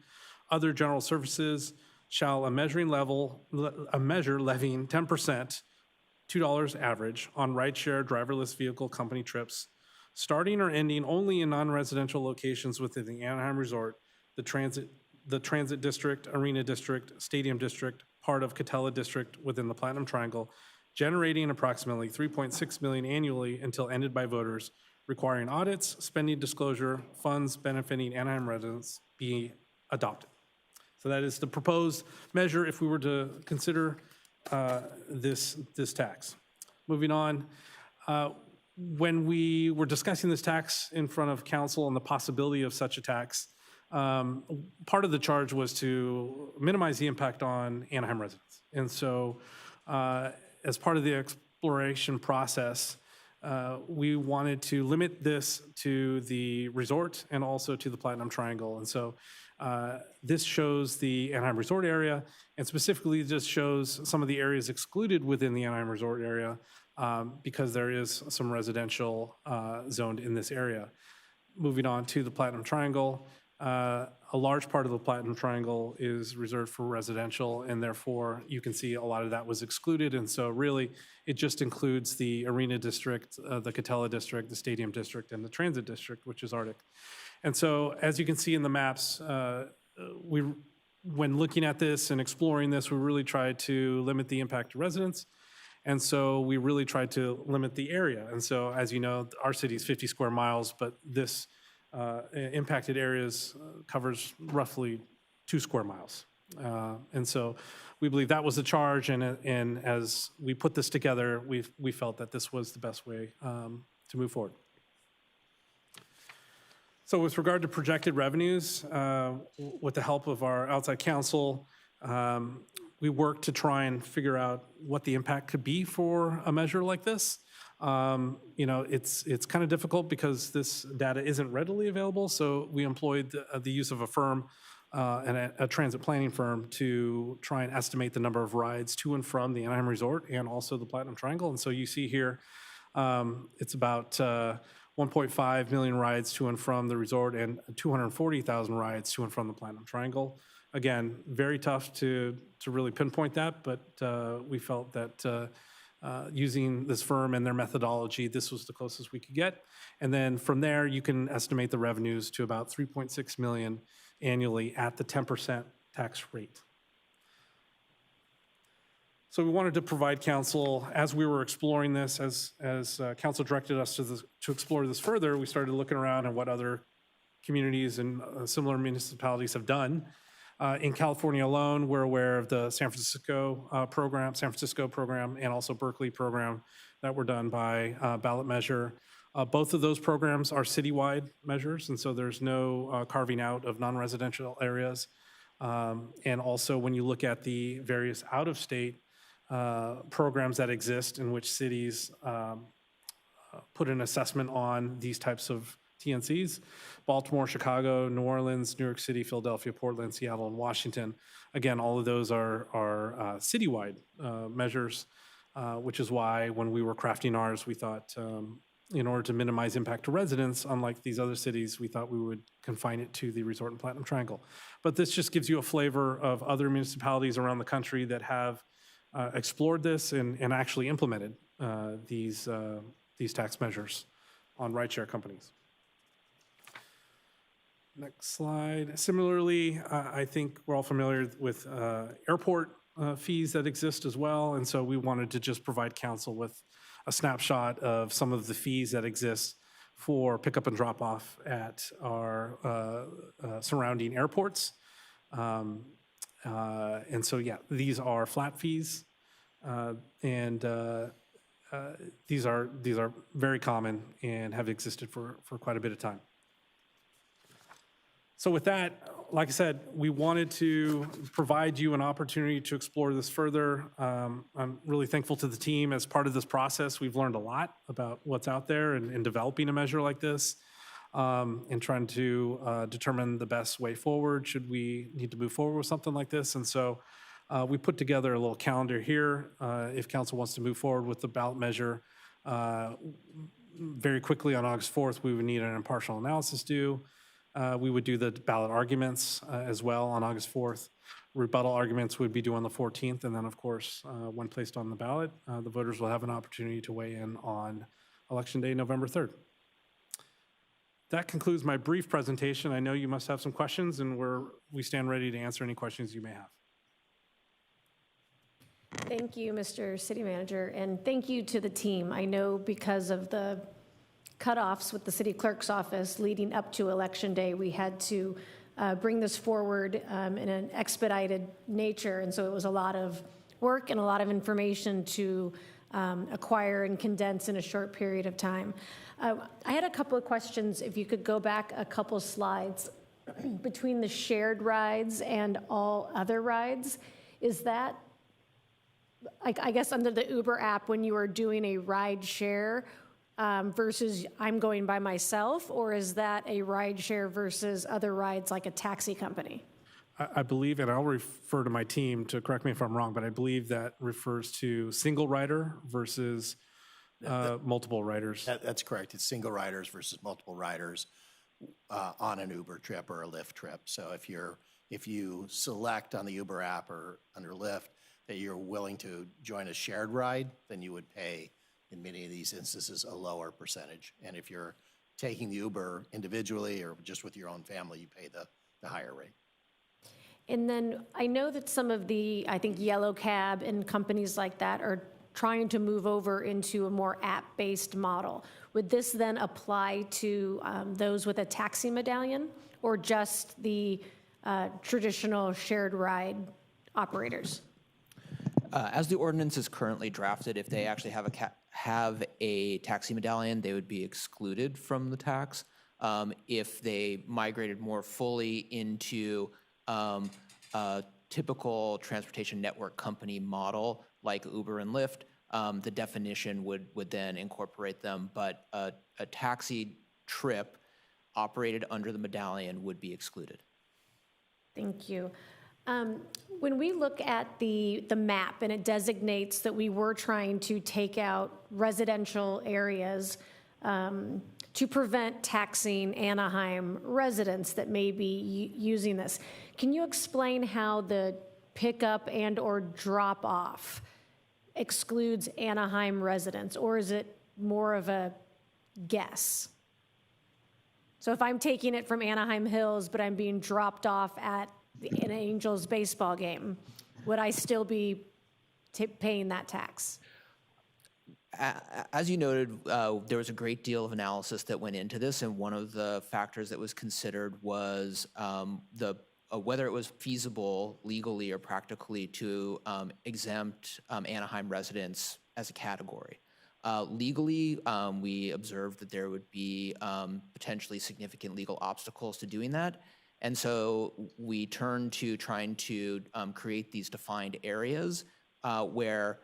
other general services, shall a measure levying 10%, $2 average, on rideshare driverless vehicle company trips, starting or ending only in non-residential locations within the Anaheim Resort, the Transit District, Arena District, Stadium District, part of Catella District within the Platinum Triangle, generating approximately $3.6 million annually until ended by voters, requiring audits, spending disclosure, funds benefiting Anaheim residents be adopted. So that is the proposed measure if we were to consider this tax. Moving on, when we were discussing this tax in front of council and the possibility of such a tax, part of the charge was to minimize the impact on Anaheim residents. And so as part of the exploration process, we wanted to limit this to the resort and also to the Platinum Triangle. And so this shows the Anaheim Resort area, and specifically just shows some of the areas excluded within the Anaheim Resort area because there is some residential zoned in this area. Moving on to the Platinum Triangle, a large part of the Platinum Triangle is reserved for residential, and therefore you can see a lot of that was excluded. And so really it just includes the Arena District, the Catella District, the Stadium District, and the Transit District, which is Arctic. And so as you can see in the maps, when looking at this and exploring this, we really tried to limit the impact to residents. And so we really tried to limit the area. And so as you know, our city is 50 square miles, but this impacted areas covers roughly 2 square miles. And so we believe that was the charge, and as we put this together, we felt that this was the best way to move forward. So with regard to projected revenues, with the help of our outside counsel, we worked to try and figure out what the impact could be for a measure like this. You know, it's kind of difficult because this data isn't readily available, so we employed the use of a firm, and a transit planning firm, to try and estimate the number of rides to and from the Anaheim Resort and also the Platinum Triangle. And so you see here, it's about 1.5 million rides to and from the resort, and 240,000 rides to and from the Platinum Triangle. Again, very tough to really pinpoint that, but we felt that using this firm and their methodology, this was the closest we could get. And then from there, you can estimate the revenues to about $3.6 million annually at the 10% tax rate. So we wanted to provide council, as we were exploring this, as council directed us to explore this further, we started looking around at what other communities and similar municipalities have done. In California alone, we're aware of the San Francisco program, and also Berkeley program that were done by ballot measure. Both of those programs are citywide measures, and so there's no carving out of non-residential areas. And also when you look at the various out-of-state programs that exist in which cities put an assessment on these types of TNCs, Baltimore, Chicago, New Orleans, New York City, Philadelphia, Portland, Seattle, and Washington. Again, all of those are citywide measures, which is why when we were crafting ours, we thought in order to minimize impact to residents, unlike these other cities, we thought we would confine it to the Resort and Platinum Triangle. But this just gives you a flavor of other municipalities around the country that have explored this and actually implemented these tax measures on rideshare companies. Next slide. Similarly, I think we're all familiar with airport fees that exist as well, and so we wanted to just provide council with a snapshot of some of the fees that exist for pickup and drop off at our surrounding airports. And so, yeah, these are flat fees, and these are very common and have existed for quite a bit of time. So with that, like I said, we wanted to provide you an opportunity to explore this further. I'm really thankful to the team. As part of this process, we've learned a lot about what's out there in developing a measure like this, and trying to determine the best way forward should we need to move forward with something like this. And so we put together a little calendar here. If council wants to move forward with the ballot measure, very quickly on August 4th, we would need an impartial analysis due. We would do the ballot arguments as well on August 4th. Rebuttal arguments would be due on the 14th, and then, of course, when placed on the ballot, the voters will have an opportunity to weigh in on Election Day, November 3rd. That concludes my brief presentation. I know you must have some questions, and we stand ready to answer any questions you may have. Thank you, Mr. City Manager, and thank you to the team. I know because of the cutoffs with the city clerk's office leading up to Election Day, we had to bring this forward in an expedited nature, and so it was a lot of work and a lot of information to acquire and condense in a short period of time. I had a couple of questions. If you could go back a couple slides between the shared rides and all other rides, is that, I guess under the Uber app, when you are doing a ride share, versus I'm going by myself, or is that a ride share versus other rides like a taxi company? I believe, and I'll refer to my team to correct me if I'm wrong, but I believe that refers to single rider versus multiple riders. That's correct. It's single riders versus multiple riders on an Uber trip or a Lyft trip. So if you select on the Uber app or under Lyft that you're willing to join a shared ride, then you would pay, in many of these instances, a lower percentage. And if you're taking the Uber individually or just with your own family, you pay the higher rate. And then I know that some of the, I think, Yellow Cab and companies like that are trying to move over into a more app-based model. Would this then apply to those with a taxi medallion, or just the traditional shared ride operators? As the ordinance is currently drafted, if they actually have a taxi medallion, they would be excluded from the tax. If they migrated more fully into a typical transportation network company model like Uber and Lyft, the definition would then incorporate them, but a taxi trip operated under the medallion would be excluded. Thank you. When we look at the map and it designates that we were trying to take out residential areas, to prevent taxing Anaheim residents that may be using this. Can you explain how the pickup and/or drop-off excludes Anaheim residents, or is it more of a guess? So if I'm taking it from Anaheim Hills, but I'm being dropped off at an Angels baseball game, would I still be paying that tax? As you noted, there was a great deal of analysis that went into this, and one of the factors that was considered was whether it was feasible legally or practically to exempt Anaheim residents as a category. Legally, we observed that there would be potentially significant legal obstacles to doing that. And so we turned to trying to create these defined areas where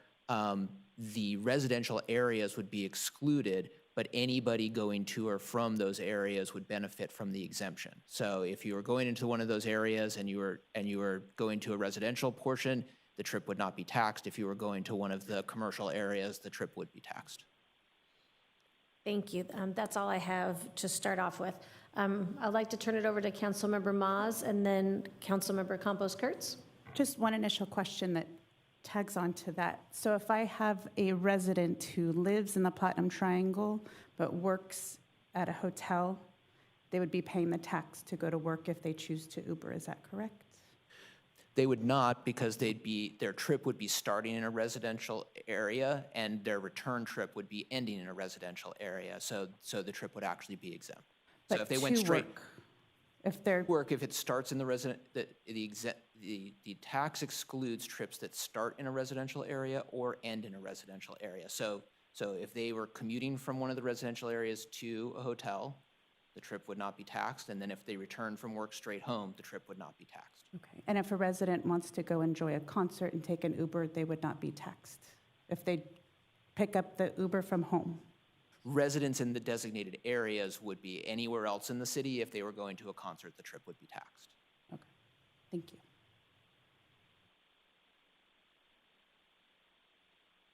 the residential areas would be excluded, but anybody going to or from those areas would benefit from the exemption. So if you were going into one of those areas and you were going to a residential portion, the trip would not be taxed. If you were going to one of the commercial areas, the trip would be taxed. Thank you. That's all I have to start off with. I'd like to turn it over to Councilmember Maz and then Councilmember Campos-Kurtz. Just one initial question that tags on to that. So if I have a resident who lives in the Platinum Triangle but works at a hotel, they would be paying the tax to go to work if they choose to Uber, is that correct? They would not, because their trip would be starting in a residential area and their return trip would be ending in a residential area. So the trip would actually be exempt. So But if they went to straight work, if they're work, if it starts in the resident, the tax excludes trips that start in a residential area or end in a residential area. So if they were commuting from one of the residential areas to a hotel, the trip would not be taxed. And then if they return from work straight home, the trip would not be taxed. okay. And if a resident wants to go enjoy a concert and take an Uber, they would not be taxed if they pick up the Uber from home. Residents in the designated areas would be. Anywhere else in the city, if they were going to a concert, the trip would be taxed. Okay, thank you.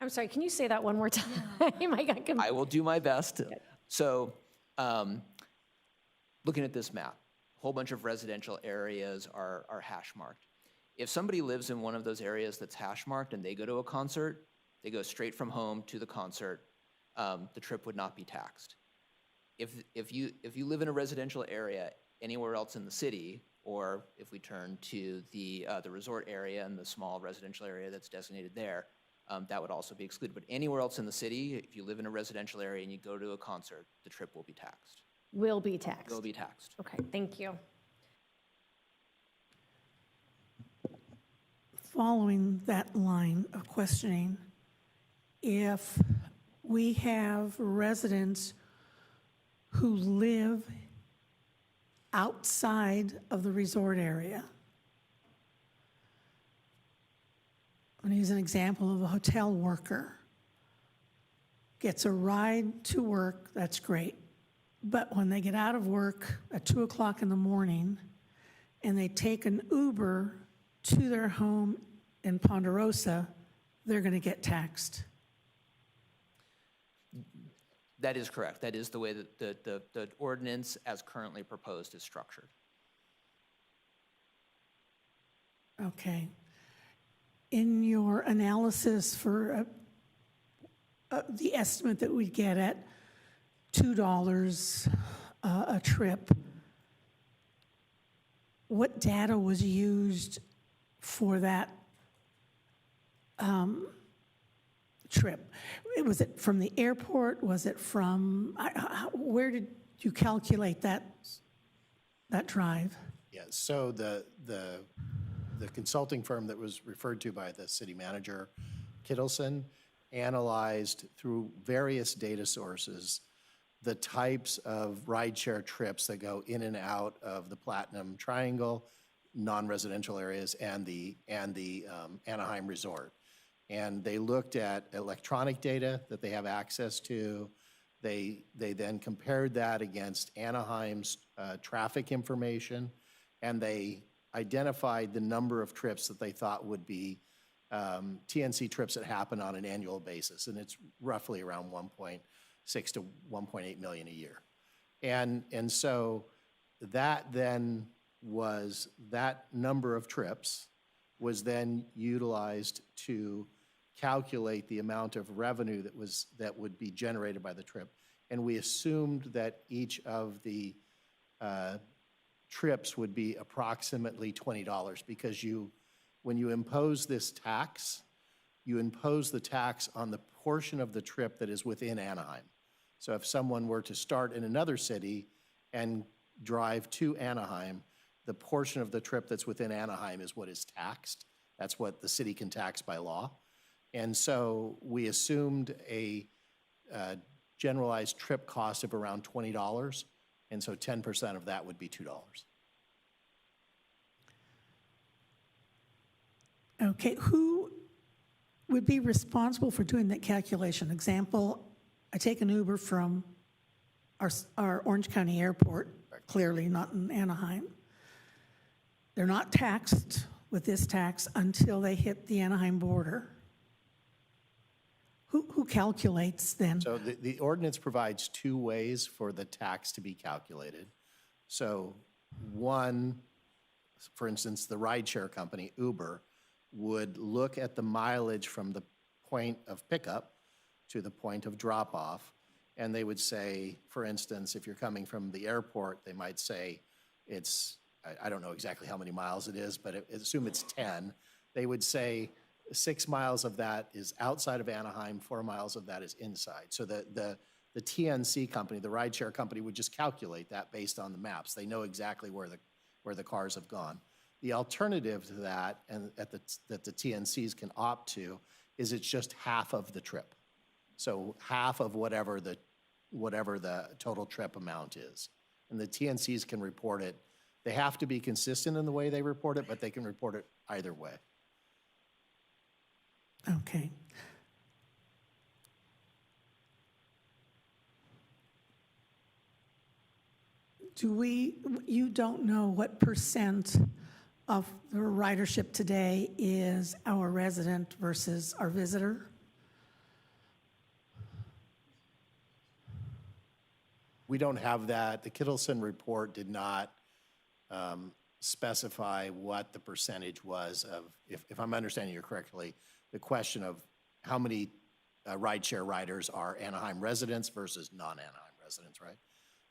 I'm sorry, can you say that one more time? I got confused. I will do my best. So looking at this map, a whole bunch of residential areas are hash marked. If somebody lives in one of those areas that's hash marked and they go to a concert, they go straight from home to the concert, the trip would not be taxed. If you live in a residential area anywhere else in the city, or if we turn to the resort area and the small residential area that's designated there, that would also be excluded. But anywhere else in the city, if you live in a residential area and you go to a concert, the trip will be taxed. Will be taxed. Will be taxed. Okay, thank you. Following that line of questioning, if we have residents who live outside of the resort area, I'm going to use an example of a hotel worker, gets a ride to work, that's great. But when they get out of work at 2 o'clock in the morning and they take an Uber to their home in Ponderosa, they're going to get taxed. That is correct. That is the way that the ordinance as currently proposed is structured. Okay. In your analysis for the estimate that we get at $2 a trip, what data was used for that trip? Was it from the airport? Was it from, where did you calculate that drive? Yeah, so the consulting firm that was referred to by the city manager, Kittleson, analyzed through various data sources the types of rideshare trips that go in and out of the Platinum Triangle, non-residential areas, and the Anaheim Resort. And they looked at electronic data that they have access to. They then compared that against Anaheim's traffic information, and they identified the number of trips that they thought would be TNC trips that happen on an annual basis, and it's roughly around 1.6 to 1.8 million a year. And so that then was, that number of trips was then utilized to calculate the amount of revenue that would be generated by the trip. And we assumed that each of the trips would be approximately $20 because when you impose this tax, you impose the tax on the portion of the trip that is within Anaheim. So if someone were to start in another city and drive to Anaheim, the portion of the trip that's within Anaheim is what is taxed. That's what the city can tax by law. And so we assumed a generalized trip cost of around $20, and so 10% of that would be $2. Okay, who would be responsible for doing that calculation? Example, I take an Uber from our Orange County Airport, clearly not in Anaheim. They're not taxed with this tax until they hit the Anaheim border. Who calculates then? So the ordinance provides two ways for the tax to be calculated. So one, for instance, the rideshare company, Uber, would look at the mileage from the point of pickup to the point of drop-off, and they would say, for instance, if you're coming from the airport, they might say it's, I don't know exactly how many miles it is, but assume it's 10. They would say 6 miles of that is outside of Anaheim, 4 miles of that is inside. So the TNC company, the rideshare company, would just calculate that based on the maps. They know exactly where the cars have gone. The alternative to that, and that the TNCs can opt to, is it's just half of the trip. So half of whatever the total trip amount is. And the TNCs can report it. They have to be consistent in the way they report it, but they can report it either way. Okay. You don't know what percent of the ridership today is our resident versus our visitor? We don't have that. The Kittleson report did not specify what the percentage was of, if I'm understanding you correctly, the question of how many rideshare riders are Anaheim residents versus non-Anaheim residents, right?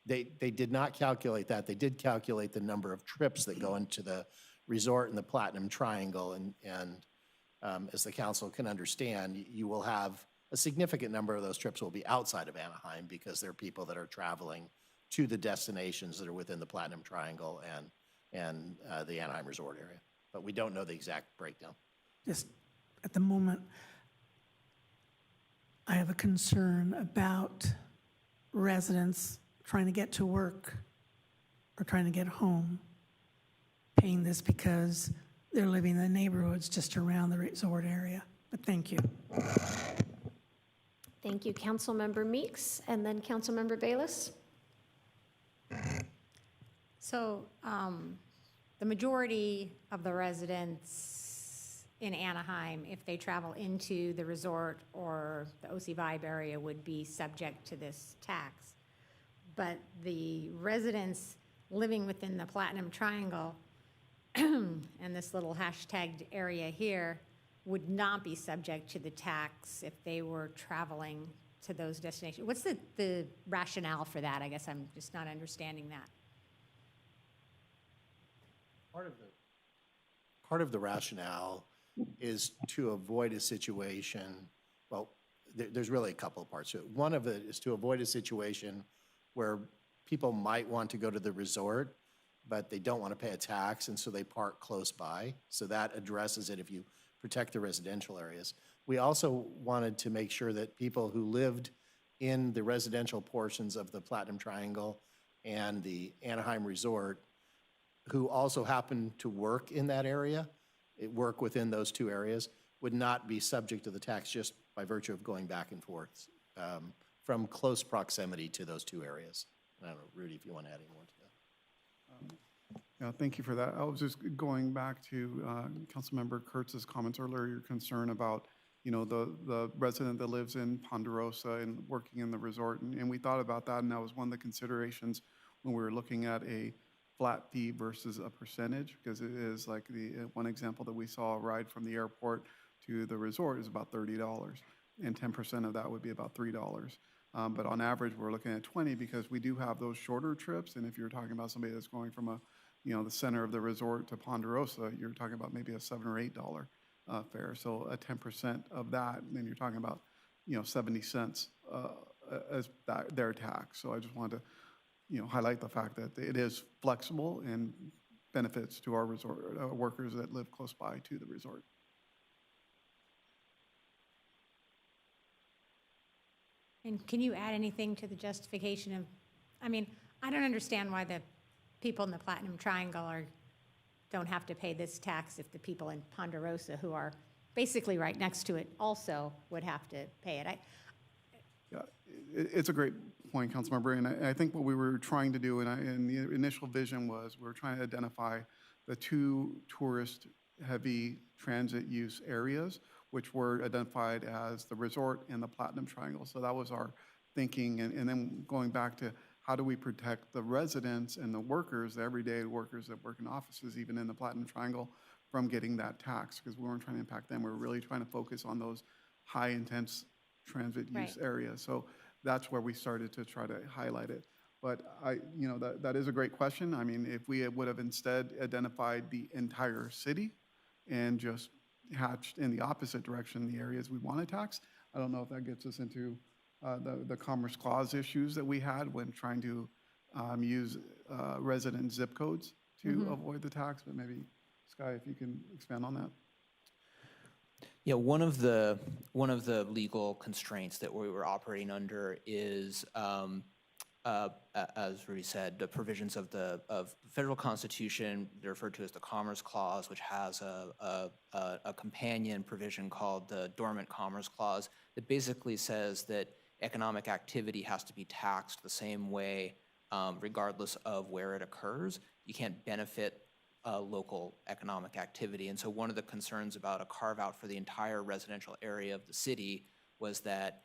They did not calculate that. They did calculate the number of trips that go into the resort in the Platinum Triangle, and as the council can understand, you will have a significant number of those trips will be outside of Anaheim because they're people that are traveling to the destinations that are within the Platinum Triangle and the Anaheim Resort area. But we don't know the exact breakdown. Just at the moment, I have a concern about residents trying to get to work or trying to get home, paying this because they're living in the neighborhoods just around the resort area. But thank you. Thank you, Councilmember Meeks, and then Councilmember Bayless. So the majority of the residents in Anaheim, if they travel into the resort or the OC Vibe area, would be subject to this tax. But the residents living within the Platinum Triangle and this little hashtagged area here would not be subject to the tax if they were traveling to those destinations. What's the rationale for that? I guess I'm just not understanding that. Part of the rationale is to avoid a situation, well, there's really a couple of parts to it. One of it is to avoid a situation where people might want to go to the resort, but they don't want to pay a tax, and so they park close by. So that addresses it if you protect the residential areas. We also wanted to make sure that people who lived in the residential portions of the Platinum Triangle and the Anaheim Resort, who also happen to work in that area, work within those two areas, would not be subject to the tax just by virtue of going back and forth from close proximity to those two areas. I don't know, Rudy, if you want to add any more to that. Yeah, thank you for that. I was just going back to Councilmember Kurtz's comments earlier, your concern about the resident that lives in Ponderosa and working in the resort. And we thought about that, and that was one of the considerations when we were looking at a flat fee versus a percentage, because it is like the one example that we saw, a ride from the airport to the resort is about $30, and 10% of that would be about $3. But on average, we're looking at 20 because we do have those shorter trips. And if you're talking about somebody that's going from the center of the resort to Ponderosa, you're talking about maybe a $7 or $8 fare. So a 10% of that, then you're talking about 70 cents as their tax. So I just wanted to highlight the fact that it is flexible and benefits to our resort workers that live close by to the resort. And can you add anything to the justification of, I mean, I don't understand why the people in the Platinum Triangle don't have to pay this tax if the people in Ponderosa, who are basically right next to it, also would have to pay it. Yeah, it's a great point, Councilmember, and I think what we were trying to do, and the initial vision was, we were trying to identify the two tourist-heavy transit use areas, which were identified as the resort and the Platinum Triangle. So that was our thinking, and then going back to how do we protect the residents and the workers, the everyday workers that work in offices, even in the Platinum Triangle, from getting that tax, because we weren't trying to impact them. We were really trying to focus on those high-intense transit use areas. So that's where we started to try to highlight it. But that is a great question. I mean, if we would have instead identified the entire city and just hatched in the opposite direction the areas we want to tax, I don't know if that gets us into the Commerce Clause issues that we had when trying to use resident zip codes to avoid the tax. But maybe, Sky, if you can expand on that. Yeah, one of the legal constraints that we were operating under is, as Rudy said, the provisions of the federal Constitution. They're referred to as the Commerce Clause, which has a companion provision called the Dormant Commerce Clause that basically says that economic activity has to be taxed the same way, regardless of where it occurs. You can't benefit local economic activity. And so one of the concerns about a carve-out for the entire residential area of the city was that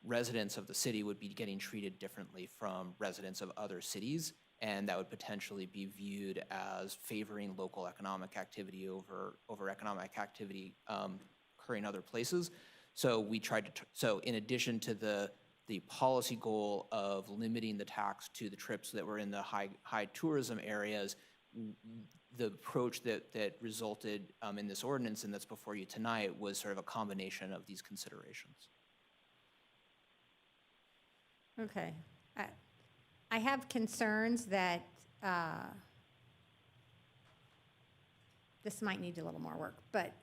residents of the city would be getting treated differently from residents of other cities, and that would potentially be viewed as favoring local economic activity over economic activity occurring other places. So we tried to, so in addition to the policy goal of limiting the tax to the trips that were in the high tourism areas, the approach that resulted in this ordinance and that's before you tonight was sort of a combination of these considerations. Okay. I have concerns that this might need a little more work, but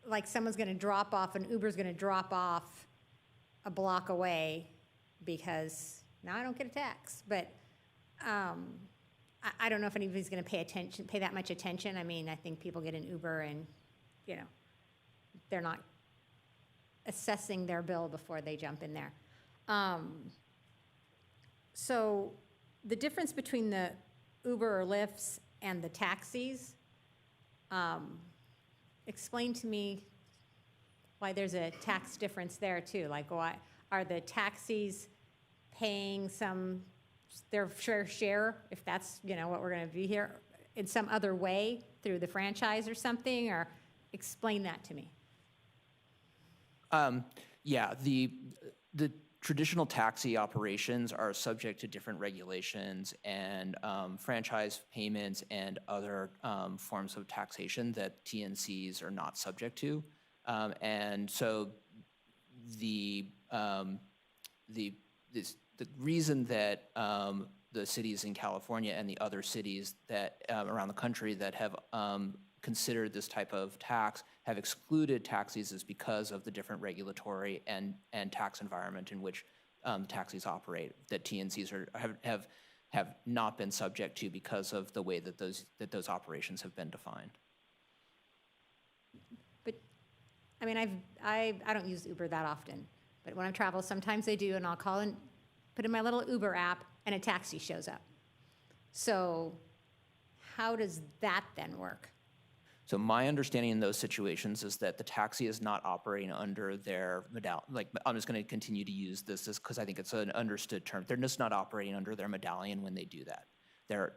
like someone's going to drop off, an Uber's going to drop off a block away because now I don't get a tax. But I don't know if anybody's going to pay that much attention. I mean, I think people get an Uber and, they're not assessing their bill before they jump in there. So the difference between the Uber or Lyfts and the taxis, explain to me why there's a tax difference there too. Like, why are the taxis paying their fair share, if that's what we're going to be here, in some other way through the franchise or something? Or explain that to me. Yeah, the traditional taxi operations are subject to different regulations and franchise payments and other forms of taxation that TNCs are not subject to. And so the reason that the cities in California and the other cities that around the country that have considered this type of tax have excluded taxis is because of the different regulatory and tax environment in which taxis operate that TNCs have not been subject to because of the way that those operations have been defined. But I mean, I don't use Uber that often, but when I travel, sometimes I do, and I'll call and put in my little Uber app, and a taxi shows up. So how does that then work? So my understanding in those situations is that the taxi is not operating under their medallion. Like, I'm just going to continue to use this because I think it's an understood term. They're just not operating under their medallion when they do that.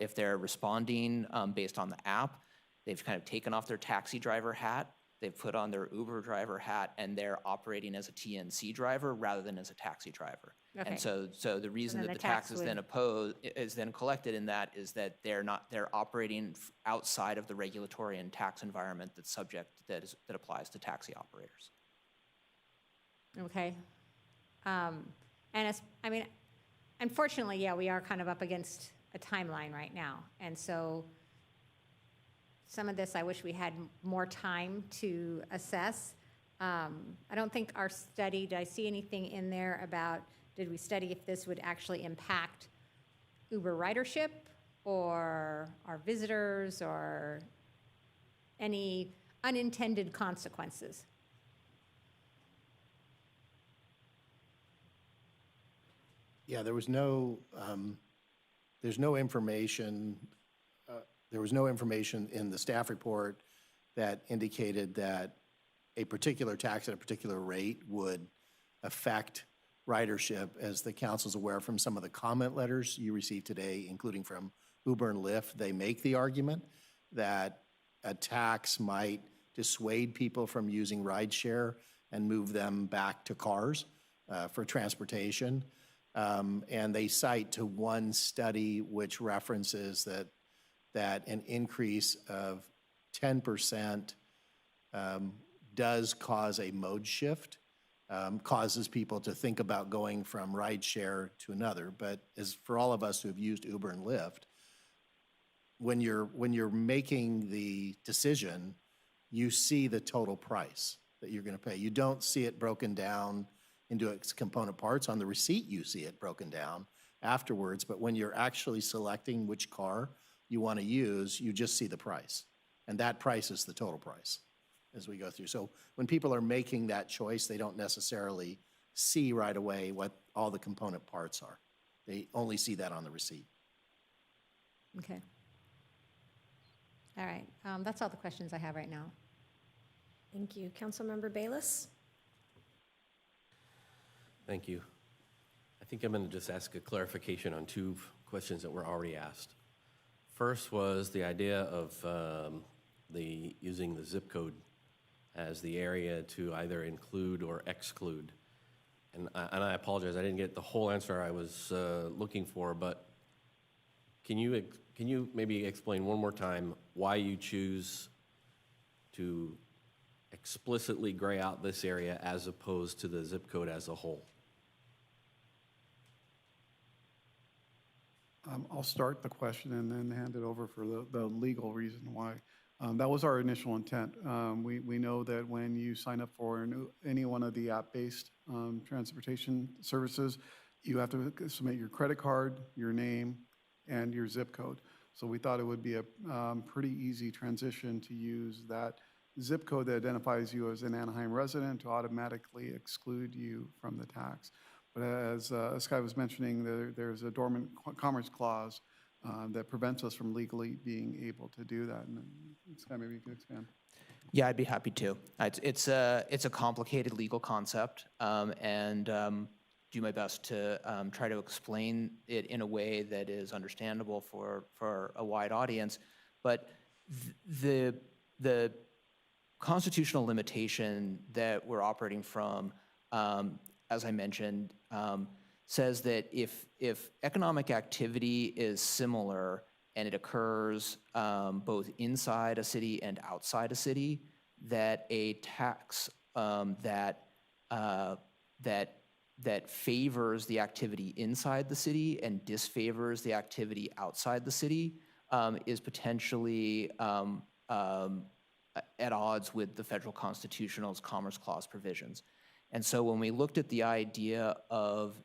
If they're responding based on the app, they've kind of taken off their taxi driver hat, they've put on their Uber driver hat, and they're operating as a TNC driver rather than as a taxi driver. Okay. And so the reason then that the the tax tax is then collected in that is that they're operating outside of the regulatory and tax environment that applies to taxi operators. Okay. And I mean, unfortunately, yeah, we are kind of up against a timeline right now. And so some of this, I wish we had more time to assess. I don't think our study, did I see anything in there about, did we study if this would actually impact Uber ridership or our visitors or any unintended consequences? Yeah, there's no information, there was no information in the staff report that indicated that a particular tax at a particular rate would affect ridership. As the council's aware from some of the comment letters you received today, including from Uber and Lyft, they make the argument that a tax might dissuade people from using rideshare and move them back to cars for transportation. And they cite to one study which references that an increase of 10% does cause a mode shift, causes people to think about going from rideshare to another. But as for all of us who have used Uber and Lyft, when you're making the decision, you see the total price that you're going to pay. You don't see it broken down into its component parts. On the receipt, you see it broken down afterwards, but when you're actually selecting which car you want to use, you just see the price. And that price is the total price as we go through. So when people are making that choice, they don't necessarily see right away what all the component parts are. They only see that on the receipt. Okay. All right. That's all the questions I have right now. Thank you. Councilmember Bayless? Thank you. I think I'm going to just ask a clarification on two questions that were already asked. First was the idea of using the zip code as the area to either include or exclude. And I apologize, I didn't get the whole answer I was looking for, but can you maybe explain one more time why you choose to explicitly gray out this area as opposed to the zip code as a whole? I'll start the question and then hand it over for the legal reason why. That was our initial intent. We know that when you sign up for any one of the app-based transportation services, you have to submit your credit card, your name, and your zip code. So we thought it would be a pretty easy transition to use that zip code that identifies you as an Anaheim resident to automatically exclude you from the tax. But as Sky was mentioning, there's a dormant commerce clause that prevents us from legally being able to do that. And Sky, maybe you can expand. Yeah, I'd be happy to. It's a complicated legal concept, and do my best to try to explain it in a way that is understandable for a wide audience. But the constitutional limitation that we're operating from, as I mentioned, says that if economic activity is similar and it occurs both inside a city and outside a city, that a tax that favors the activity inside the city and disfavors the activity outside the city is potentially at odds with the federal constitutional's Commerce Clause provisions. And so when we looked at the idea of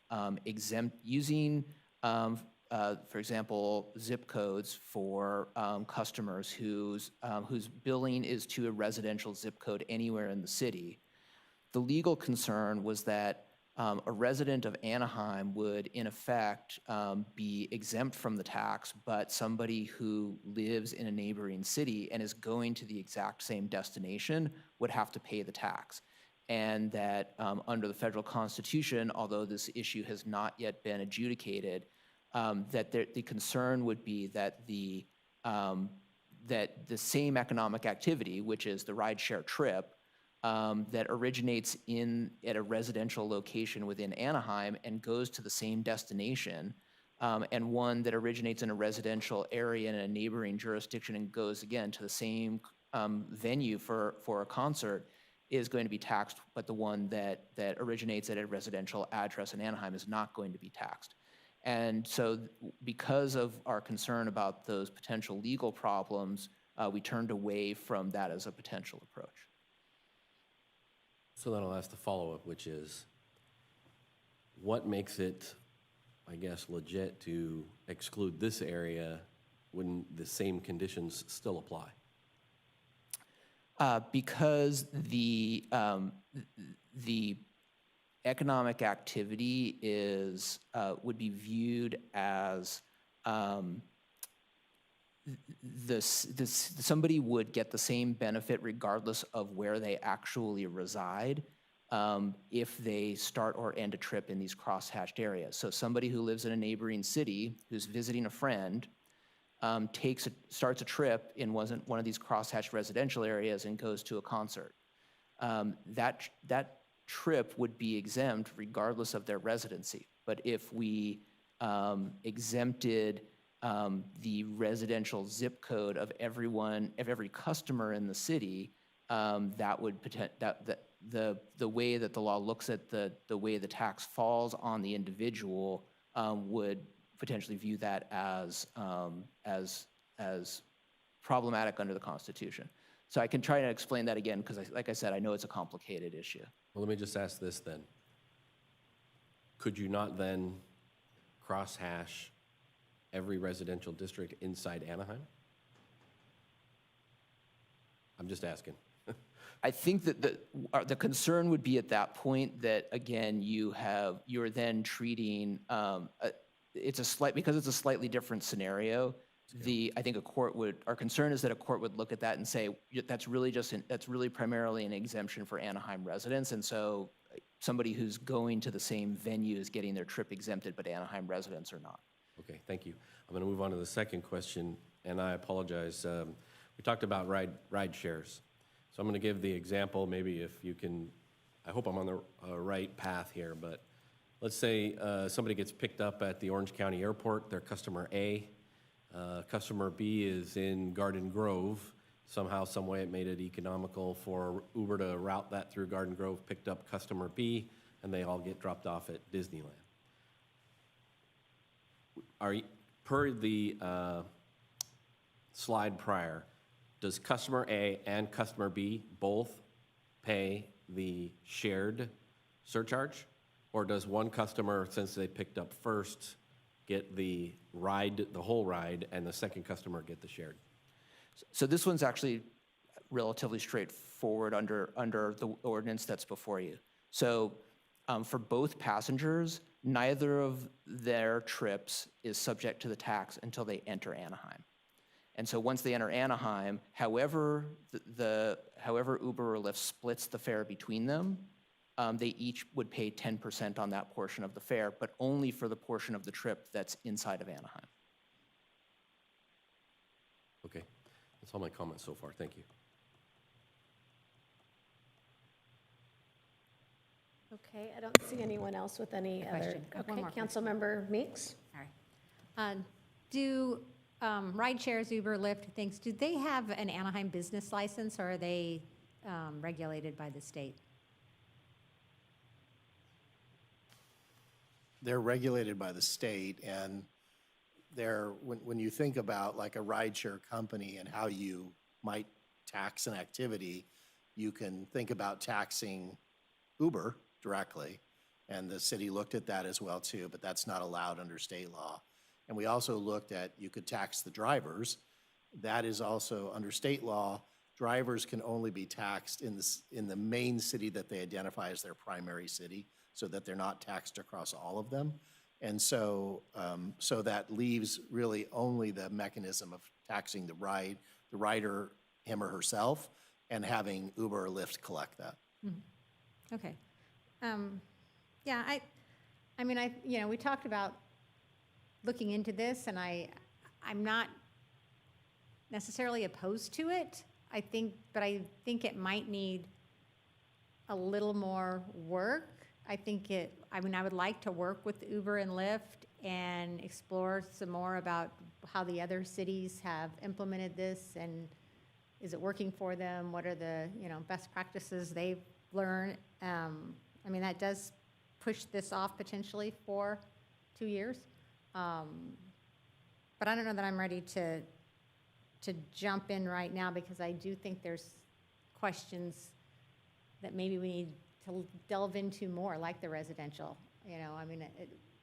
using, for example, zip codes for customers whose billing is to a residential zip code anywhere in the city, the legal concern was that a resident of Anaheim would, in effect, be exempt from the tax, but somebody who lives in a neighboring city and is going to the exact same destination would have to pay the tax. And that under the federal constitution, although this issue has not yet been adjudicated, that the concern would be that the same economic activity, which is the rideshare trip, that originates at a residential location within Anaheim and goes to the same destination, and one that originates in a residential area in a neighboring jurisdiction and goes again to the same venue for a concert, is going to be taxed, but the one that originates at a residential address in Anaheim is not going to be taxed. And so because of our concern about those potential legal problems, we turned away from that as a potential approach. So then I'll ask the follow-up, which is, what makes it, I guess, legit to exclude this area when the same conditions still apply? Because the economic activity would be viewed as somebody would get the same benefit regardless of where they actually reside if they start or end a trip in these crosshatched areas. So somebody who lives in a neighboring city who's visiting a friend starts a trip in one of these crosshatched residential areas and goes to a concert. That trip would be exempt regardless of their residency. But if we exempted the residential zip code of every customer in the city, that would the way that the law looks at the way the tax falls on the individual would potentially view that as problematic under the Constitution. So I can try to explain that again because, like I said, I know it's a complicated issue. Well, let me just ask this then. Could you not then cross-hash every residential district inside Anaheim? I'm just asking. I think that the concern would be at that point that, again, you're then treating because it's a slightly different scenario. I think our concern is that a court would look at that and say that's really primarily an exemption for Anaheim residents, and so somebody who's going to the same venue is getting their trip exempted, but Anaheim residents are not. Okay, thank you. I'm going to move on to the second question, and I apologize. We talked about ride shares. So I'm going to give the example, maybe if you can, I hope I'm on the right path here, but let's say somebody gets picked up at the Orange County Airport, they're customer A. Customer B is in Garden Grove. Somehow, some way it made it economical for Uber to route that through Garden Grove, picked up customer B, and they all get dropped off at Disneyland. Per the slide prior, does customer A and customer B both pay the shared surcharge? Or does one customer, since they picked up first, get the whole ride, and the second customer get the shared? So this one's actually relatively straightforward under the ordinance that's before you. So for both passengers, neither of their trips is subject to the tax until they enter Anaheim. And so once they enter Anaheim, however Uber or Lyft splits the fare between them, they each would pay 10% on that portion of the fare, but only for the portion of the trip that's inside of Anaheim. Okay, that's all my comments so far. Thank you. Okay, I don't see anyone else with any other. Question. One Okay, more Councilmember Meeks? All right. Do ride shares, Uber, Lyft, things, do they have an Anaheim business license, or are they regulated by the state? They're regulated by the state, and when you think about like a rideshare company and how you might tax an activity, you can think about taxing Uber directly, and the city looked at that as well too, but that's not allowed under state law. And we also looked at, you could tax the drivers. That is also under state law drivers can only be taxed in the main city that they identify as their primary city, so that they're not taxed across all of them. And so, so that leaves really only the mechanism of taxing the rider, him or herself, and having Uber or Lyft collect that. Okay. Yeah, I mean, we talked about looking into this, and I'm not necessarily opposed to it. But I think it might need a little more work. I would like to work with Uber and Lyft and explore some more about how the other cities have implemented this, and is it working for them? What are the, best practices they've learned? I mean, that does push this off potentially for 2 years. But I don't know that I'm ready to jump in right now, because I do think there's questions that maybe we need to delve into more, like the residential. I mean,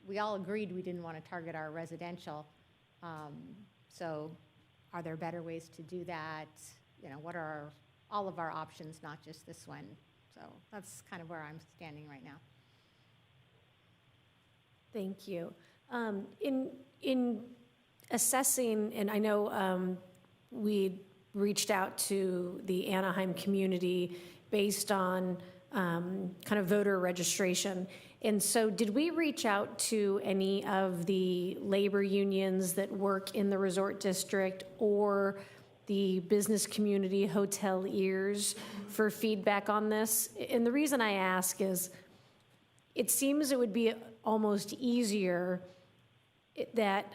we all agreed we didn't want to target our residential. So are there better ways to do that? What are all of our options, not just this one? So that's kind of where I'm standing right now. Thank you. In assessing, and I know we reached out to the Anaheim community based on kind of voter registration. And so did we reach out to any of the labor unions that work in the resort district or the business community hoteliers for feedback on this? And the reason I ask is it seems it would be almost easier that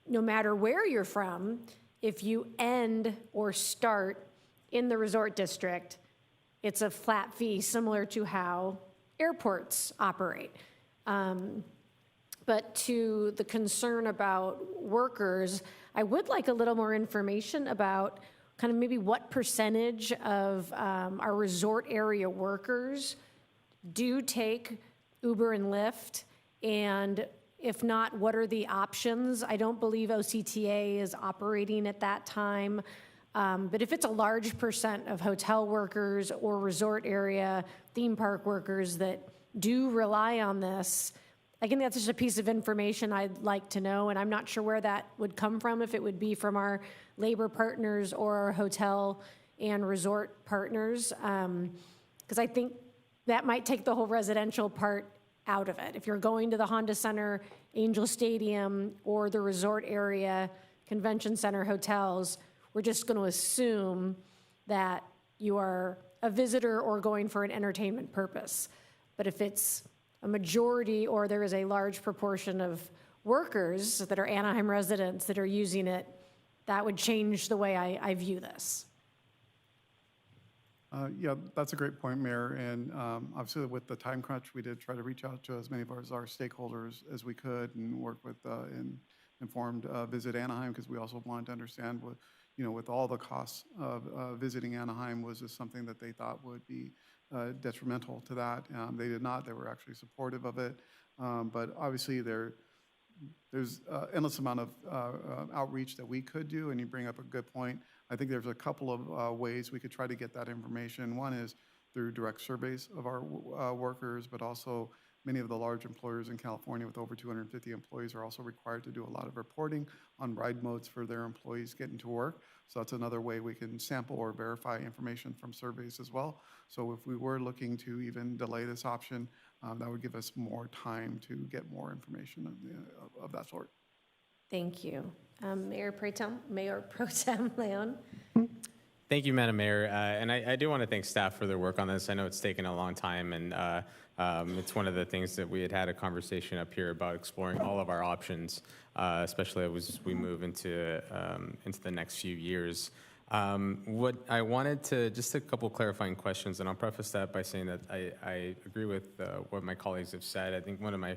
no matter where you're from, if you end or start in the resort district, it's a flat fee similar to how airports operate. But to the concern about workers, I would like a little more information about kind of maybe what percentage of our resort area workers do take Uber and Lyft, and if not, what are the options? I don't believe OCTA is operating at that time. But if it's a large percent of hotel workers or resort area theme park workers that do rely on this, I think that's just a piece of information I'd like to know, and I'm not sure where that would come from, if it would be from our labor partners or our hotel and resort partners, because I think that might take the whole residential part out of it. If you're going to the Honda Center, Angel Stadium, or the resort area convention center hotels, we're just going to assume that you are a visitor or going for an entertainment purpose. But if it's a majority or there is a large proportion of workers that are Anaheim residents that are using it, that would change the way I view this. Yeah, that's a great point, Mayor. And obviously with the time crunch, we did try to reach out to as many of our stakeholders as we could and work with informed Visit Anaheim, because we also wanted to understand what, with all the costs of visiting Anaheim, was this something that they thought would be detrimental to that? They did not. They were actually supportive of it. But obviously there's endless amount of outreach that we could do, and you bring up a good point. I think there's a couple of ways we could try to get that information. One is through direct surveys of our workers, but also many of the large employers in California with over 250 employees are also required to do a lot of reporting on ride modes for their employees getting to work. So that's another way we can sample or verify information from surveys as well. So if we were looking to even delay this option, that would give us more time to get more information of that sort. Thank you. Mayor Pro Tem Leon. Thank you, Madam Mayor. And I do want to thank staff for their work on this. I know it's taken a long time, and it's one of the things that we had a conversation up here about exploring all of our options, especially as we move into the next few years. What I wanted to, just a couple clarifying questions, and I'll preface that by saying that I agree with what my colleagues have said. I think one of my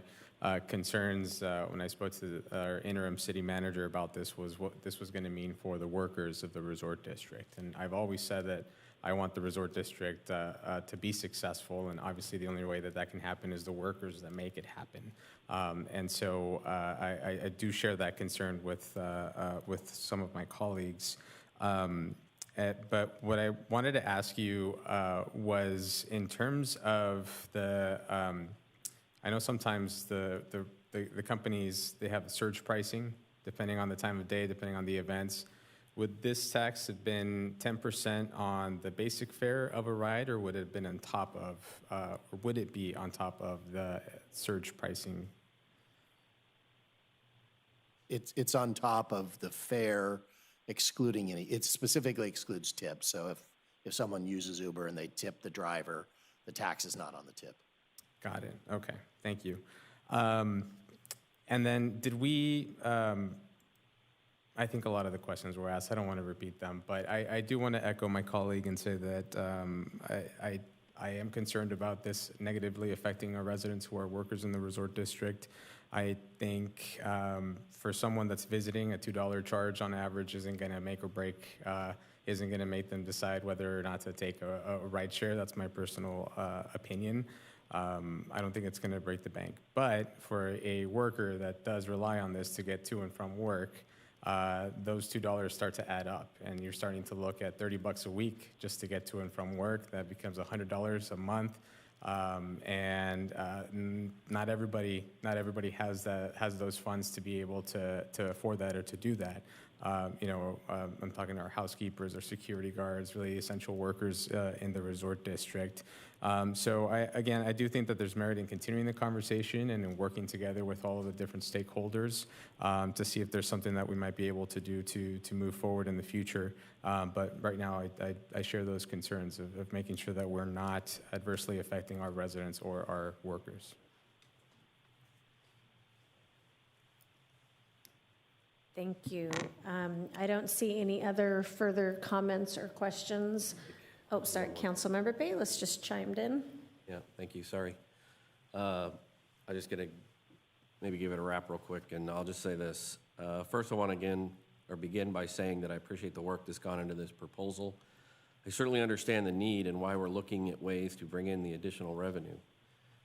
concerns when I spoke to our interim city manager about this was what this was going to mean for the workers of the resort district. And I've always said that I want the resort district to be successful, and obviously the only way that that can happen is the workers that make it happen. And so I do share that concern with some of my colleagues. But what I wanted to ask you was in terms of I know sometimes the companies, they have surge pricing depending on the time of day, depending on the events. Would this tax have been 10% on the basic fare of a ride, or would it have been on top of, or would it be on top of the surge pricing? It's on top of the fare, excluding any, it specifically excludes tips. So if someone uses Uber and they tip the driver, the tax is not on the tip. Got it. Okay. Thank you. And then did we, I think a lot of the questions were asked. I don't want to repeat them, but I do want to echo my colleague and say that I am concerned about this negatively affecting our residents who are workers in the resort district. I think for someone that's visiting, a $2 charge on average isn't going to make or break, isn't going to make them decide whether or not to take a ride share. That's my personal opinion. I don't think it's going to break the bank. But for a worker that does rely on this to get to and from work, those $2 start to add up, and you're starting to look at $30 a week just to get to and from work. That becomes $100 a month, and not everybody has those funds to be able to afford that or to do that. I'm talking to our housekeepers, our security guards, really essential workers in the resort district. So I do think that there's merit in continuing the conversation and in working together with all of the different stakeholders to see if there's something that we might be able to do to move forward in the future. But right now, I share those concerns of making sure that we're not adversely affecting our residents or our workers. Thank you. I don't see any other further comments or questions. Oh, sorry, Councilmember Bayless just chimed in. Yeah, thank you, sorry. I'm just gonna maybe give it a wrap real quick, and I'll just say this. First, I want to begin by saying that I appreciate the work that's gone into this proposal. I certainly understand the need and why we're looking at ways to bring in the additional revenue.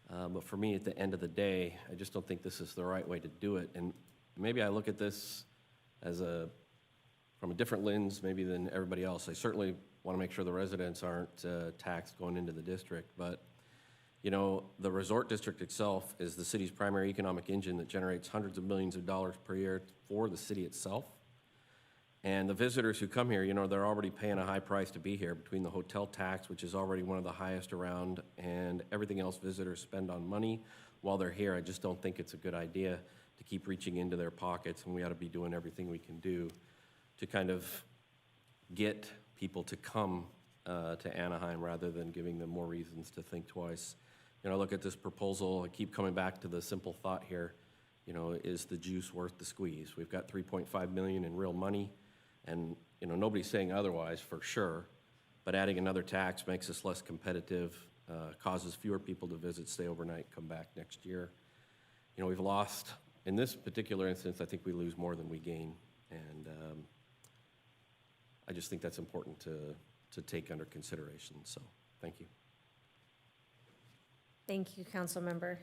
But for me, at the end of the day, I just don't think this is the right way to do it. And maybe I look at this as from a different lens maybe than everybody else. I certainly want to make sure the residents aren't taxed going into the district, but the resort district itself is the city's primary economic engine that generates hundreds of millions of dollars per year for the city itself. And the visitors who come here, they're already paying a high price to be here between the hotel tax, which is already one of the highest around, and everything else visitors spend on money while they're here. I just don't think it's a good idea to keep reaching into their pockets, and we ought to be doing everything we can do to kind of get people to come to Anaheim rather than giving them more reasons to think twice. Look at this proposal. I keep coming back to the simple thought here. Is the juice worth the squeeze? We've got $3.5 million in real money, and nobody's saying otherwise for sure. But adding another tax makes us less competitive, causes fewer people to visit, stay overnight, come back next year. We've lost. In this particular instance, I think we lose more than we gain, and I just think that's important to take under consideration. So, thank you. Thank you, Councilmember.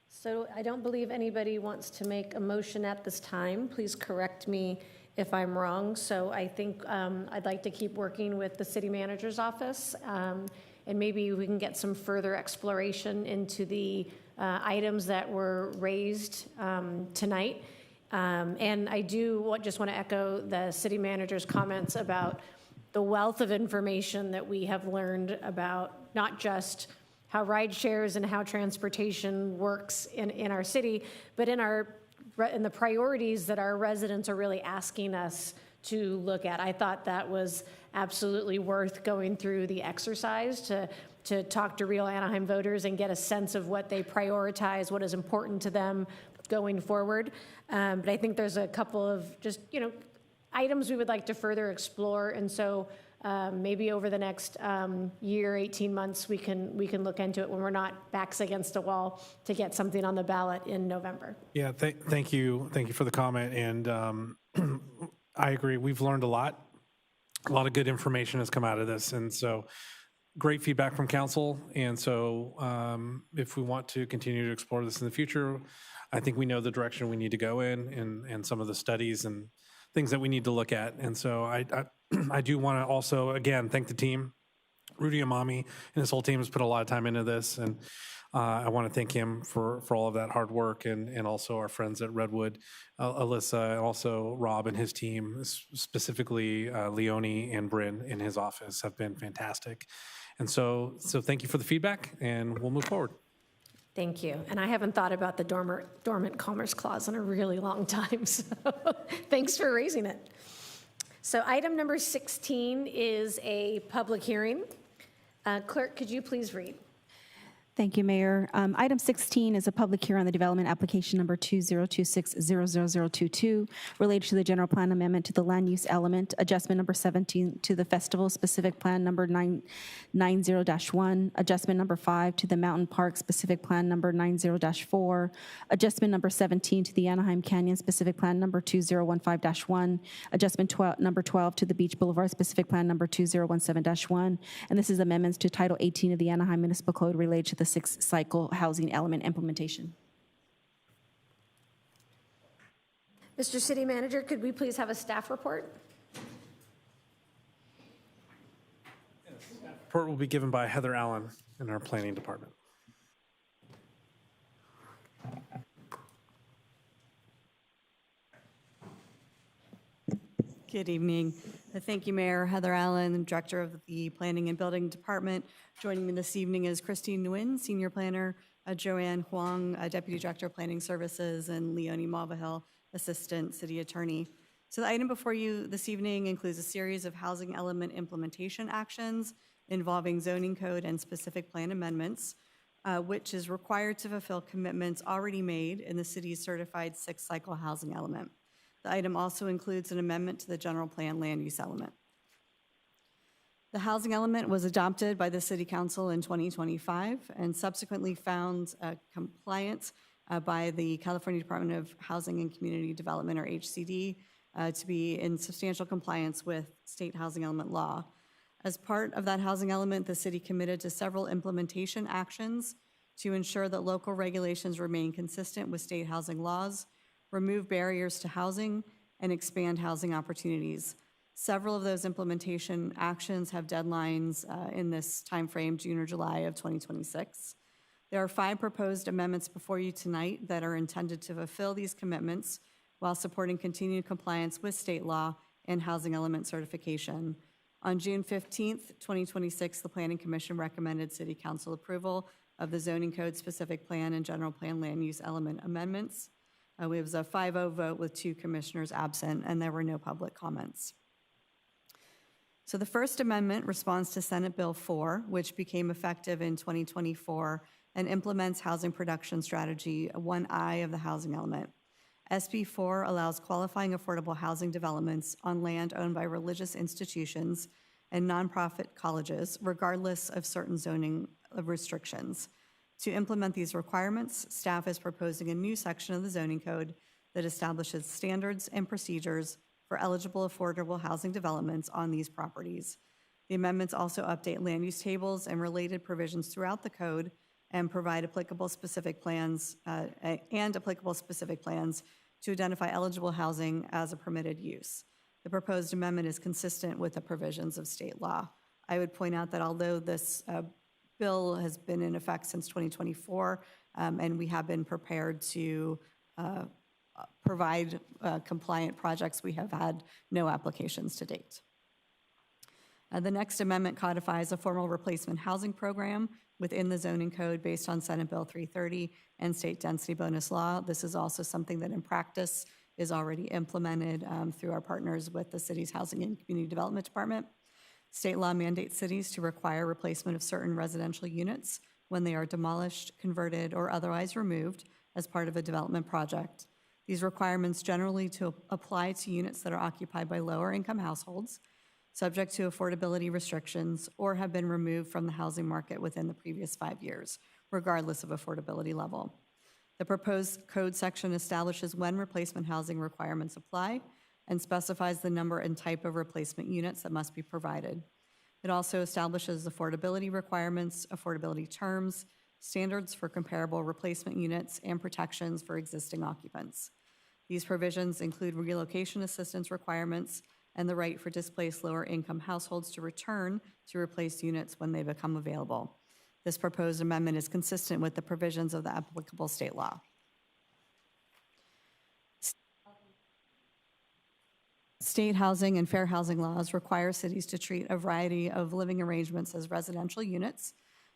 So I don't believe anybody wants to make a motion at this time. Please correct me if I'm wrong. So I think I'd like to keep working with the city manager's office, and maybe we can get some further exploration into the items that were raised tonight. And I just want to echo the city manager's comments about the wealth of information that we have learned about not just how ride shares and how transportation works in our city, but in the priorities that our residents are really asking us to look at. I thought that was absolutely worth going through the exercise to talk to real Anaheim voters and get a sense of what they prioritize, what is important to them going forward. But I think there's a couple of just, items we would like to further explore. And so maybe over the next year, 18 months, we can look into it when we're not backs against a wall to get something on the ballot in November. Yeah, thank you. Thank you for the comment. And I agree. We've learned a lot. A lot of good information has come out of this. And so great feedback from council. And so if we want to continue to explore this in the future, I think we know the direction we need to go in and some of the studies and things that we need to look at. And so I do want to also, again, thank the team. Rudy Amami and his whole team has put a lot of time into this, and I want to thank him for all of that hard work, and also our friends at Redwood, Alyssa, and also Rob and his team, specifically Leone and Bryn in his office have been fantastic. And so thank you for the feedback, and we'll move forward. Thank you. And I haven't thought about the dormant commerce clause in a really long time, so thanks for raising it. So item number 16 is a public hearing. Clerk, could you please read? Thank you, Mayor. Item 16 is a public hearing on the development application number 2026-00022 related to the general plan amendment to the land use element, adjustment number 17 to the festival specific plan number 990-1, adjustment number 5 to the mountain park specific plan number 90-4, adjustment number 17 to the Anaheim Canyon specific plan number 2015-1, adjustment number 12 to the Beach Boulevard specific plan number 2017-1, and this is amendments to Title 18 of the Anaheim Municipal Code related to the sixth cycle housing element implementation. Mr. City Manager, could we please have a staff report? Report will be given by Heather Allen in our planning department. Good evening. Thank you, Mayor. Heather Allen, Director of the Planning and Building Department. Joining me this evening is Christine Nguyen, Senior Planner, Joanne Huang, Deputy Director of Planning Services, and Leonie Malvahill, Assistant City Attorney. So the item before you this evening includes a series of housing element implementation actions involving zoning code and specific plan amendments, which is required to fulfill commitments already made in the city's certified sixth cycle housing element. The item also includes an amendment to the general plan land use element. The housing element was adopted by the City Council in 2025 and subsequently found compliance by the California Department of Housing and Community Development, or HCD, to be in substantial compliance with state housing element law. As part of that housing element, the city committed to several implementation actions to ensure that local regulations remain consistent with state housing laws, remove barriers to housing, and expand housing opportunities. Several of those implementation actions have deadlines in this timeframe, June or July of 2026. There are 5 proposed amendments before you tonight that are intended to fulfill these commitments while supporting continued compliance with state law and housing element certification. On June 15th, 2026, the Planning Commission recommended City Council approval of the zoning code specific plan and general plan land use element amendments. It was a 5-0 vote with 2 commissioners absent, and there were no public comments. So the first amendment responds to Senate Bill 4, which became effective in 2024 and implements Housing Production Strategy 1I of the housing element. SB 4 allows qualifying affordable housing developments on land owned by religious institutions and nonprofit colleges, regardless of certain zoning restrictions. To implement these requirements, staff is proposing a new section of the zoning code that establishes standards and procedures for eligible affordable housing developments on these properties. The amendments also update land use tables and related provisions throughout the code and provide applicable specific plans to identify eligible housing as a permitted use. The proposed amendment is consistent with the provisions of state law. I would point out that although this bill has been in effect since 2024, and we have been prepared to provide compliant projects, we have had no applications to date. The next amendment codifies a formal replacement housing program within the zoning code based on Senate Bill 330 and state density bonus law. This is also something that in practice is already implemented through our partners with the city's Housing and Community Development Department. State law mandates cities to require replacement of certain residential units when they are demolished, converted, or otherwise removed as part of a development project. These requirements generally apply to units that are occupied by lower income households, subject to affordability restrictions, or have been removed from the housing market within the previous 5 years, regardless of affordability level. The proposed code section establishes when replacement housing requirements apply and specifies the number and type of replacement units that must be provided. It also establishes affordability requirements, affordability terms, standards for comparable replacement units, and protections for existing occupants. These provisions include relocation assistance requirements and the right for displaced lower-income households to return to replaced units when they become available. This proposed amendment is consistent with the provisions of the applicable state law. State housing and fair housing laws require cities to treat a variety of living arrangements as residential units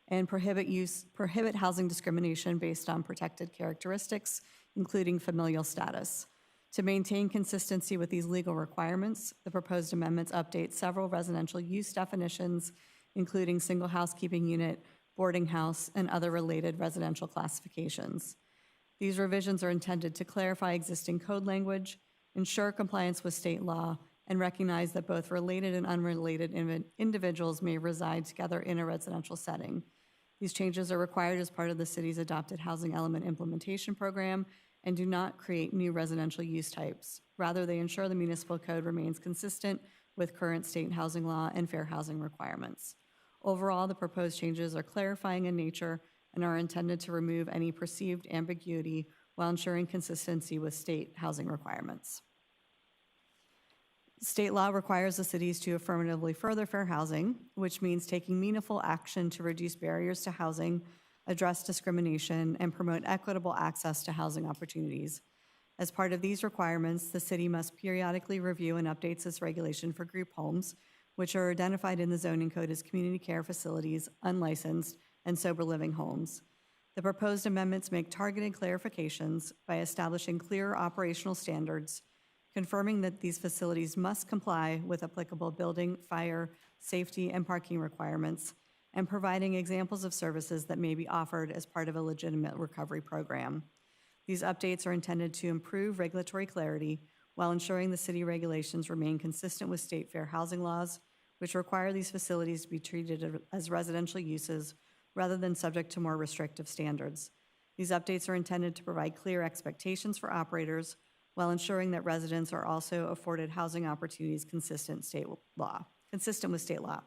and prohibit housing discrimination based on protected characteristics, including familial status. To maintain consistency with these legal requirements, the proposed amendments update several residential use definitions, including single housekeeping unit, boarding house, and other related residential classifications. These revisions are intended to clarify existing code language, ensure compliance with state law, and recognize that both related and unrelated individuals may reside together in a residential setting. These changes are required as part of the city's adopted housing element implementation program and do not create new residential use types. Rather, they ensure the municipal code remains consistent with current state housing law and fair housing requirements. Overall, the proposed changes are clarifying in nature and are intended to remove any perceived ambiguity while ensuring consistency with state housing requirements. State law requires the cities to affirmatively further fair housing, which means taking meaningful action to reduce barriers to housing, address discrimination, and promote equitable access to housing opportunities. As part of these requirements, the city must periodically review and update its regulation for group homes, which are identified in the zoning code as community care facilities, unlicensed, and sober living homes. The proposed amendments make targeted clarifications by establishing clearer operational standards, confirming that these facilities must comply with applicable building, fire, safety, and parking requirements, and providing examples of services that may be offered as part of a legitimate recovery program. These updates are intended to improve regulatory clarity while ensuring the city regulations remain consistent with state fair housing laws, which require these facilities to be treated as residential uses rather than subject to more restrictive standards. These updates are intended to provide clear expectations for operators while ensuring that residents are also afforded housing opportunities consistent with state law.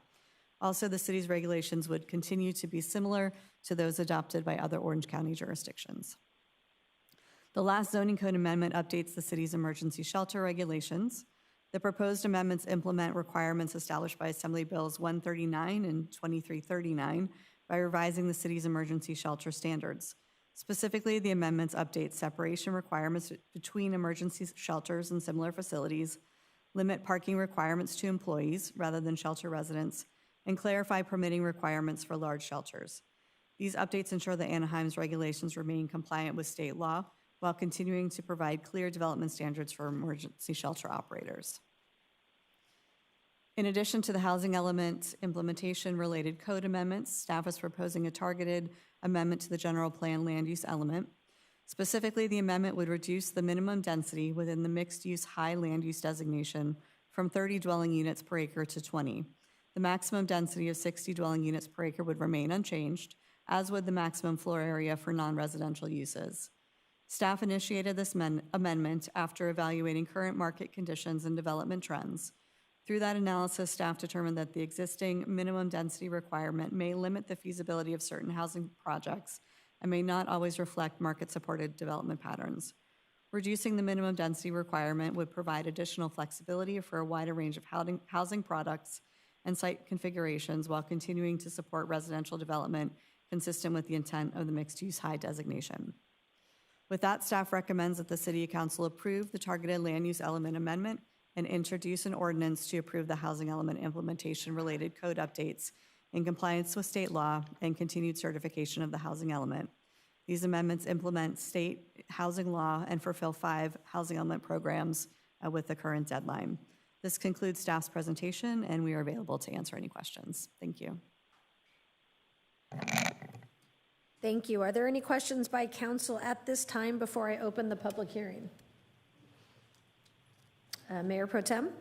Also, the city's regulations would continue to be similar to those adopted by other Orange County jurisdictions. The last zoning code amendment updates the city's emergency shelter regulations. The proposed amendments implement requirements established by Assembly Bills 139 and 2339 by revising the city's emergency shelter standards. Specifically, the amendments update separation requirements between emergency shelters and similar facilities, limit parking requirements to employees rather than shelter residents, and clarify permitting requirements for large shelters. These updates ensure that Anaheim's regulations remain compliant with state law while continuing to provide clear development standards for emergency shelter operators. In addition to the housing element implementation-related code amendments, staff is proposing a targeted amendment to the general plan land use element. Specifically, the amendment would reduce the minimum density within the mixed-use high land use designation from 30 dwelling units per acre to 20. The maximum density of 60 dwelling units per acre would remain unchanged, as would the maximum floor area for non-residential uses. Staff initiated this amendment after evaluating current market conditions and development trends. Through that analysis, staff determined that the existing minimum density requirement may limit the feasibility of certain housing projects and may not always reflect market-supported development patterns. Reducing the minimum density requirement would provide additional flexibility for a wider range of housing products and site configurations while continuing to support residential development consistent with the intent of the mixed-use high designation. With that, staff recommends that the City Council approve the targeted land use element amendment and introduce an ordinance to approve the housing element implementation-related code updates in compliance with state law and continued certification of the housing element. These amendments implement state housing law and fulfill 5 housing element programs with the current deadline. This concludes staff's presentation, and we are available to answer any questions. Thank you. Thank you. Are there any questions by council at this time before I open the public hearing? Mayor Pro Tem?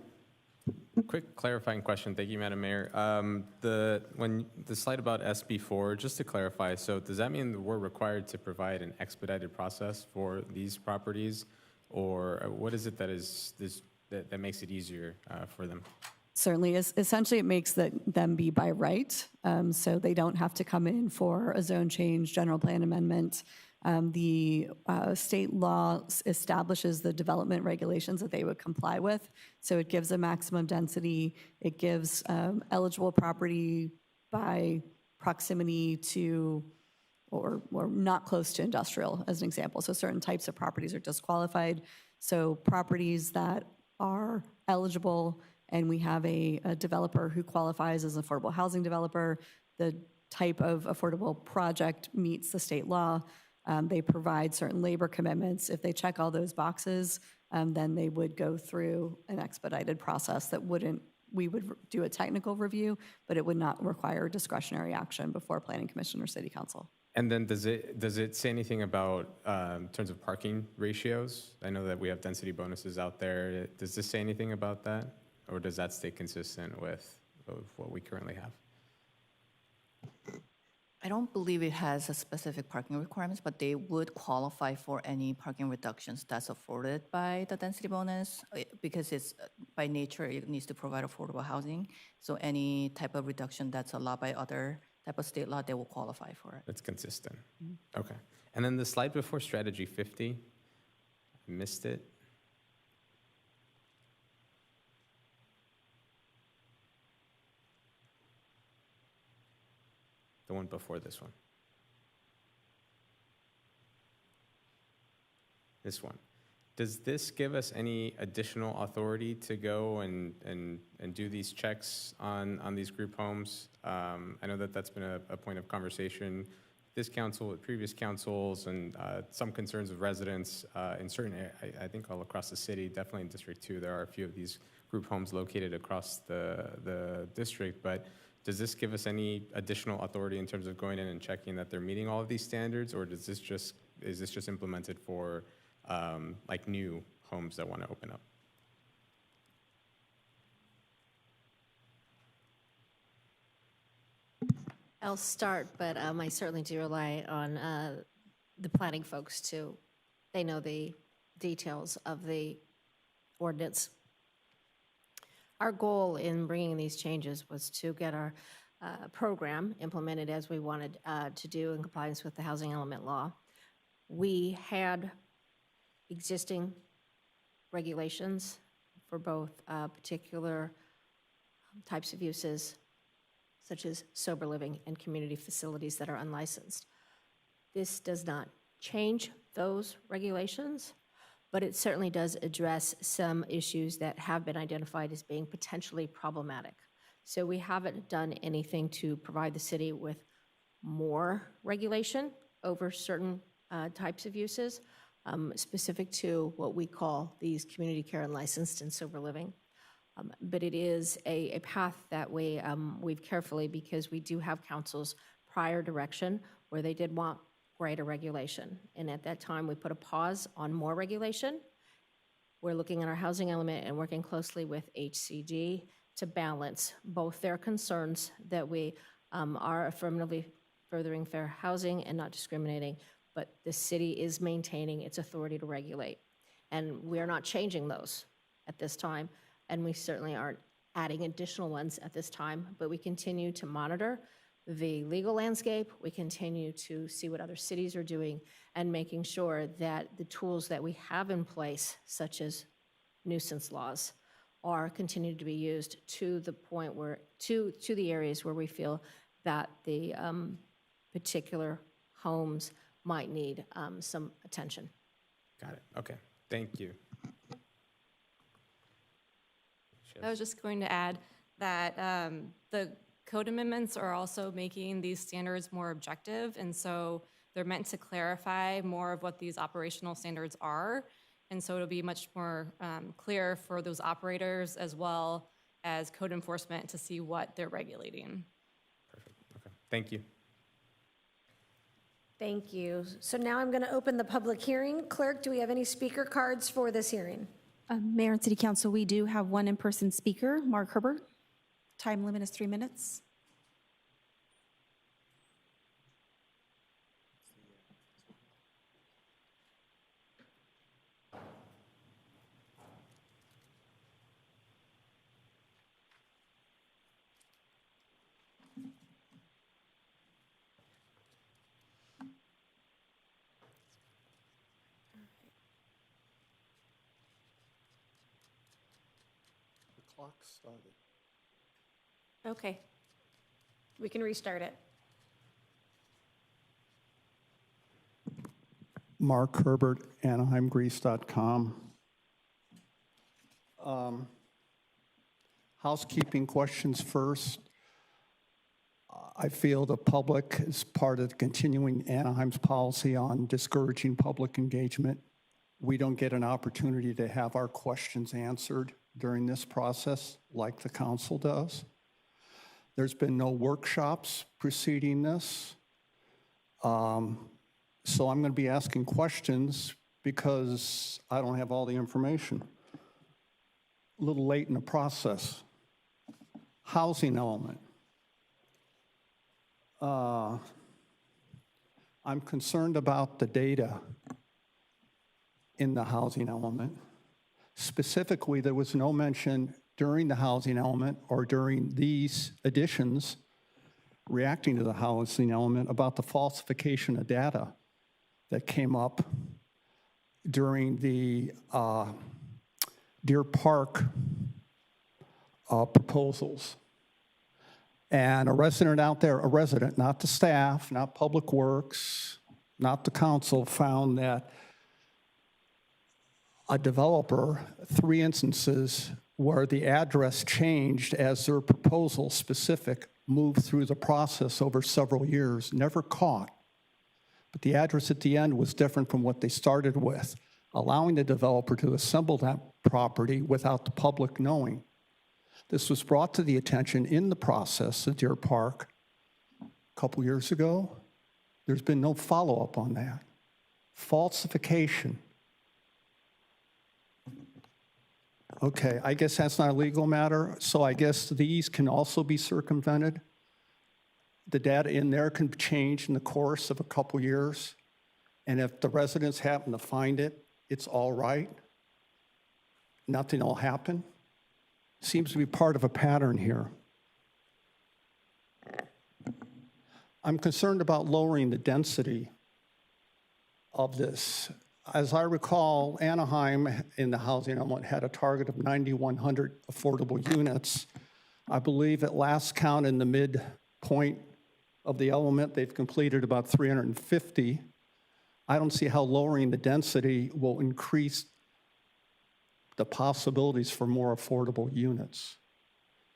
Quick clarifying question. Thank you, Madam Mayor. When the slide about SB4, just to clarify, so does that mean that we're required to provide an expedited process for these properties, or what is it that makes it easier for them? Certainly, essentially, it makes them be by right, so they don't have to come in for a zone change, general plan amendment. The state law establishes the development regulations that they would comply with, so it gives a maximum density. It gives eligible property by proximity to or not close to industrial, as an example. So certain types of properties are disqualified. So properties that are eligible, and we have a developer who qualifies as an affordable housing developer, the type of affordable project meets the state law. They provide certain labor commitments. If they check all those boxes, then they would go through an expedited process that we would do a technical review, but it would not require discretionary action before Planning Commission or City Council. And then does it say anything about in terms of parking ratios? I know that we have density bonuses out there. Does this say anything about that? Or does that stay consistent with what we currently have? I don't believe it has a specific parking requirements, but they would qualify for any parking reductions that's afforded by the density bonus because it's by nature, it needs to provide affordable housing. So any type of reduction that's allowed by other type of state law, they will qualify for it. It's consistent. Okay. And then the slide before strategy 50, I missed it. The one before this one. This one. Does this give us any additional authority to go and do these checks on these group homes? I know that that's been a point of conversation this council, with previous councils, and some concerns of residents in certain, I think all across the city, definitely in District 2, there are a few of these group homes located across the district, but does this give us any additional authority in terms of going in and checking that they're meeting all of these standards, or is this just implemented for like new homes that want to open up? I'll start, but I certainly do rely on the planning folks too. They know the details of the ordinance. Our goal in bringing these changes was to get our program implemented as we wanted to do in compliance with the housing element law. We had existing regulations for both particular types of uses, such as sober living and community facilities that are unlicensed. This does not change those regulations, but it certainly does address some issues that have been identified as being potentially problematic. So we haven't done anything to provide the city with more regulation over certain types of uses, specific to what we call these community care unlicensed and sober living. But it is a path that we've carefully, because we do have council's prior direction where they did want greater regulation. And at that time, we put a pause on more regulation. We're looking at our housing element and working closely with HCD to balance both their concerns that we are affirmatively furthering fair housing and not discriminating, but the city is maintaining its authority to regulate. And we are not changing those at this time. And we certainly aren't adding additional ones at this time, but we continue to monitor the legal landscape. We continue to see what other cities are doing and making sure that the tools that we have in place, such as nuisance laws, are continued to be used to the point where, to the areas where we feel that the particular homes might need some attention. Got it. Okay. Thank you. I was just going to add that the code amendments are also making these standards more objective, and so they're meant to clarify more of what these operational standards are, and so it'll be much more clear for those operators as well as code enforcement to see what they're regulating. Perfect. Okay. Thank you. Thank you. So now I'm going to open the public hearing. Clerk, do we have any speaker cards for this hearing? Mayor and City Council, we do have one in-person speaker, Mark Herbert. Time limit is 3 minutes. clock started. Okay. We can restart it. Mark Herbert, AnaheimGrease.com. Housekeeping questions first. I feel the public is part of continuing Anaheim's policy on discouraging public engagement. We don't get an opportunity to have our questions answered during this process like the council does. There's been no workshops preceding this. So I'm going to be asking questions because I don't have all the information. A little late in the process. Housing element. I'm concerned about the data in the housing element. Specifically, there was no mention during the housing element or during these additions reacting to the housing element about the falsification of data that came up during the Deer Park proposals. And a resident out there, a resident, not the staff, not Public Works, not the council, found that a developer, 3 instances where the address changed as their proposal specific moved through the process over several years, never caught. But the address at the end was different from what they started with, allowing the developer to assemble that property without the public knowing. This was brought to the attention in the process at Deer Park a couple years ago. There's been no follow-up on that. Falsification. Okay, I guess that's not a legal matter, so I guess these can also be circumvented. The data in there can change in the course of a couple years, and if the residents happen to find it, it's all right. Nothing will happen. Seems to be part of a pattern here. I'm concerned about lowering the density of this. As I recall, Anaheim in the housing element had a target of 9,100 affordable units. I believe at last count in the midpoint of the element, they've completed about 350. I don't see how lowering the density will increase the possibilities for more affordable units.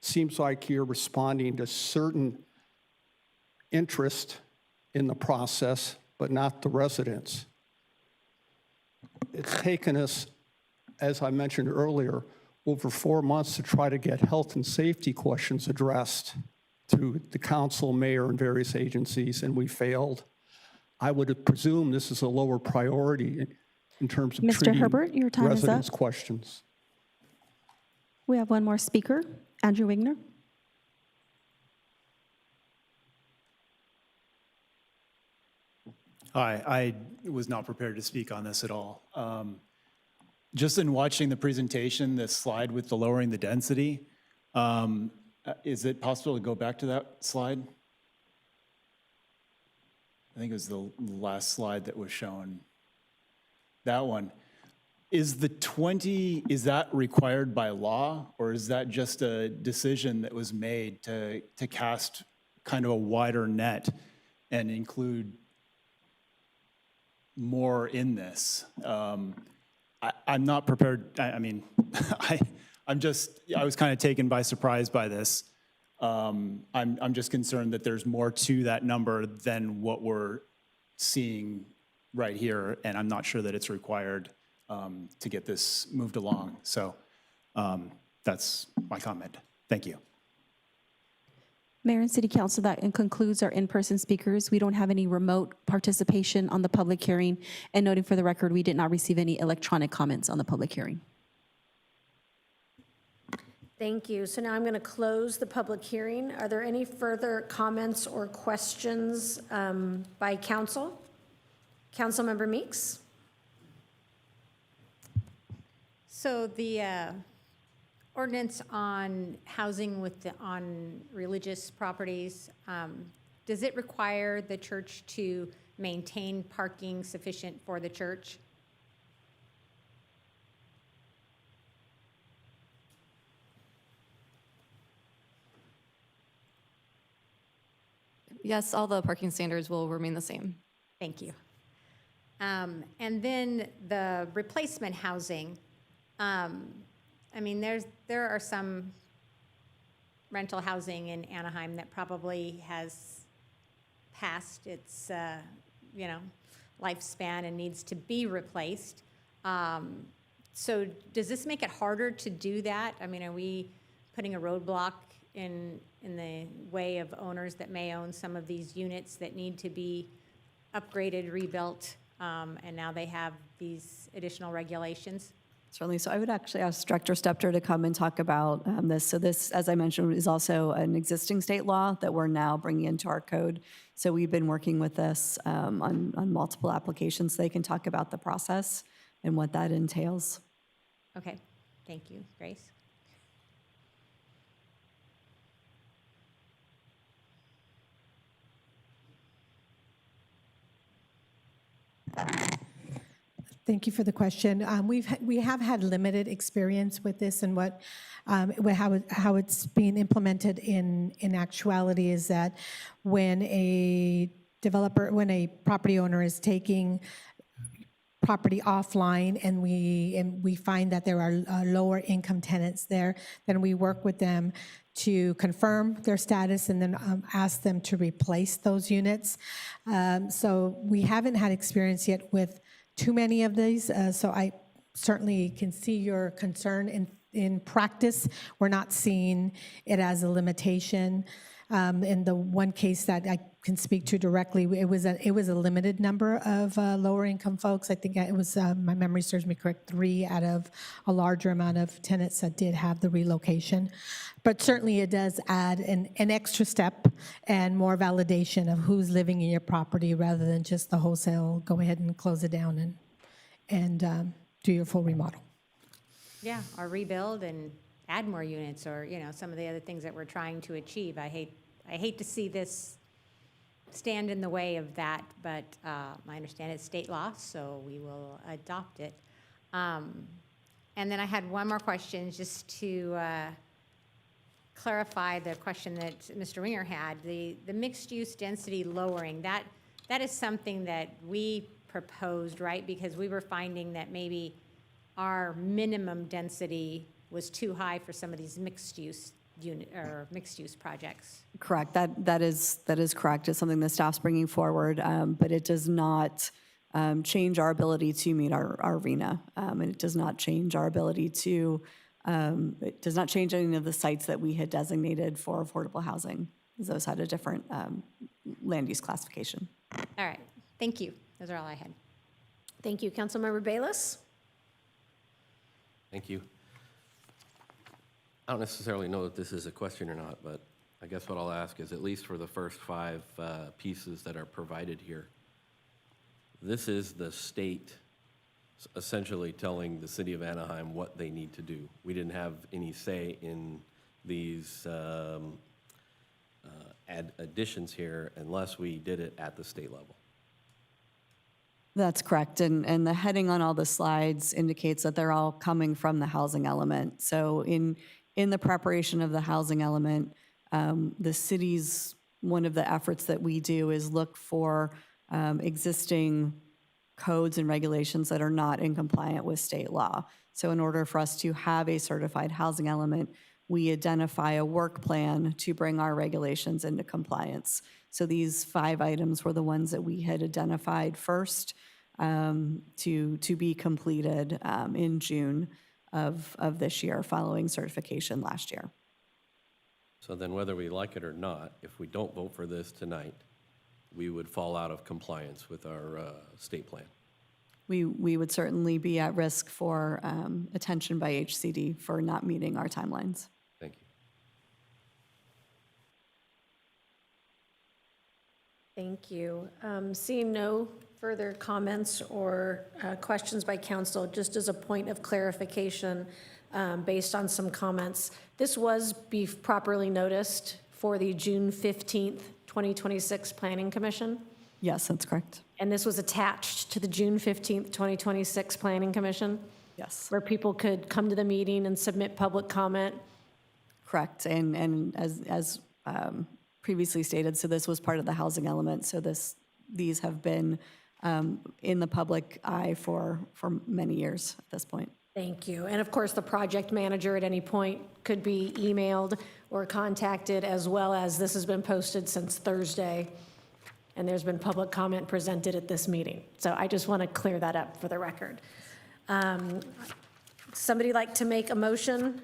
Seems like you're responding to certain interest in the process, but not the residents. It's taken us, as I mentioned earlier, over 4 months to try to get health and safety questions addressed through the council, mayor, and various agencies, and we failed. I would presume this is a lower priority in terms of Mr. treating Herbert, your time is up. residents' questions. We have one more speaker, Andrew Wigner. Hi, I was not prepared to speak on this at all. Just in watching the presentation, this slide with the lowering the density, is it possible to go back to that slide? I think it was the last slide that was shown. That one. Is the 20, is that required by law, or is that just a decision that was made to cast kind of a wider net and include more in this? I'm not prepared, I mean, I was kind of taken by surprise by this. I'm just concerned that there's more to that number than what we're seeing right here, and I'm not sure that it's required to get this moved along. So that's my comment. Thank you. Mayor and City Council, that concludes our in-person speakers. We don't have any remote participation on the public hearing. And noting for the record, we did not receive any electronic comments on the public hearing. Thank you. So now I'm going to close the public hearing. Are there any further comments or questions by council? Councilmember Meeks? So the ordinance on housing on religious properties, does it require the church to maintain parking sufficient for the church? Yes, all the parking standards will remain the same. Thank you. And then the replacement housing. I mean, there are some rental housing in Anaheim that probably has passed its, lifespan and needs to be replaced. So does this make it harder to do that? I mean, are we putting a roadblock in the way of owners that may own some of these units that need to be upgraded, rebuilt, and now they have these additional regulations? Certainly. So I would actually ask Director Stepter to come and talk about this. So this, as I mentioned, is also an existing state law that we're now bringing into our code. So we've been working with this on multiple applications. So they can talk about the process and what that entails. Okay, thank you, Grace. Thank you for the question. We have had limited experience with this, and how it's being implemented in actuality is that when a property owner is taking property offline and we find that there are lower income tenants there, then we work with them to confirm their status and then ask them to replace those units. So we haven't had experience yet with too many of these, so I certainly can see your concern. In practice, we're not seeing it as a limitation. In the one case that I can speak to directly, it was a limited number of lower income folks. I think it was, my memory serves me correct, 3 out of a larger amount of tenants that did have the relocation. But certainly it does add an extra step and more validation of who's living in your property rather than just the wholesale, go ahead and close it down and do your full remodel. Yeah, or rebuild and add more units, or some of the other things that we're trying to achieve. I hate to see this stand in the way of that, but I understand it's state law, so we will adopt it. And then I had one more question, just to clarify the question that Mr. Ringer had. The mixed-use density lowering, that is something that we proposed, right? Because we were finding that maybe our minimum density was too high for some of these mixed-use mixed-use projects. Correct. That is correct. It's something the staff's bringing forward, but it does not change our ability to meet our RHNA, and it does not change our ability to. It does not change any of the sites that we had designated for affordable housing. Those had a different land use classification. All right. Thank you. Those are all I had. Thank you. Councilmember Bayless? Thank you. I don't necessarily know that this is a question or not, but I guess what I'll ask is, at least for the first 5 pieces that are provided here, this is the state essentially telling the city of Anaheim what they need to do. We didn't have any say in these additions here unless we did it at the state level. That's correct, and the heading on all the slides indicates that they're all coming from the housing element. So in the preparation of the housing element, the city's, one of the efforts that we do is look for existing codes and regulations that are not in compliant with state law. So in order for us to have a certified housing element, we identify a work plan to bring our regulations into compliance. So these 5 items were the ones that we had identified first to be completed in June of this year, following certification last year. So then whether we like it or not, if we don't vote for this tonight, we would fall out of compliance with our state plan. We would certainly be at risk for attention by HCD for not meeting our timelines. Thank you. Thank you. Seeing no further comments or questions by council, just as a point of clarification, based on some comments, this was properly noticed for the June 15th, 2026 Planning Commission? Yes, that's correct. And this was attached to the June 15th, 2026 Planning Commission? Yes. Where people could come to the meeting and submit public comment? Correct, and as previously stated, so this was part of the housing element. So these have been in the public eye for many years at this point. Thank you. And of course, the project manager at any point could be emailed or contacted, as well as this has been posted since Thursday, and there's been public comment presented at this meeting. So I just want to clear that up for the record. Somebody like to make a motion?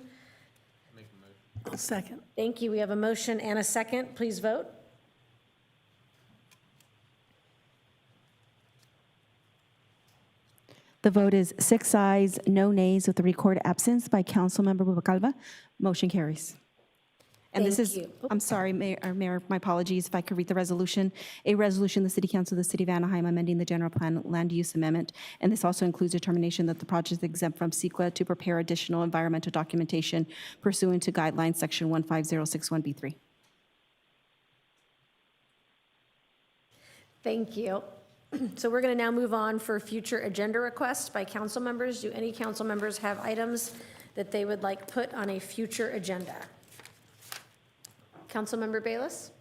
Second. Thank you. We have a motion and a second. Please vote. The vote is 6 ayes, no nays, with a recorded absence by Councilmember Rubalcaba. Motion carries. And this Thank is, you. I'm sorry, Mayor, my apologies, if I could read the resolution. A resolution, the City Council of the City of Anaheim amending the General Plan Land Use Amendment, and this also includes determination that the project is exempt from CEQA to prepare additional environmental documentation pursuant to guidelines section 15061B3. Thank you. So we're going to now move on for future agenda requests by council members. Do any council members have items that they would like put on a future agenda? Councilmember Bayless?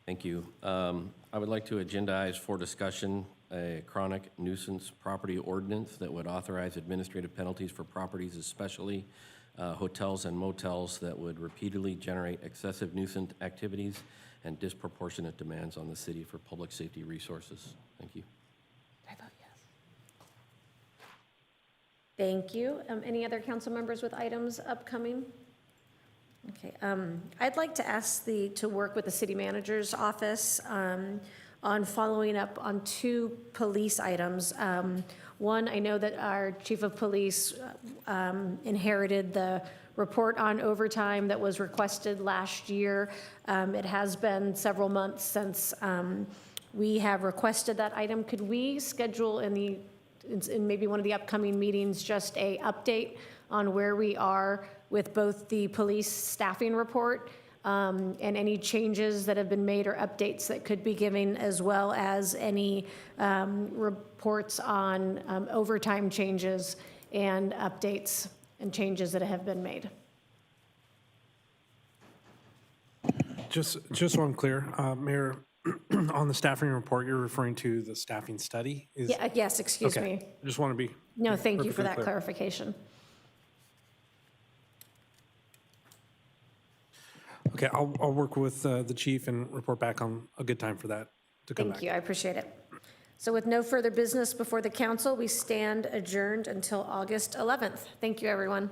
Thank you. I would like to agendize for discussion a chronic nuisance property ordinance that would authorize administrative penalties for properties, especially hotels and motels, that would repeatedly generate excessive nuisance activities and disproportionate demands on the city for public safety resources. Thank you. I vote yes. Thank you. Any other council members with items upcoming? Okay, I'd like to ask to work with the city manager's office on following up on 2 police items. One, I know that our chief of police inherited the report on overtime that was requested last year. It has been several months since we have requested that item. Could we schedule in maybe one of the upcoming meetings just a update on where we are with both the police staffing report and any changes that have been made or updates that could be given, as well as any reports on overtime changes and updates and changes that have been made? Just so I'm clear, Mayor, on the staffing report, you're referring to the staffing study? Yes, excuse Okay. me. I just want to be. No, thank you for perfectly that clear. clarification. Okay, I'll work with the chief and report back on a good time for that to come back. Thank you, I appreciate it. So with no further business before the council, we stand adjourned until August 11th. Thank you, everyone.